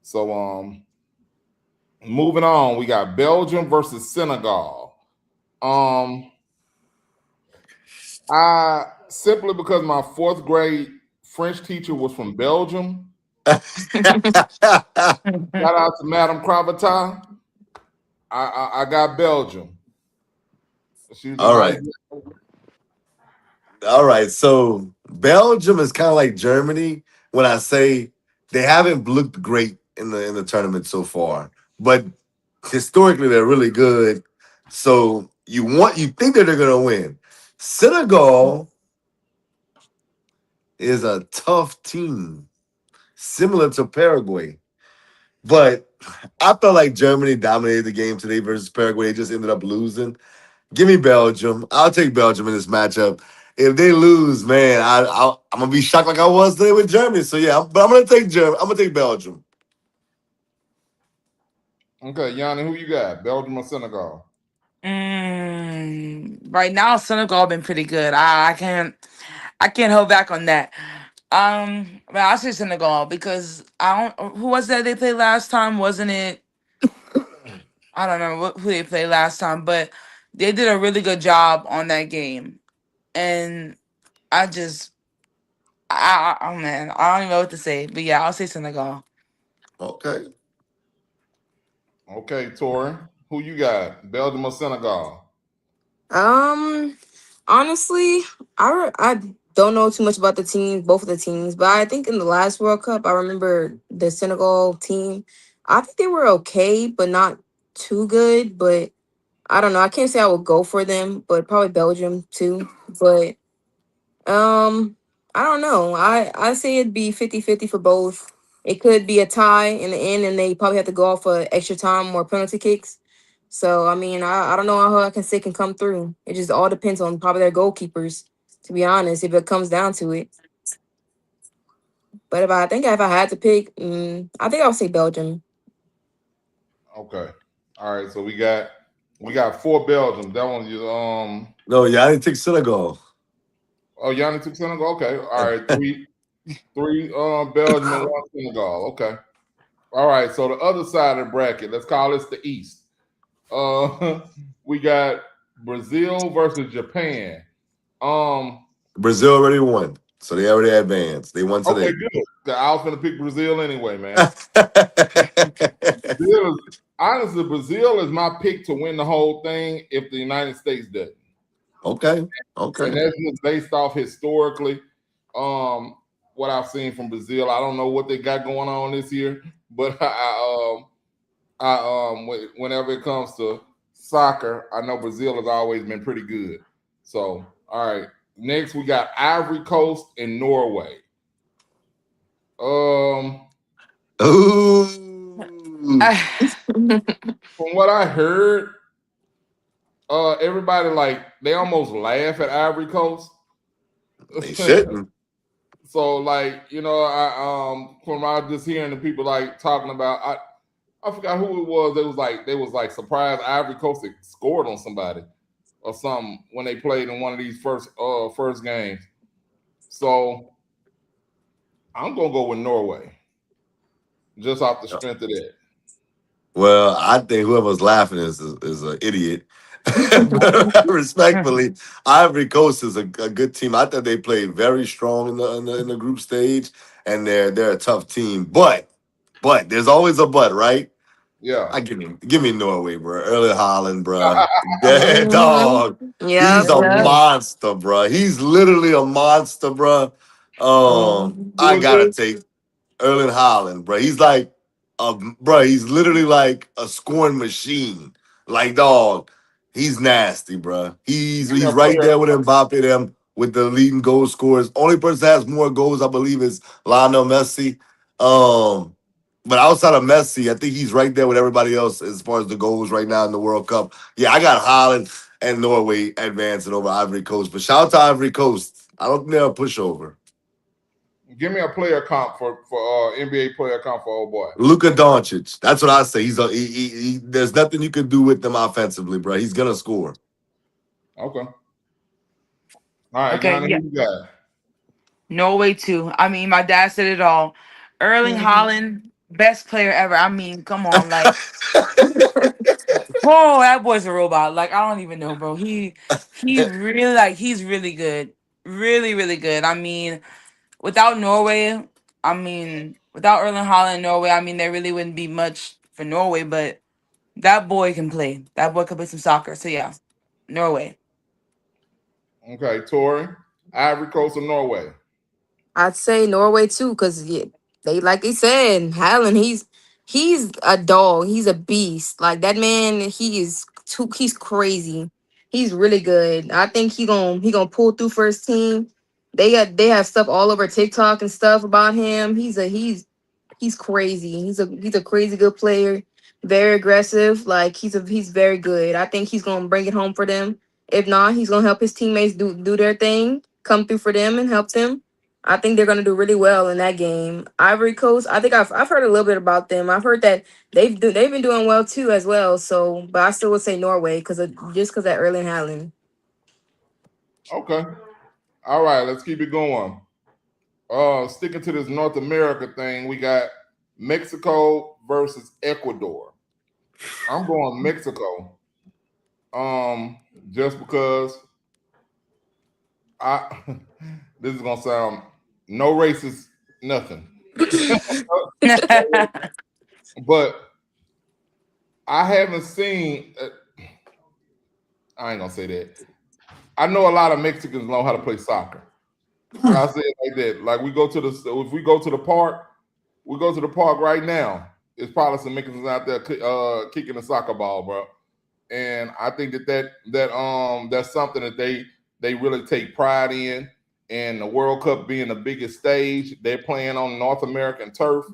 So moving on, we got Belgium versus Senegal. Um, I simply because my fourth grade French teacher was from Belgium. Shout out to Madame Cravata. I got Belgium. She was a All nice. right. All right. So Belgium is kind of like Germany when I say they haven't looked great in the tournament so far, but historically they're really good. So you think that they're gonna win. Senegal is a tough team, similar to Paraguay. But I felt like Germany dominated the game today versus Paraguay. They just ended up losing. Give me Belgium. I'll take Belgium in this matchup. If they lose, man, I'm gonna be shocked like I was today with Germany. So yeah, but I'm gonna take Germany. I'm gonna take Belgium. Okay, Yanni, who you got? Belgium or Senegal? Right now, Senegal been pretty good. I can't hold back on that. But I'll say Senegal because I don't. Who was that they played last time? Wasn't it? I don't remember who they played last time, but they did a really good job on that game. And I just, oh man, I don't even know what to say. But yeah, I'll say Senegal. Okay. Okay, Tori, who you got? Belgium or Senegal? Um, honestly, I don't know too much about the teams, both of the teams, but I think in the last World Cup, I remember the Senegal team. I think they were okay, but not too good. But I don't know. I can't say I would go for them, but probably Belgium too. But I don't know. I say it'd be 50-50 for both. It could be a tie in the end, and they probably have to go off for extra time or penalty kicks. So I mean, I don't know how I can say can come through. It just all depends on probably their goalkeepers, to be honest, if it comes down to it. But if I had to pick, I think I would say Belgium. Okay. All right, so we got four Belgium. That one you No, yeah, I didn't take Senegal. oh Yanni took Senegal. Okay. All right, three Belgium and one Senegal. Okay. All right, so the other side of the bracket, let's call this the East. We got Brazil versus Japan. Um, Brazil already won, so they already advanced. They won okay, today. good. I was gonna pick Brazil anyway, man. Brazil is, honestly, Brazil is my pick to win the whole thing if the United States doesn't. Okay. And Okay. that's just based off historically, um, what I've seen from Brazil. I don't know what they got going on this year, but whenever it comes to soccer, I know Brazil has always been pretty good. So, all right. Next, we got Ivory Coast and Norway. Um, Ooh. from what I heard, everybody like they almost laugh at Ivory Coast. They shouldn't. So, like, I from I just hearing the people like talking about, I forgot who it was. They was like surprised Ivory Coast had scored on somebody or something when they played in one of these first games. So I'm gonna go with Norway, just off the strength of that. Well, I think whoever's laughing is an idiot. Respectfully, Ivory Coast is a good team. I thought they played very strong in the group stage, and they're a tough team. But there's always a but, right? Yeah. I give me Norway, bro. Erling Haaland, bro. Yeah, Hmm. dog. He's Yep, a yep. monster, bro. He's literally a monster, bro. Who I is gotta this? take Erling Haaland, bro. He's like, bro. He's literally like a scoring machine. Like, dog, he's nasty, bro. He's Give me he's a right player. there with Mbappe them with the leading goal scorers. Only person that has more goals, I believe, is Lionel Messi. Um, but outside of Messi, I think he's right there with everybody else as far as the goals right now in the World Cup. Yeah, I got Holland and Norway advancing over Ivory Coast. But shout out to Ivory Coast. I don't think they're a pushover. Give me a player comp for NBA player comp for old boy. Luka Doncic. That's what I say. There's nothing you can do with them offensively, bro. He's gonna score. Okay. All right, Okay, Yanni, yeah. who you got? Norway too. I mean, my dad said it all. Erling Haaland, best player ever. I mean, come on, like, oh, that boy's a robot. Like, I don't even know, bro. He really like he's really good, really really good. I mean, without Norway, I mean, without Erling Haaland, Norway, I mean, there really wouldn't be much for Norway. But that boy can play. That boy can play some soccer. So yeah, Norway. Okay, Tori, Ivory Coast or Norway? I'd say Norway too, because they like they said, Haaland, he's a dog. He's a beast. Like that man, he's crazy. He's really good. I think he gonna pull through for his team. They have stuff all over TikTok and stuff about him. He's crazy. He's a crazy good player. Very aggressive. Like he's very good. I think he's gonna bring it home for them. If not, he's gonna help his teammates do their thing, come through for them and help them. I think they're gonna do really well in that game. Ivory Coast. I think I've heard a little bit about them. I've heard that they've been doing well too as well. So, but I still would say Norway because that Erling Haaland. Okay. All right, let's keep it going. Sticking to this North America thing, we got Mexico versus Ecuador. I'm going Mexico. Um, just because I this is gonna sound no racist, nothing. But I haven't seen. I ain't gonna say that. I know a lot of Mexicans know how to play soccer. I say it like that. Like we go to the if we go to the park, we go to the park right now. It's probably some Mexicans out there kicking a soccer ball, bro. And I think that's something that they really take pride in. And the World Cup being the biggest stage, they're playing on North American turf.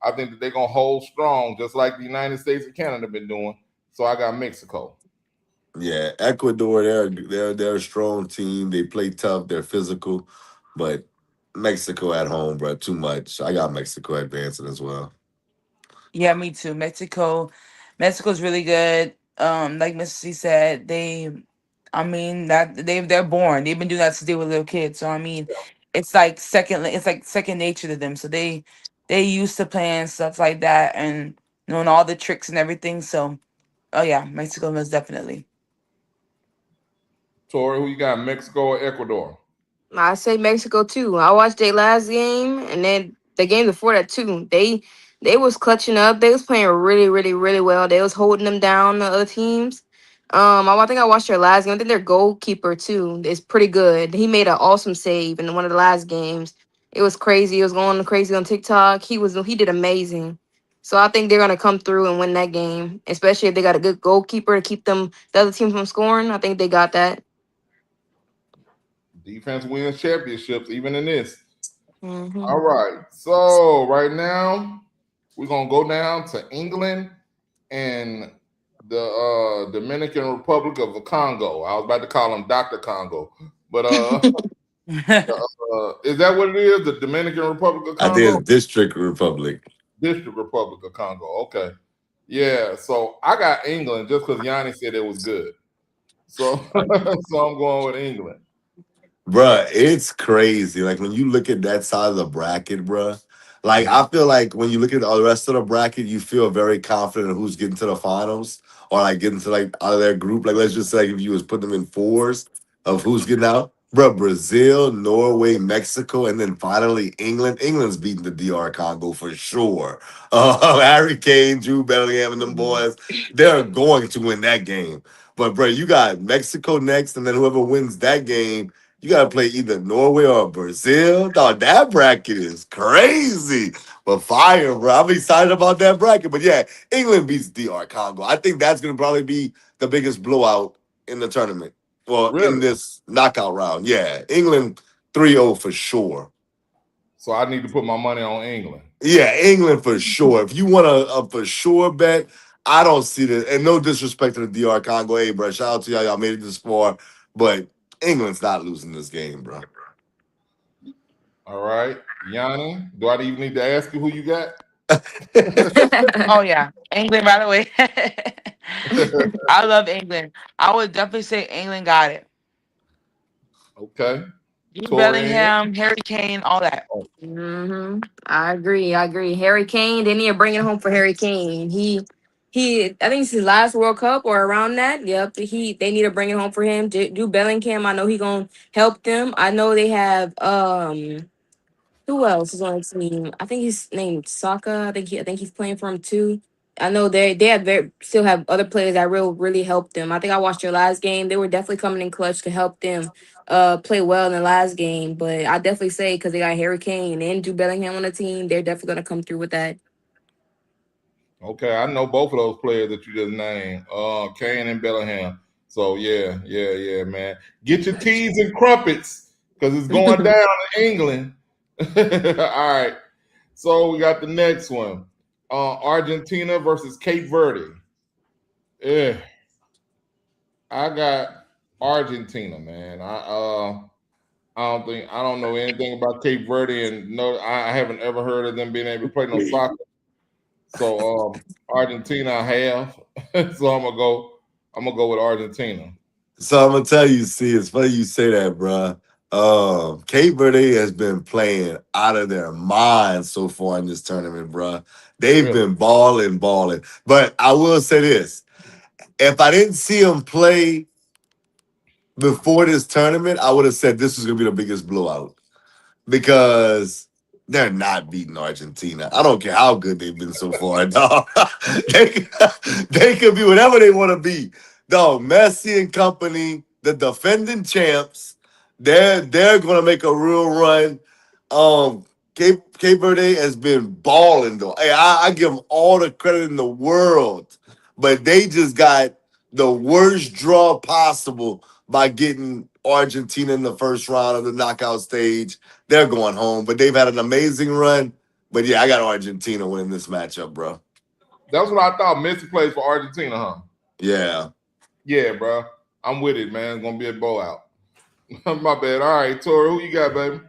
I think that they're gonna hold strong, just like the United States and Canada been doing. So I got Mexico. Yeah, Ecuador, they're a strong team. They play tough. They're physical, but Mexico at home, bro, too much. I got Mexico advancing as well. Yeah, me too. Mexico's really good. Like Missy said, I mean, that they're born. They've been doing that since they were little kids. So I mean, it's like second nature to them. So they used to playing stuff like that and knowing all the tricks and everything. So oh yeah, Mexico most definitely. Tori, who you got, Mexico or Ecuador? I say Mexico too. I watched their last game and then the game before that too. They was clutching up. They was playing really, really, really well. They was holding them down, the other teams. I think I watched their last game. I think their goalkeeper too is pretty good. He made an awesome save in one of the last games. It was crazy. It was going crazy on TikTok. He did amazing. So I think they're gonna come through and win that game, especially if they got a good goalkeeper to keep the other team from scoring. I think they got that. Defense wins championships, even in this. Hmm. All right. So right now we're gonna go down to England and the Dominican Republic of the Congo. I was about to call him Dr. Congo, but is that what it is? The Dominican Republic of I think Congo, it's District Republic. District Republic of Congo. Okay, yeah. So I got England just because Yanni said it was good. So so I'm going with England. Bruh, it's crazy. Like when you look at that side of the bracket, bruh. Like Mhm. I feel like when you look at the rest of the bracket, you feel very confident in who's getting to the finals or like getting to like out of their group. Like let's just say if you was putting them in fours of who's getting out. Bruh, Brazil, Norway, Mexico, and then finally England. England's beating the DR Congo for sure. Harry Kane, Drew Bellingham, and them boys, they're going to win that game. But bro, you got Mexico next, and then whoever wins that game you gotta play either Norway or Brazil. Dog, that bracket is crazy. But fire, bro. I'm excited about that bracket. But yeah, England beats DR Congo. I think that's gonna probably be the biggest blowout in the tournament. Well, in Really? this knockout round. Yeah. England 3-0 for sure. So I need to put my money on England. Yeah, England for sure. If you want a for sure bet, I don't see this. And no disrespect to the DR Congo. Hey, bro, shout out to y'all. Y'all made it this far. But England's not losing this game, bro. All right. Yanni, do I even need to ask you who you got? Oh yeah, England right away. I love England. I would definitely say England got it. Okay. Jude Torian. Bellingham, Harry Kane, all that. Oh, I agree. I agree. Harry Kane. They need to bring it home for Harry Kane. He. I think it's his last World Cup or around that. Yep. They need to bring it home for him. Do Bellingham. I know he gonna help them. I know they have who else is on the team? I think he's named Saka. I think he's playing for him too. I know they have still have other players that really help them. I think I watched their last game. They were definitely coming in clutch to help them play well in the last game. But I definitely say because they got Harry Kane and Jude Bellingham on the team, they're definitely gonna come through with that. okay. I know both of those players that you just named, Kane and Bellingham. So yeah, man. Get your teas and crumpets because it's going down in England. All right. So we got the next one. Argentina versus Cape Verde. Yeah, I got Argentina, man. I don't know anything about Cape Verde, and no, I haven't ever heard of them being able to play no soccer. So Argentina I have. So I'm gonna go with Argentina. So I'm gonna tell you, see, it's funny you say that, bruh. Cape Verde has been playing out of their minds so far in this tournament, bruh. They've Really? been balling, balling. But I will say this: if I didn't see them play before this tournament, I would have said this was gonna be the biggest blowout because they're not beating Argentina. I don't care how good they've been so far, dog. they, they could be whatever they want to be. Dog, Messi and company, the defending champs, they're gonna make a real run. Um, Cape Verde has been balling though. Hey, I give them all the credit in the world, but they just got the worst draw possible by getting Argentina in the first round of the knockout stage. They're going home, but they've had an amazing run. But yeah, I got Argentina winning this matchup, bro. That's what I thought. Messi plays for Argentina, huh? Yeah. Yeah, bro. I'm with it, man. It's gonna be a blowout. My bad. All right, Tori, who you got, baby?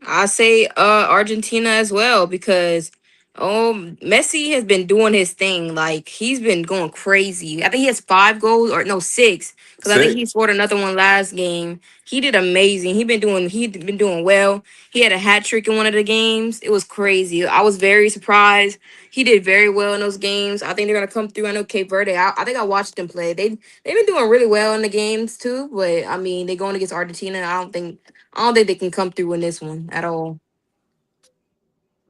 I say Argentina as well because Messi has been doing his thing. Like he's been going crazy. I think he has 5 goals or no 6 because I think he Sick. scored another one last game. He did amazing. He been doing well. He had a hat trick in one of the games. It was crazy. I was very surprised. He did very well in those games. I think they're gonna come through. I know Cape Verde. I think I watched them play. They've been doing really well in the games too. But I mean, they're going against Argentina. I don't think they can come through in this one at all.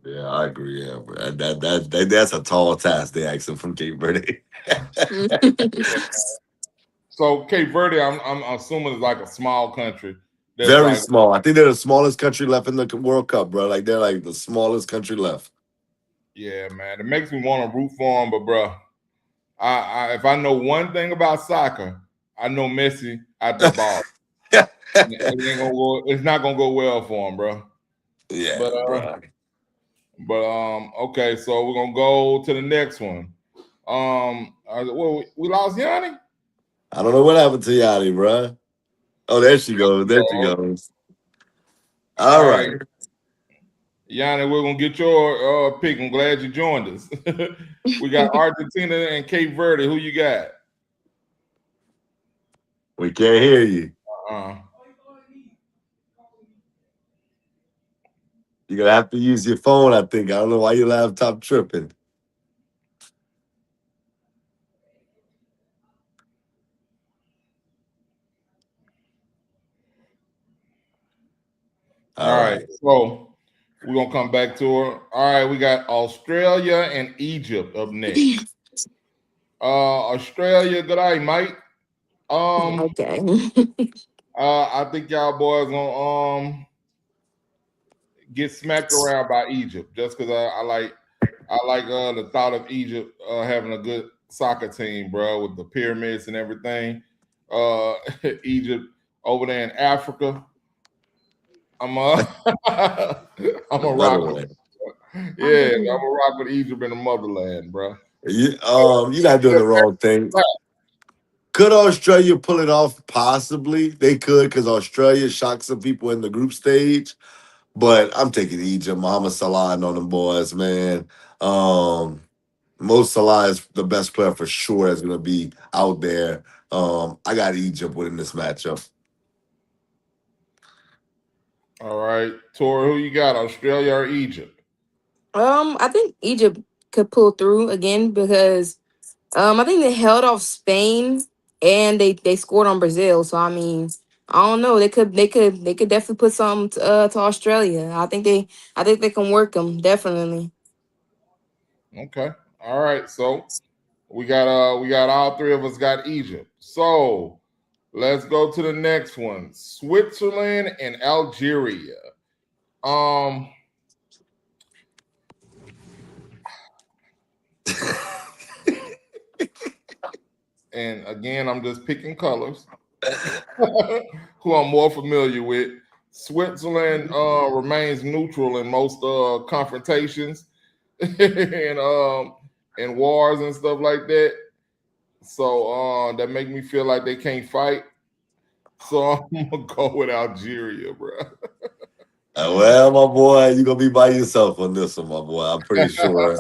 Yeah, I agree. Yeah, bro. That's a tall task they asking from Cape Verde. So Cape Verde, I'm assuming is like a small country. That's Very like, small. I think they're the smallest country left in the World Cup, bro. Like they're like the smallest country left. yeah, man. It makes me want to root for him, but bro, if I know one thing about soccer, I know Messi out there ball. It ain't gonna go. It's not gonna go well for him, bro. But Yeah, bro. okay. So we're gonna go to the next one. Well, we lost Yanni. I don't know what happened to Yanni, bro. Oh, there she goes. There she goes. All All right, right. Yanni, we're gonna get your pick. I'm glad you joined us. We got Argentina and Cape Verde. Who you got? We can't hear you. Uh, You're gonna have to use your phone, I think. I don't know why your laptop tripping. All All right, right. so we're gonna come back to her. All right, we got Australia and Egypt up next. Australia, good eye, Mike. Um, Okay. I think y'all boys gonna get smacked around by Egypt just because I like the thought of Egypt having a good soccer team, bro, with the pyramids and everything. Uh, Egypt over there in Africa. I'm I'm The a rock with motherland. yeah, I'm a rock with Egypt in the motherland, bro. You're not doing the wrong thing. Could Australia pull it off? Possibly. They could because Australia shocked some people in the group stage. But I'm taking Egypt. Muhammad Salah and on them boys, man. Um, Mo Salah is the best player for sure that's gonna be out there. I got Egypt winning this matchup. All right, Tori, who you got? Australia or Egypt? I think Egypt could pull through again because I think they held off Spain and they scored on Brazil. So I mean, I don't know. They could definitely put something to Australia. I think they can work them definitely. Okay. All right. So we got all three of us got Egypt. So let's go to the next one. Switzerland and Algeria. Um and again I'm just picking colors who I'm more familiar with. Switzerland remains neutral in most confrontations and wars and stuff like that. So that make me feel like they can't fight. So I'm gonna go with Algeria, bro. Well, my boy, you're gonna be by yourself on this one, my boy. I'm pretty sure.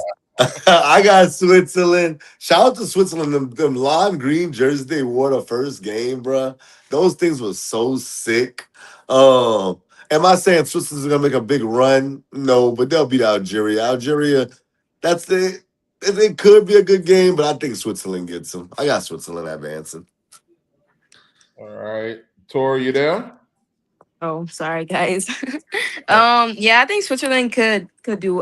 I got Switzerland. Shout out to Switzerland. Them lime green jerseys they wore the first game, bruh. Those things were so sick. Am I saying Switzerland's gonna make a big run? No, but they'll beat Algeria. Algeria, that's it. It could be a good game, but I think Switzerland gets them. I got Switzerland advancing. All right, Tori, you there? Oh, sorry guys. Yeah, I think Switzerland could do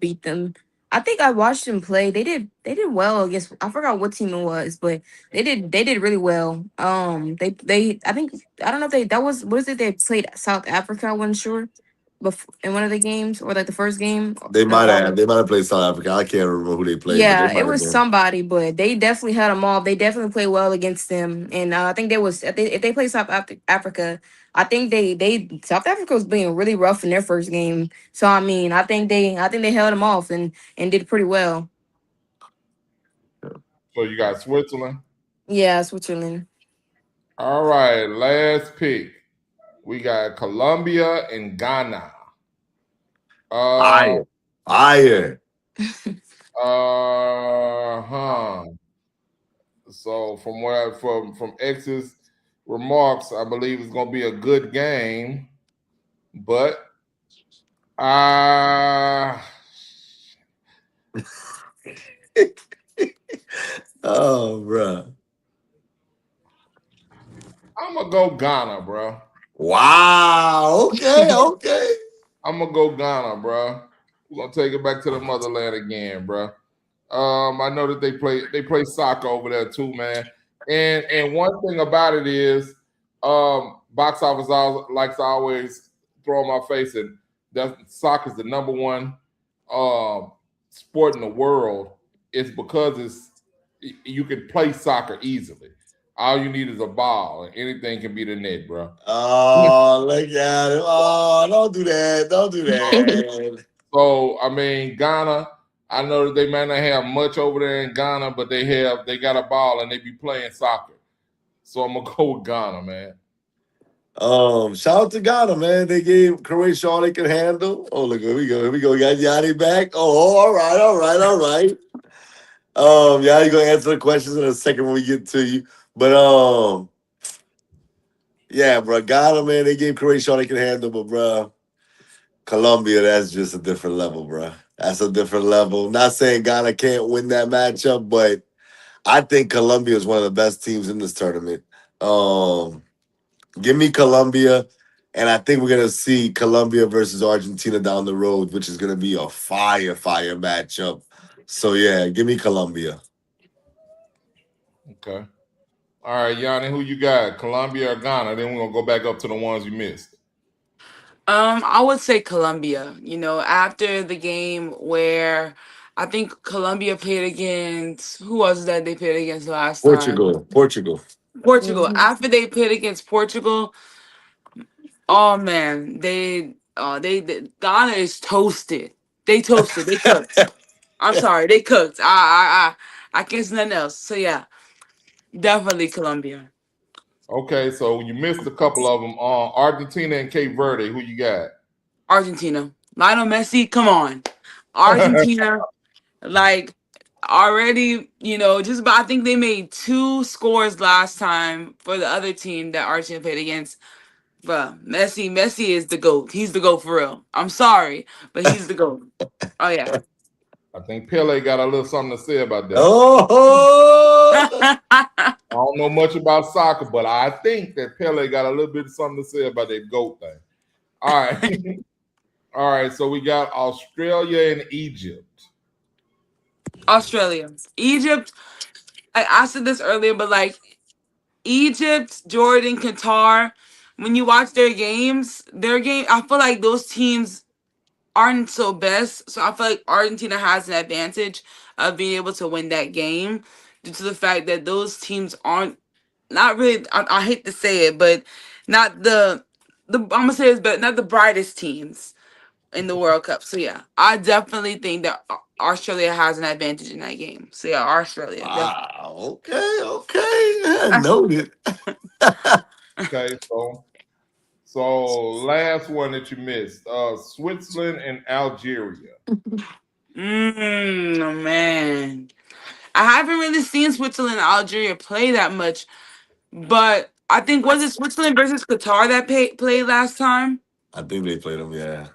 beat them. I think I watched them play. They did well against I forgot what team it was, but they did really well. They I think I don't know if they that was what is it they played South Africa, I wasn't sure. Before in one of the games or like the first game. They The might all have. They might have played South Africa. I can't remember who they played, but they Yeah, it might have was been. somebody, but they definitely had them all. They definitely played well against them, and I think they was if they played Africa, I think they South Africa was being really rough in their first game. So I mean, I think they held them off and did pretty well. So you got Switzerland. Yeah, Switzerland. All right, last pick. We got Colombia and Ghana. Uh, Fire. Fire. huh. So from where from X's remarks, I believe it's gonna be a good game, but uh Oh, bro. I'm gonna go Ghana, bro. Wow. Okay. Okay. I'm gonna go Ghana, bro. We're gonna take it back to the motherland again, bro. I know that they play soccer over there too, man. And one thing about it is, box office likes to always throw in my face, and that soccer's the number one um sport in the world. It's because you can play soccer easily. All you need is a ball, and anything can be the net, bro. Oh, look at him. Oh, don't do that. Don't do that. So I mean, Ghana. I know that they may not have much over there in Ghana, but they got a ball and they be playing soccer. So I'm gonna go with Ghana, man. Shout out to Ghana, man. They gave Croatia all they could handle. Oh, look, here we go. Here we go. We got Yanni back. Oh, all right, all right, all right. Yanni gonna answer the questions in a second when we get to you. But yeah, bro, Ghana, man, they gave Croatia all they could handle, but bro, Colombia, that's just a different level, bro. That's a different level. Not saying Ghana can't win that matchup, but I think Colombia is one of the best teams in this tournament. Um, Give me Colombia, and I think we're gonna see Colombia versus Argentina down the road, which is gonna be a fire matchup. So yeah, give me Colombia. Okay. All right, Yanni, who you got? Colombia or Ghana? Then we're gonna go back up to the ones you missed. I would say Colombia. You know, after the game where I think Colombia played against who was that they played against last time? Portugal. Portugal. Mhm. After they played against Portugal, oh man, they Ghana is toasted. They toasted. They cooked. I'm sorry, they cooked. I can't say nothing else. So yeah, definitely Colombia. Okay, so you missed a couple of them. Argentina and Cape Verde. Who you got? Argentina. Lionel Messi, come on. Argentina, like already, you know, just about I think they made two scores last time for the other team that Argentina played against. But Messi is the GOAT. He's the GOAT for real. I'm sorry, but he's the GOAT. Oh yeah. I think Pele got a little something to say about that. Oh, I don't know much about soccer, but I think that Pele got a little bit of something to say about that GOAT thing. All right. All right, so we got Australia and Egypt. Australia. Egypt, I said this earlier, but like Egypt, Jordan, Qatar, when you watch their game, I feel like those teams aren't so best. So I feel like Argentina has an advantage of being able to win that game due to the fact that those teams aren't not really. I hate to say it, but not the I'm gonna say this, but not the brightest teams in the World Cup. So yeah, I definitely think that Australia has an advantage in that game. So yeah, Australia definitely. wow. Okay. Noted. Okay, so last one that you missed, Switzerland and Algeria. Man. I haven't really seen Switzerland and Algeria play that much, but I think was it Switzerland versus Qatar that played last time? I think they played them. Yeah.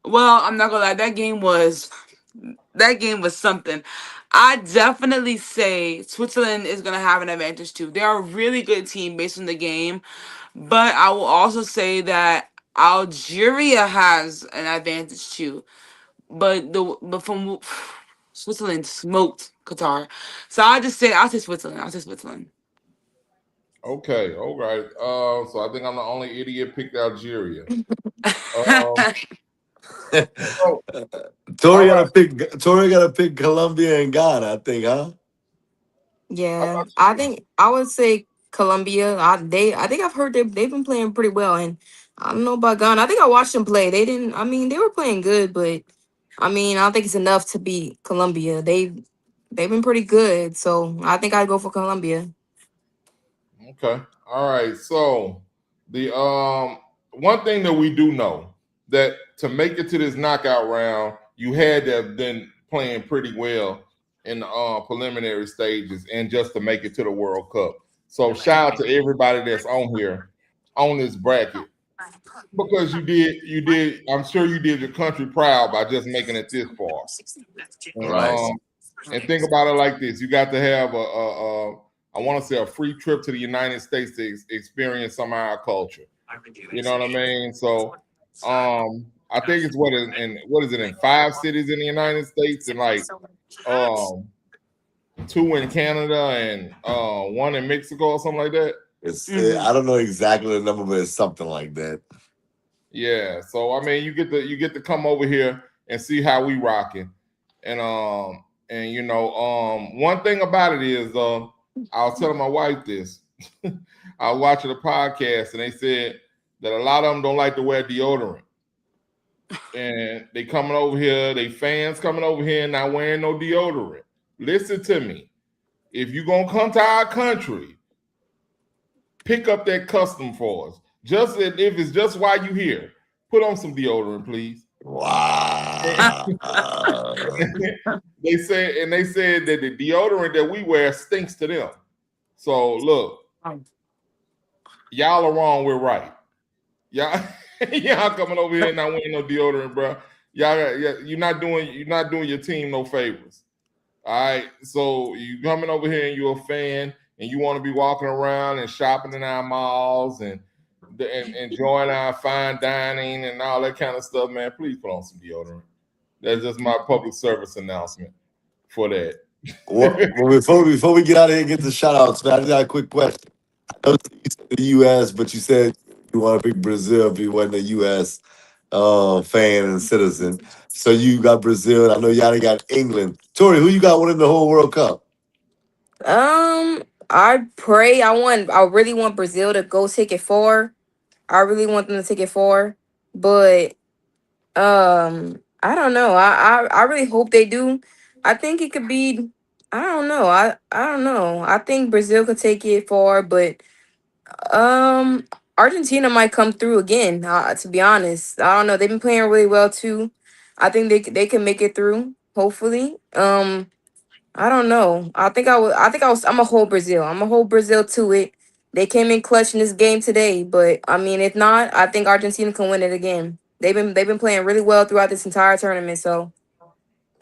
Well, I'm not gonna lie, that game was something. I definitely say Switzerland is gonna have an advantage too. They're a really good team based on the game, but I will also say that Algeria has an advantage too. But from Switzerland smoked Qatar. So I'll say Switzerland. I'll say Switzerland. Okay, all right. So I think I'm the only idiot picked Algeria. Um, so, all right. Tori gotta pick Colombia and Ghana, I think, huh? I Yeah, thought I think I would say Colombia. I think I've heard they've been playing pretty well, and I don't know about Ghana. I think I watched them play. They didn't. I mean, they were playing good, but I mean, I don't think it's enough to beat Colombia. They've been pretty good, so I think I'd go for Colombia. Okay. All right. So the one thing that we do know that to make it to this knockout round, you had to have been playing pretty well in the preliminary stages and just to make it to the World Cup. So shout out to everybody that's on here on this bracket because you did I'm sure you did your country proud by just making it this far. And Right. think about it like this: you got to have I want to say a free trip to the United States to experience some of our culture. You know what I mean? So, I think it's what is it in 5 cities in the United States and like um 2 in Canada and 1 in Mexico or something like that. Hmm. I don't know exactly the number, but it's something like that. Yeah. So I mean, you get to come over here and see how we rocking. And one thing about it is I was telling my wife this. I was watching a podcast and they said that a lot of them don't like to wear deodorant. And they coming over here, they fans coming over here and not wearing no deodorant. Listen to me. If you're gonna come to our country, pick up that custom for us. Just if it's just while you here, put on some deodorant, please. Wow. They said that the deodorant that we wear stinks to them. So look, y'all are wrong, we're right. Y'all Y'all coming over here and not wearing no deodorant, bro. You're not doing your team no favors. All right, so you coming over here and you're a fan and you want to be walking around and shopping in our malls and enjoying our fine dining and all that kind of stuff, man. Please put on some deodorant. That's just my public service announcement for that. Well, before we get out of here and get the shout outs, man, I just got a quick question. I know you said the US, but you said you want to pick Brazil if you wasn't a US fan and citizen. So you got Brazil. I know y'all got England. Tori, who you got winning the whole World Cup? I pray. I really want Brazil to go take it far. I really want them to take it far, but I don't know. I really hope they do. I think it could be. I don't know. I don't know. I think Brazil could take it far, but um, Argentina might come through again. To be honest, I don't know. They've been playing really well too. I think they can make it through. Hopefully. I don't know. I think I would. I think I was. I'm a whole Brazil. I'm a whole Brazil to it. They came in clutch in this game today, but I mean, if not, I think Argentina can win it again. They've been playing really well throughout this entire tournament. So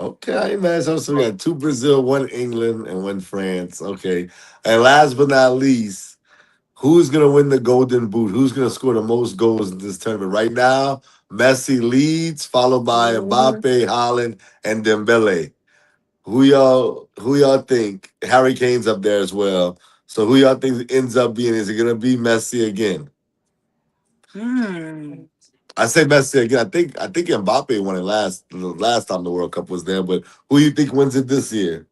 Okay, man. So we got two Brazil, one England, and one France. Okay. And last but not least, who's gonna win the Golden Boot? Who's gonna score the most goals in this tournament? Right now, Messi leads, followed by mhm. Mbappe, Haaland, and Dembele. Who y'all think? Harry Kane's up there as well. So who y'all think ends up being? Is it gonna be Messi again? Hmm. I say Messi again. I think Mbappe won it last time the World Cup was there. But who you think wins it this year?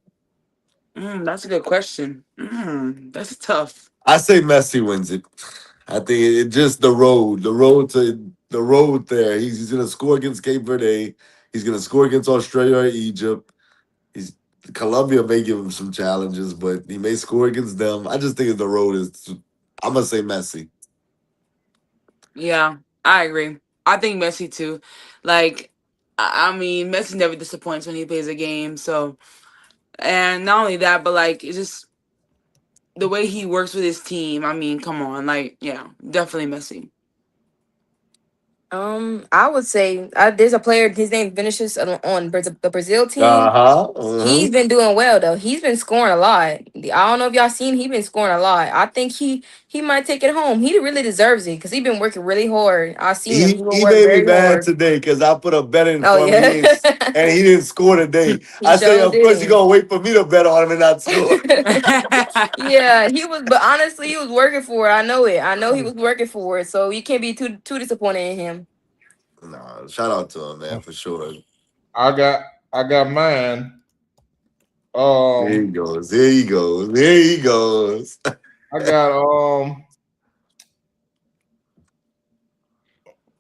That's a good question. That's tough. I say Messi wins it. I think it just the road there. He's gonna score against Cape Verde. He's gonna score against Australia or Egypt. He's Colombia may give him some challenges, but he may score against them. I just think the road is. I'm gonna say Messi. Yeah, I agree. I think Messi too. Like, I mean, Messi never disappoints when he plays a game. So, and not only that, but like, it's just the way he works with his team. I mean, come on, like, yeah, definitely Messi. I would say there's a player. His name finishes on the Brazil Uh team. huh. He's been doing well though. He's been scoring a lot. I don't know if y'all seen. He been scoring a lot. I think he might take it home. He really deserves it because he been working really hard. I seen him. He He will he work made me very mad hard. today because I put a bet in Oh for him. yeah, And he didn't score today. he I say, sure of course, you're did. gonna wait for me to bet on him and not score. Yeah, he was. But honestly, he was working for it. I know it. I know he was working for it. So you can't be too disappointed in him. Nah, shout out to him, man, for sure. I got I got mine. There he Um, goes. There he goes. There he goes. I got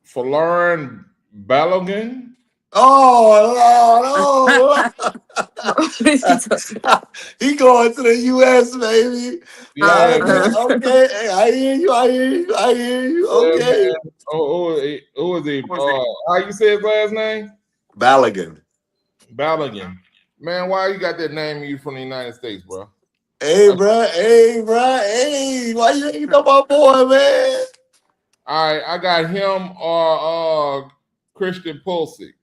for Lauren Balogun. Oh, Lord, What is he talking oh. He going to the U.S., baby. Yeah, man. Okay. Hey, I hear you. I hear you. I hear you. Yeah, Okay. man. Who is he? How you say his last name? Balogun. Balogun. Man, why you got that name you from the United States, bro? Hey, bro. Hey, bro. Hey, why you ain't know my boy, man? All right, I got him or Christian Pulisic,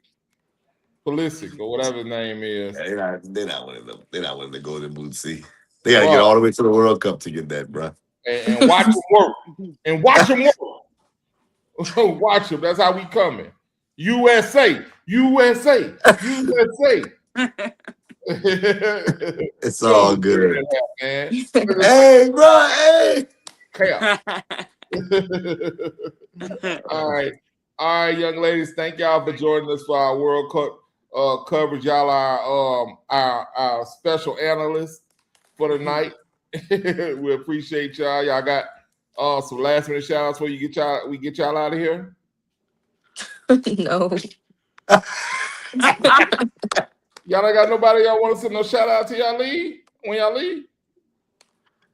or whatever his name is. Yeah, they're not winning them. They're not winning the Golden Boot. See, they got to get Bro, all the way to the World Cup to get that, bro. and watch him work. And watch him work. Watch him. That's how we coming. USA, USA, USA. It's You all don't deserve good. that, man. Hey, bro. Hey. Chaos. All right. All right, young ladies. Thank y'all for joining us for our World Cup coverage. Y'all are our special analysts for the night. We appreciate y'all. Y'all got some last minute shout outs before we get y'all out of here. No. Y'all ain't got nobody y'all want to send no shout out to y'all leave when y'all leave.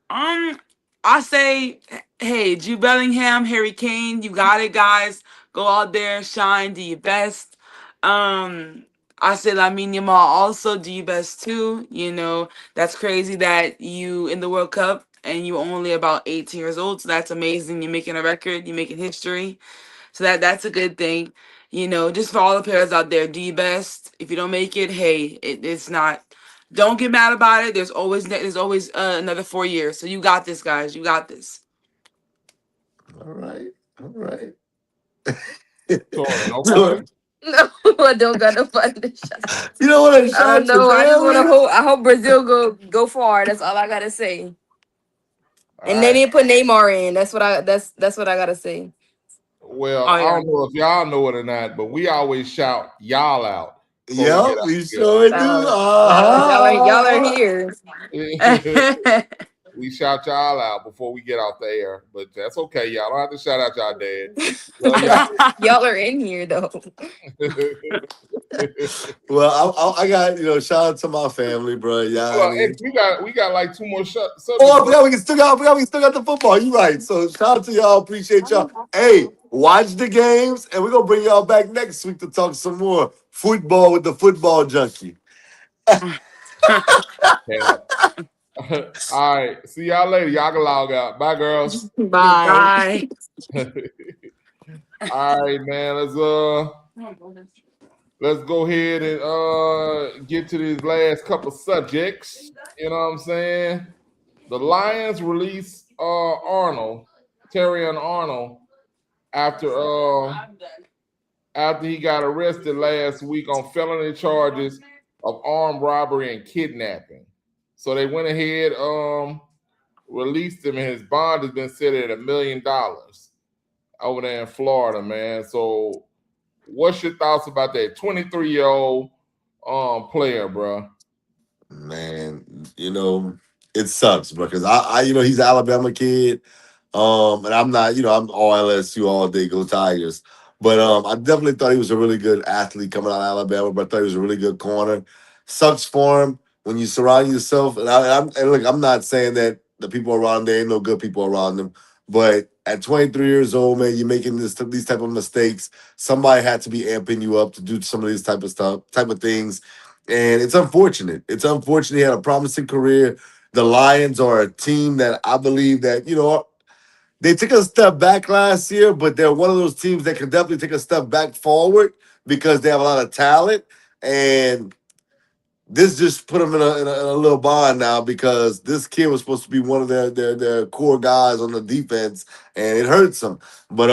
Um, I say, hey, Jude Bellingham, Harry Kane, you got it, guys. Go out there, shine, do your best. Um, I say Lamine Yamal also do your best too. You know, that's crazy that you in the World Cup and you only about 18 years old. So that's amazing. You're making a record. You're making history. So that's a good thing. You know, just for all the players out there, do your best. If you don't make it, hey, it's not. Don't get mad about it. There's always another 4 years. So you got this, guys. You got this. All right. All right. Tori, no So, funny. No, I don't got no fun to shot. you don't want to I don't shout your know. I just want to family? hope. I hope Brazil go far. That's all I gotta say. All And they right. didn't put Neymar in. That's what I gotta say. Well, Oh I yeah. don't know if y'all know it or not, but we always shout y'all out before we get Yep, we sure do. Well, y'all are Uh-huh. here. out. We shout y'all out before we get off the air, but that's okay. Y'all don't have to shout out y'all dad. Love Y'all are in here though. y'all. Well, I got, shout out to my family, bro. Hold on, Yanni. we got like two more subjects, Oh, bro. I forgot we still got the football. You right. So shout out to y'all. Appreciate y'all. Hey, watch the games, and we're gonna bring y'all back next week to talk some more football with the football junkie. Yeah. All right, see y'all later. Y'all can log out. Bye, girls. Bye. Bye. All right, man. Let's go ahead and get to these last couple subjects. You know what I'm saying? The Lions release Terrion Arnold, after after he got arrested last week on felony charges of armed robbery and kidnapping. So they went ahead, released him, and his bond has been set at $1 million over there in Florida, man. So what's your thoughts about that 23-year-old player, bro? Man, it sucks, bro. Because he's an Alabama kid. And I'm not, I'm all LSU all day, go Tigers. But I definitely thought he was a really good athlete coming out of Alabama. But I thought he was a really good corner. Sucks for him when you surround yourself. And look, I'm not saying that the people around him, there ain't no good people around him. But at 23 years old, man, you're making these type of mistakes. Somebody had to be amping you up to do some of these type of things. And it's unfortunate. It's unfortunate. He had a promising career. The Lions are a team that I believe that, they took a step back last year, but they're one of those teams that can definitely take a step back forward because they have a lot of talent. And this just put them in a little bond now because this kid was supposed to be one of their core guys on the defense, and it hurts him. But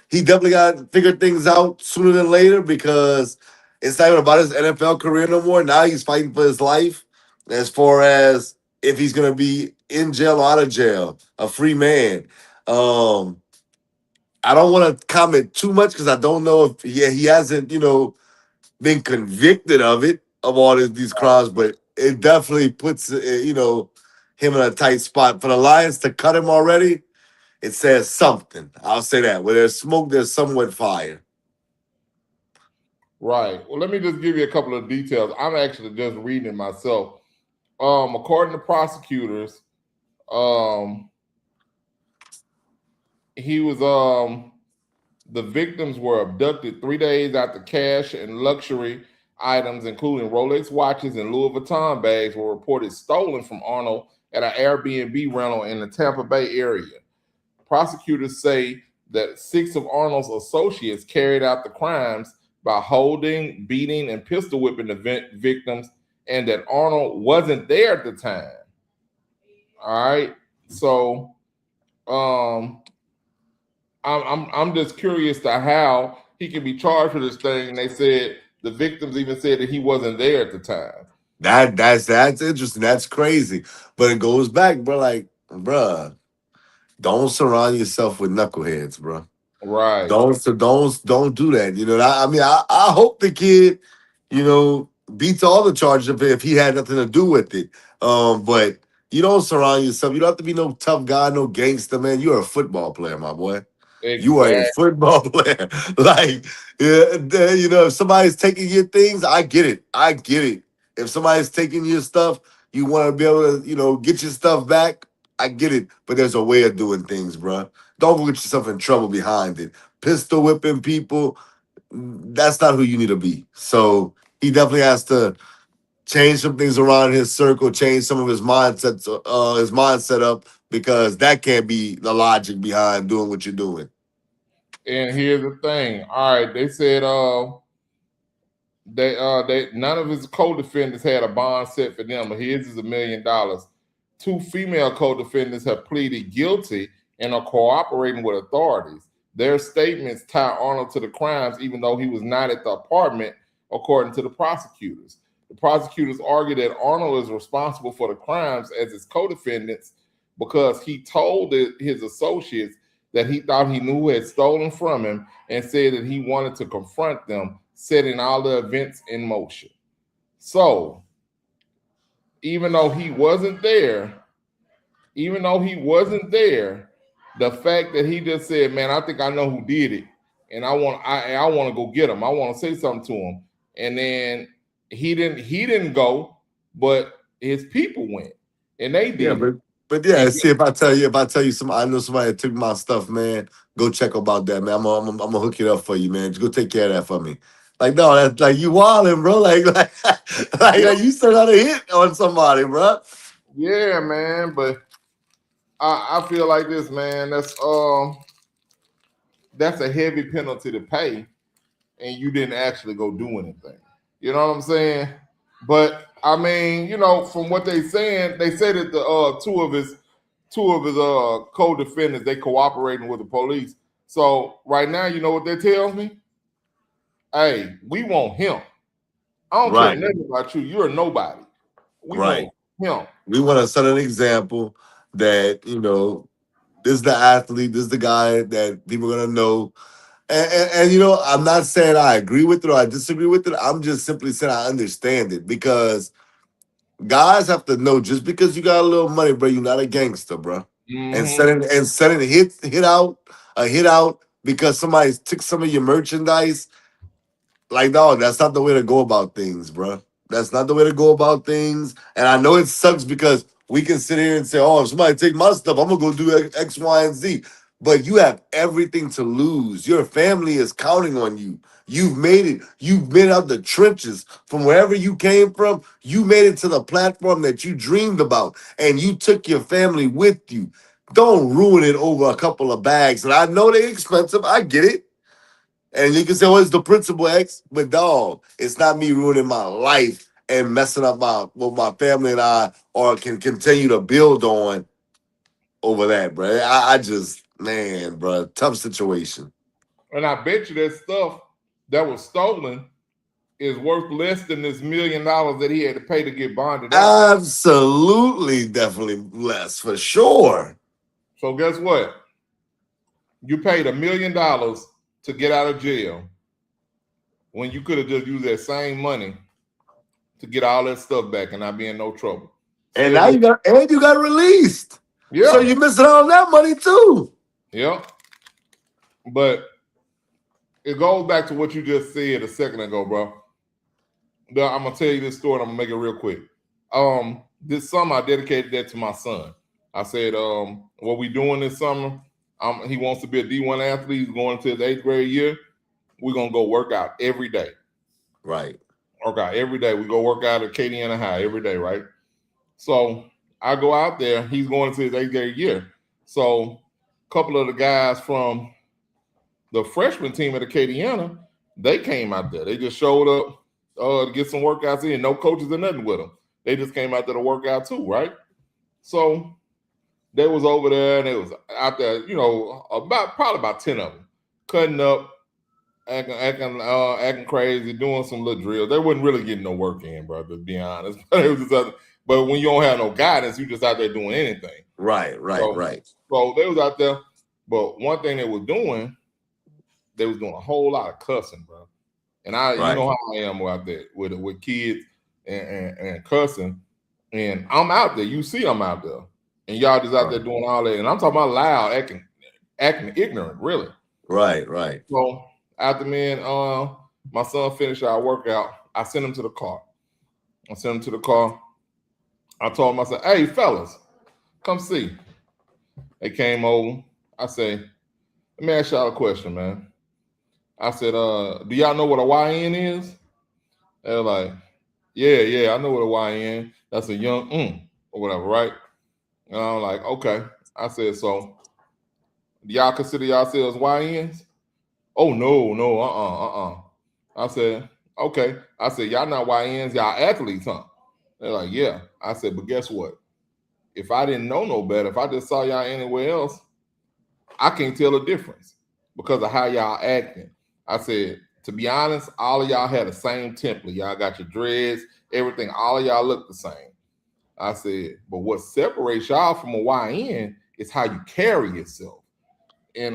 he definitely got to figure things out sooner than later because it's not even about his NFL career no more. Now he's fighting for his life as far as if he's gonna be in jail or out of jail, a free man. Um, I don't want to comment too much because I don't know if he hasn't been convicted of all these crimes, but it definitely puts him in a tight spot. For the Lions to cut him already, it says something. I'll say that. Where there's smoke, there's somewhat fire. Right. Well, let me just give you a couple of details. I'm actually just reading it myself. According to prosecutors, um, he was the victims were abducted 3 days after cash and luxury items, including Rolex watches and Louis Vuitton bags, were reported stolen from Arnold at an Airbnb rental in the Tampa Bay area. Prosecutors say that 6 of Arnold's associates carried out the crimes by holding, beating, and pistol whipping the victims, and that Arnold wasn't there at the time. All right, so um, I'm just curious to how he can be charged for this thing. And they said the victims even said that he wasn't there at the time. That's interesting. That's crazy. But it goes back, bro. Like, bruh, don't surround yourself with knuckleheads, bro. Right. Don't do that. I mean, I hope the kid, beats all the charges if he had nothing to do with it. But you don't surround yourself. You don't have to be no tough guy, no gangster, man. You're a football player, my boy. You are a Exactly. football player. Like, yeah, if somebody's taking your things, I get it. I get it. If somebody's taking your stuff, you want to be able to, get your stuff back. I get it. But there's a way of doing things, bro. Don't get yourself in trouble behind it. Pistol whipping people, that's not who you need to be. So he definitely has to change some things around his circle, change some of his mindset up, because that can't be the logic behind doing what you're doing. And here's the thing. All right, they said they none of his co-defendants had a bond set for them, but his is $1 million. Two female co-defendants have pleaded guilty and are cooperating with authorities. Their statements tie Arnold to the crimes, even though he was not at the apartment, according to the prosecutors. The prosecutors argue that Arnold is responsible for the crimes as his co-defendants because he told his associates that he thought he knew who had stolen from him and said that he wanted to confront them, setting all the events in motion. So, even though he wasn't there, the fact that he just said, "Man, I think I know who did it, and I want to go get him. I want to say something to him," and then he didn't go, but his people went, and they Yeah, did. but yeah, And see if I tell you some, I know somebody that took my stuff, man. Go check about that, man. I'm gonna hook it up for you, man. Just go take care of that for me. Like no, that's like you wilding, bro. Like you still got a hit on somebody, bro. yeah, man, but I feel like this, man. That's a heavy penalty to pay, and you didn't actually go do anything. You know what I'm saying? But I mean, from what they said that the two of his co-defendants they cooperating with the police. So right now, you know what that tells me? Hey, we want him. I don't care Right, nothing about you. You're a nobody. We right. want him. We want to set an example that this is the athlete, this is the guy that people are gonna know. And I'm not saying I agree with it or I disagree with it. I'm just simply saying I understand it because guys have to know just because you got a little money, bro, you're not a gangster, bro. And Hmm. setting a hit out because somebody took some of your merchandise. Like, no, that's not the way to go about things, bro. That's not the way to go about things. And I know it sucks because we can sit here and say, oh, if somebody take my stuff, I'm gonna go do X, Y, and Z. But you have everything to lose. Your family is counting on you. You've made it. You've been out the trenches from wherever you came from. You made it to the platform that you dreamed about, and you took your family with you. Don't ruin it over a couple of bags. And I know they're expensive. I get it. And you can say, well, it's the principal X, but dog, it's not me ruining my life and messing up what my family and I or can continue to build on over that, bro. I just, man, bro, tough situation. And I bet you that stuff that was stolen is worth less than this $1 million that he had to pay to get bonded out. Absolutely, definitely less for sure. So guess what? You paid $1 million to get out of jail when you could have just used that same money to get all that stuff back and not be in no trouble. And Said now that, you got released. So yeah, you missing out on that money too. yeah. But it goes back to what you just said a second ago, bro. I'm gonna tell you this story and I'm gonna make it real quick. This summer I dedicated that to my son. I said, what we doing this summer? He wants to be a D1 athlete. He's going into his 8th grade year. We're gonna go work out every day. Right. Work out every day. We go work out at Acadiana High every day, right? So I go out there. He's going into his 8th grade year. So a couple of the guys from the freshman team at Acadiana, they came out there. They just showed up to get some workouts in. No coaches or nothing with them. They just came out there to work out too, right? So they was over there and they was out there, probably about 10 of them, cutting up, acting crazy, doing some little drills. They wasn't really getting no work in, bro, to be honest. But when you don't have no guidance, you just out there doing anything. Right, right, So, right. so they was out there. But one thing they was doing a whole lot of cussing, bro. And you Right. know how I am out there with kids and cussing. And I'm out there. You see, I'm out there, and y'all just out there Right. doing all that. And I'm talking about loud, acting ignorant, really. Right, right. So after me and my son finished our workout, I sent him to the car. I told him, I said, "Hey, fellas, come see." They came over. I said, "Let me ask y'all a question, man." I said, "Do y'all know what a YN is?" They're like, "Yeah, I know what a YN. That's a young or whatever, right?" And I'm like, "Okay." I said, "So, do y'all consider yourselves YNs?" Oh no, no, I said, okay. I said, y'all not YNs, y'all athletes, huh? They're like, yeah. I said, but guess what? If I didn't know no better, if I just saw y'all anywhere else, I can't tell the difference because of how y'all acting. I said, to be honest, all of y'all had the same template. Y'all got your dreads, everything. All of y'all look the same. I said, but what separates y'all from a YN is how you carry yourself. And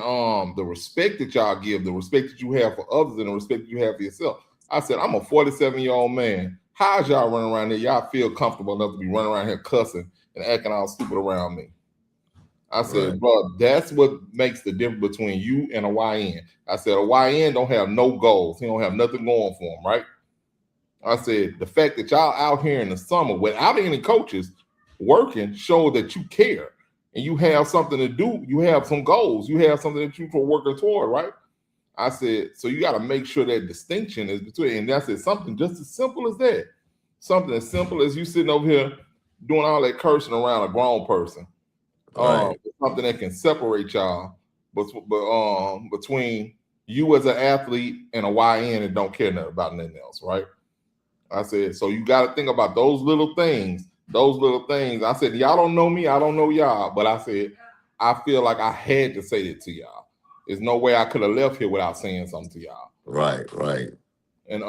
the respect that y'all give, the respect that you have for others, and the respect that you have for yourself. I said, I'm a 47-year-old man. How's y'all running around here? Y'all feel comfortable enough to be running around here cussing and acting all stupid around me? I said, Right. bro, that's what makes the difference between you and a YN. I said, a YN don't have no goals. He don't have nothing going for him, right? I said, the fact that y'all out here in the summer without any coaches working show that you care and you have something to do. You have some goals. You have something that you're working toward, right? I said, so you got to make sure that distinction is between, and that's it, something just as simple as that. Something as simple as you sitting over here doing all that cursing around a grown person. Right. Something that can separate y'all, but between you as an athlete and a YN that don't care nothing about nothing else, right? I said, so you got to think about those little things. Those little things. I said, y'all don't know me, I don't know y'all, but I said, I feel like I had to say that to y'all. There's no way I could have left here without saying something to y'all. Right. Right. And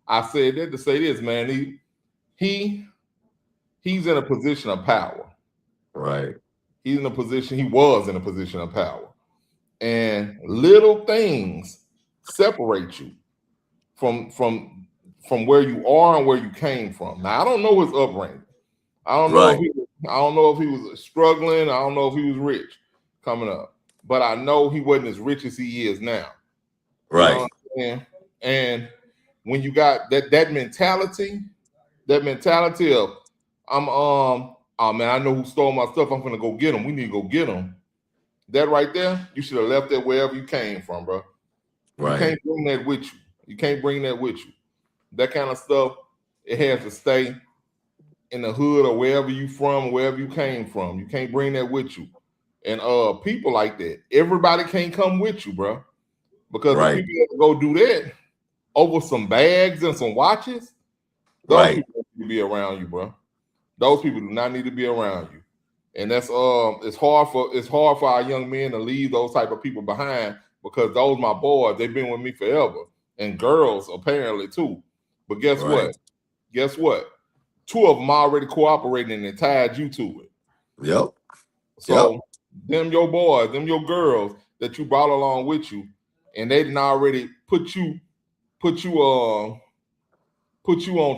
I said that to say this, man. He's in a position of power. Right. He was in a position of power. And little things separate you from where you are and where you came from. Now I don't know his upbringing. I don't know Right. if he was struggling. I don't know if he was rich coming up. But I know he wasn't as rich as he is now. You know Right. what I'm saying? And when you got that mentality of oh man, I know who stole my stuff. I'm gonna go get him. We need to go get him. That right there, you should have left that wherever you came from, bro. You Right. can't bring that with you. You can't bring that with you. That kind of stuff, it has to stay in the hood or wherever you from, wherever you came from. You can't bring that with you. And people like that, everybody can't come with you, bro. Because the Right. people that go do that over some bags and some watches, those Right. people don't need to be around you, bro. Those people do not need to be around you. And that's it's hard for our young men to leave those type of people behind because those my boys, they've been with me forever. And girls apparently too. But guess Right. what? Guess what? Two of them already cooperating and tied you to it. Yep. Yep. So them your boys, them your girls that you brought along with you, and they didn't already put you on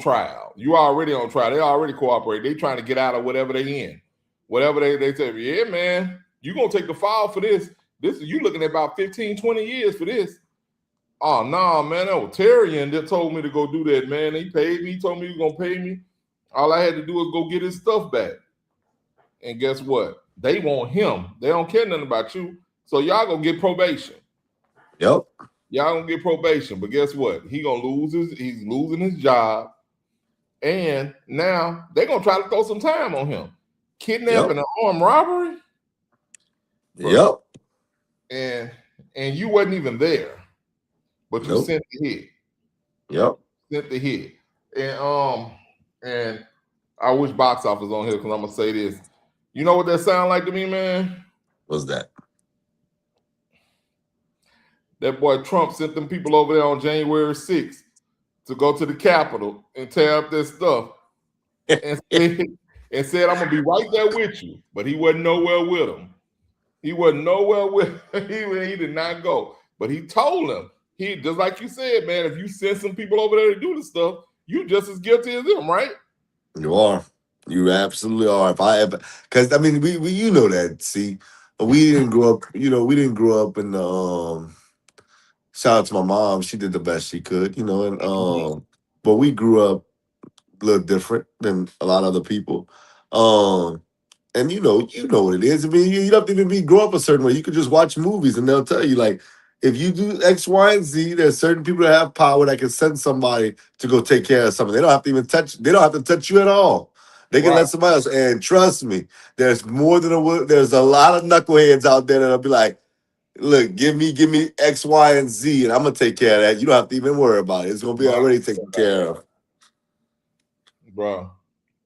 trial. You already on trial. They already cooperate. They trying to get out of whatever they in. Whatever they say, yeah, man, you gonna take the fall for this. This you looking at about 15, 20 years for this. Oh nah, man, that was Terry that told me to go do that, man. He paid me, he told me he was gonna pay me. All I had to do was go get his stuff back. And guess what? They want him. They don't care nothing about you. So y'all gonna get probation. Yep. Y'all gonna get probation. But guess what? He's losing his job. And now they're gonna try to throw some time on him. Kidnapping and armed robbery. Yep. And you wasn't even there. But you Nope. sent the hit. Yep. Sent the hit. And I wish box office on here because I'm gonna say this. You know what that sound like to me, man? What's that? That boy Trump sent them people over there on January 6th to go to the Capitol and tear up their stuff and said, I'm gonna be right there with you. But he wasn't nowhere with them. He wasn't nowhere with he did not go. But he told them, he just like you said, man, if you send some people over there to do this stuff, you just as guilty as them, right? You are. You absolutely are. If I ever, because I mean, we you know that. See, we didn't grow up. You know, we didn't grow up in the. Shout out to my mom. She did the best she could. You know, and but we grew up a little different than a lot of other people. Um, and you know what it is. I mean, you don't have to even grow up a certain way. You could just watch movies, and they'll tell you like, if you do X, Y, and Z, there's certain people that have power that can send somebody to go take care of something. They don't have to even touch. They don't have to touch you at all. They can Right. let somebody else. And trust me, there's more than there's a lot of knuckleheads out there that'll be like, Look, give me X, Y, and Z, and I'm gonna take care of that. You don't have to even worry about it. It's gonna be Bro, already taken care of. bro,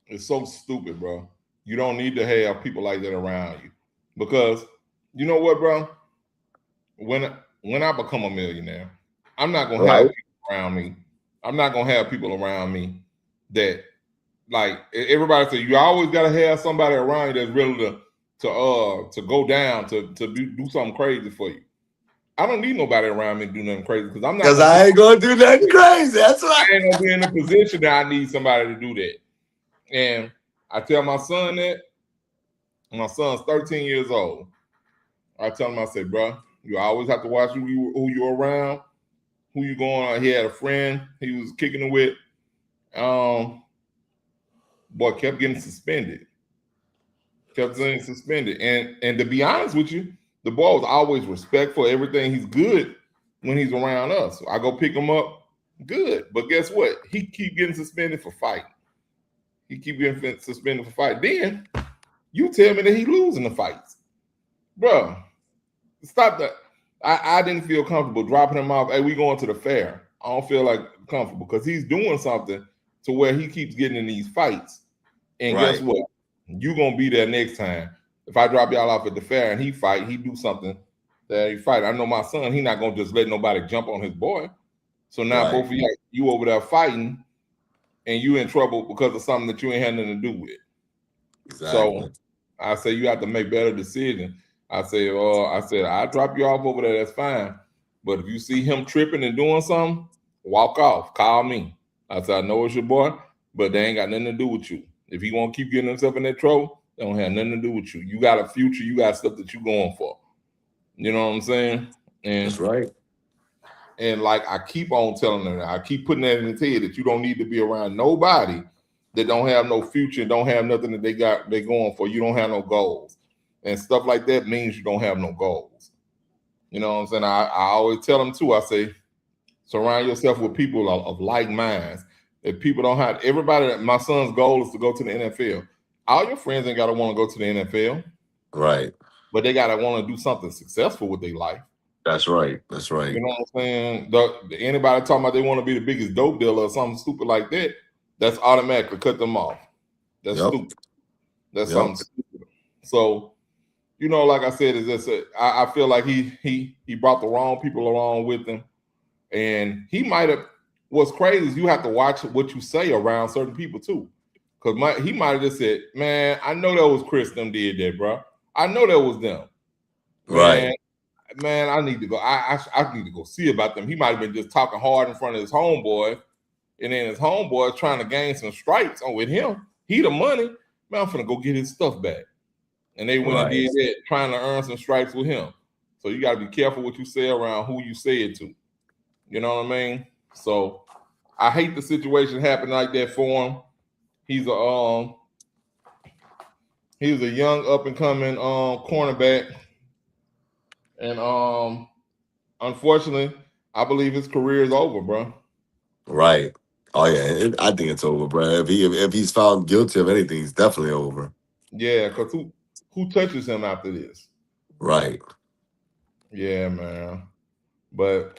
it's so stupid, bro. You don't need to have people like that around you because you know what, bro? When I become a millionaire, I'm not gonna have Right. people around me. I'm not gonna have people around me that like everybody say you always gotta have somebody around you that's ready to go down do something crazy for you. I don't need nobody around me to do nothing crazy because I'm not Cause gonna put I ain't gonna do nothing crazy. That's why. I ain't gonna be in a position that I need somebody to do that. And I tell my son that my son's 13 years old. I tell him, I say, bro, you always have to watch who you're around, who you going on. He had a friend he was kicking it with. Boy, kept getting suspended. Kept getting suspended. And to be honest with you, the boy was always respectful. Everything he's good when he's around us. I go pick him up, good. But guess what? He keep getting suspended for fighting. He keep getting suspended for fight. Then you tell me that he losing the fights, bro. Stop that. I didn't feel comfortable dropping him off. Hey, we going to the fair. I don't feel like comfortable because he's doing something to where he keeps getting in these fights. And guess Right. what? You gonna be there next time. If I drop y'all off at the fair and he fight, he do something that he fight. I know my son. He not gonna just let nobody jump on his boy. So now Right. both of you over there fighting, and you in trouble because of something that you ain't had nothing to do with. Exactly. So I say you have to make better decisions. I said, I drop you off over there, that's fine. But if you see him tripping and doing something, walk off, call me. I said, I know it's your boy, but they ain't got nothing to do with you. If he won't keep getting himself in that trouble, they don't have nothing to do with you. You got a future, you got stuff that you going for. You know what I'm saying? That's right. And like I keep on telling them, I keep putting that in his head that you don't need to be around nobody that don't have no future, don't have nothing that they going for. You don't have no goals. And stuff like that means you don't have no goals. You know what I'm saying? I always tell them too, I say, surround yourself with people of like minds. If people don't have everybody, my son's goal is to go to the NFL. All your friends ain't gotta want to go to the NFL, Right. but they gotta want to do something successful with their life. That's right. That's You right. know what I'm saying? Anybody talking about they want to be the biggest dope dealer or something stupid like that, that's automatically cut them off. That's Yep. stupid. That's Yep. something stupid. So, like I said, is this I feel like he brought the wrong people along with him, and he might have. What's crazy is you have to watch what you say around certain people too, because he might have just said, "Man, I know that was Chris them did that, bro. I know that was them, man." Right. Man, I need to go. I need to go see about them. He might have been just talking hard in front of his homeboy, and then his homeboy is trying to gain some stripes on with him. He the money. Man, I'm finna go get his stuff back. And they went and Right. did that, trying to earn some stripes with him. So you got to be careful what you say around who you say it to. You know what I mean? So I hate the situation happened like that for him. He's a he was a young up and coming cornerback, and unfortunately, I believe his career is over, bro. Right. Oh yeah. I think it's over, bro. If he's found guilty of anything, it's definitely over. Yeah, because who touches him after this? Right. Yeah, man. But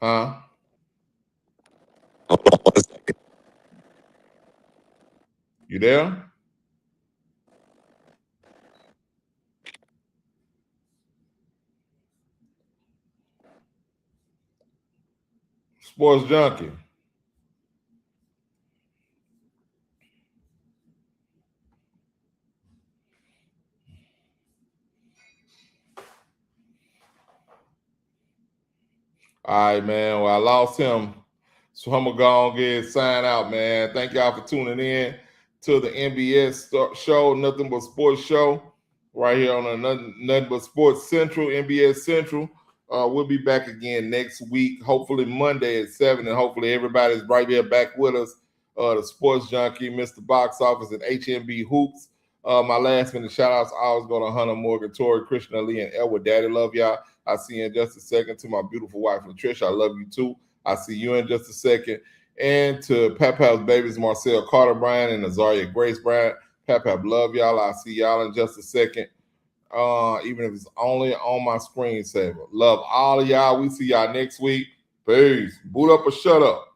huh? You there? Sports junkie. All right, man. Well, I lost him. So I'm gonna go and get sign out, man. Thank y'all for tuning in to the NBS show, Nothing But Sports Show, right here on Nothing But Sports Central, NBS Central. We'll be back again next week, hopefully Monday at 7, and hopefully everybody's right there back with us. The Sports Junkie, Mr. Box Office, and HMB Hoops. My last minute shout outs always go to Hunter Morgan, Tori, Krishna Lee, and Edward. Daddy, love y'all. I'll see you in just a second. To my beautiful wife, Latricia, I love you too. I'll see you in just a second. And to Pap House Babies, Marcel Carter Bryant and Azaria Grace Bryant, Pep, love y'all. I'll see y'all in just a second. Even if it's only on my screensaver. Love all of y'all. We see y'all next week. Peace. Boot up or shut up.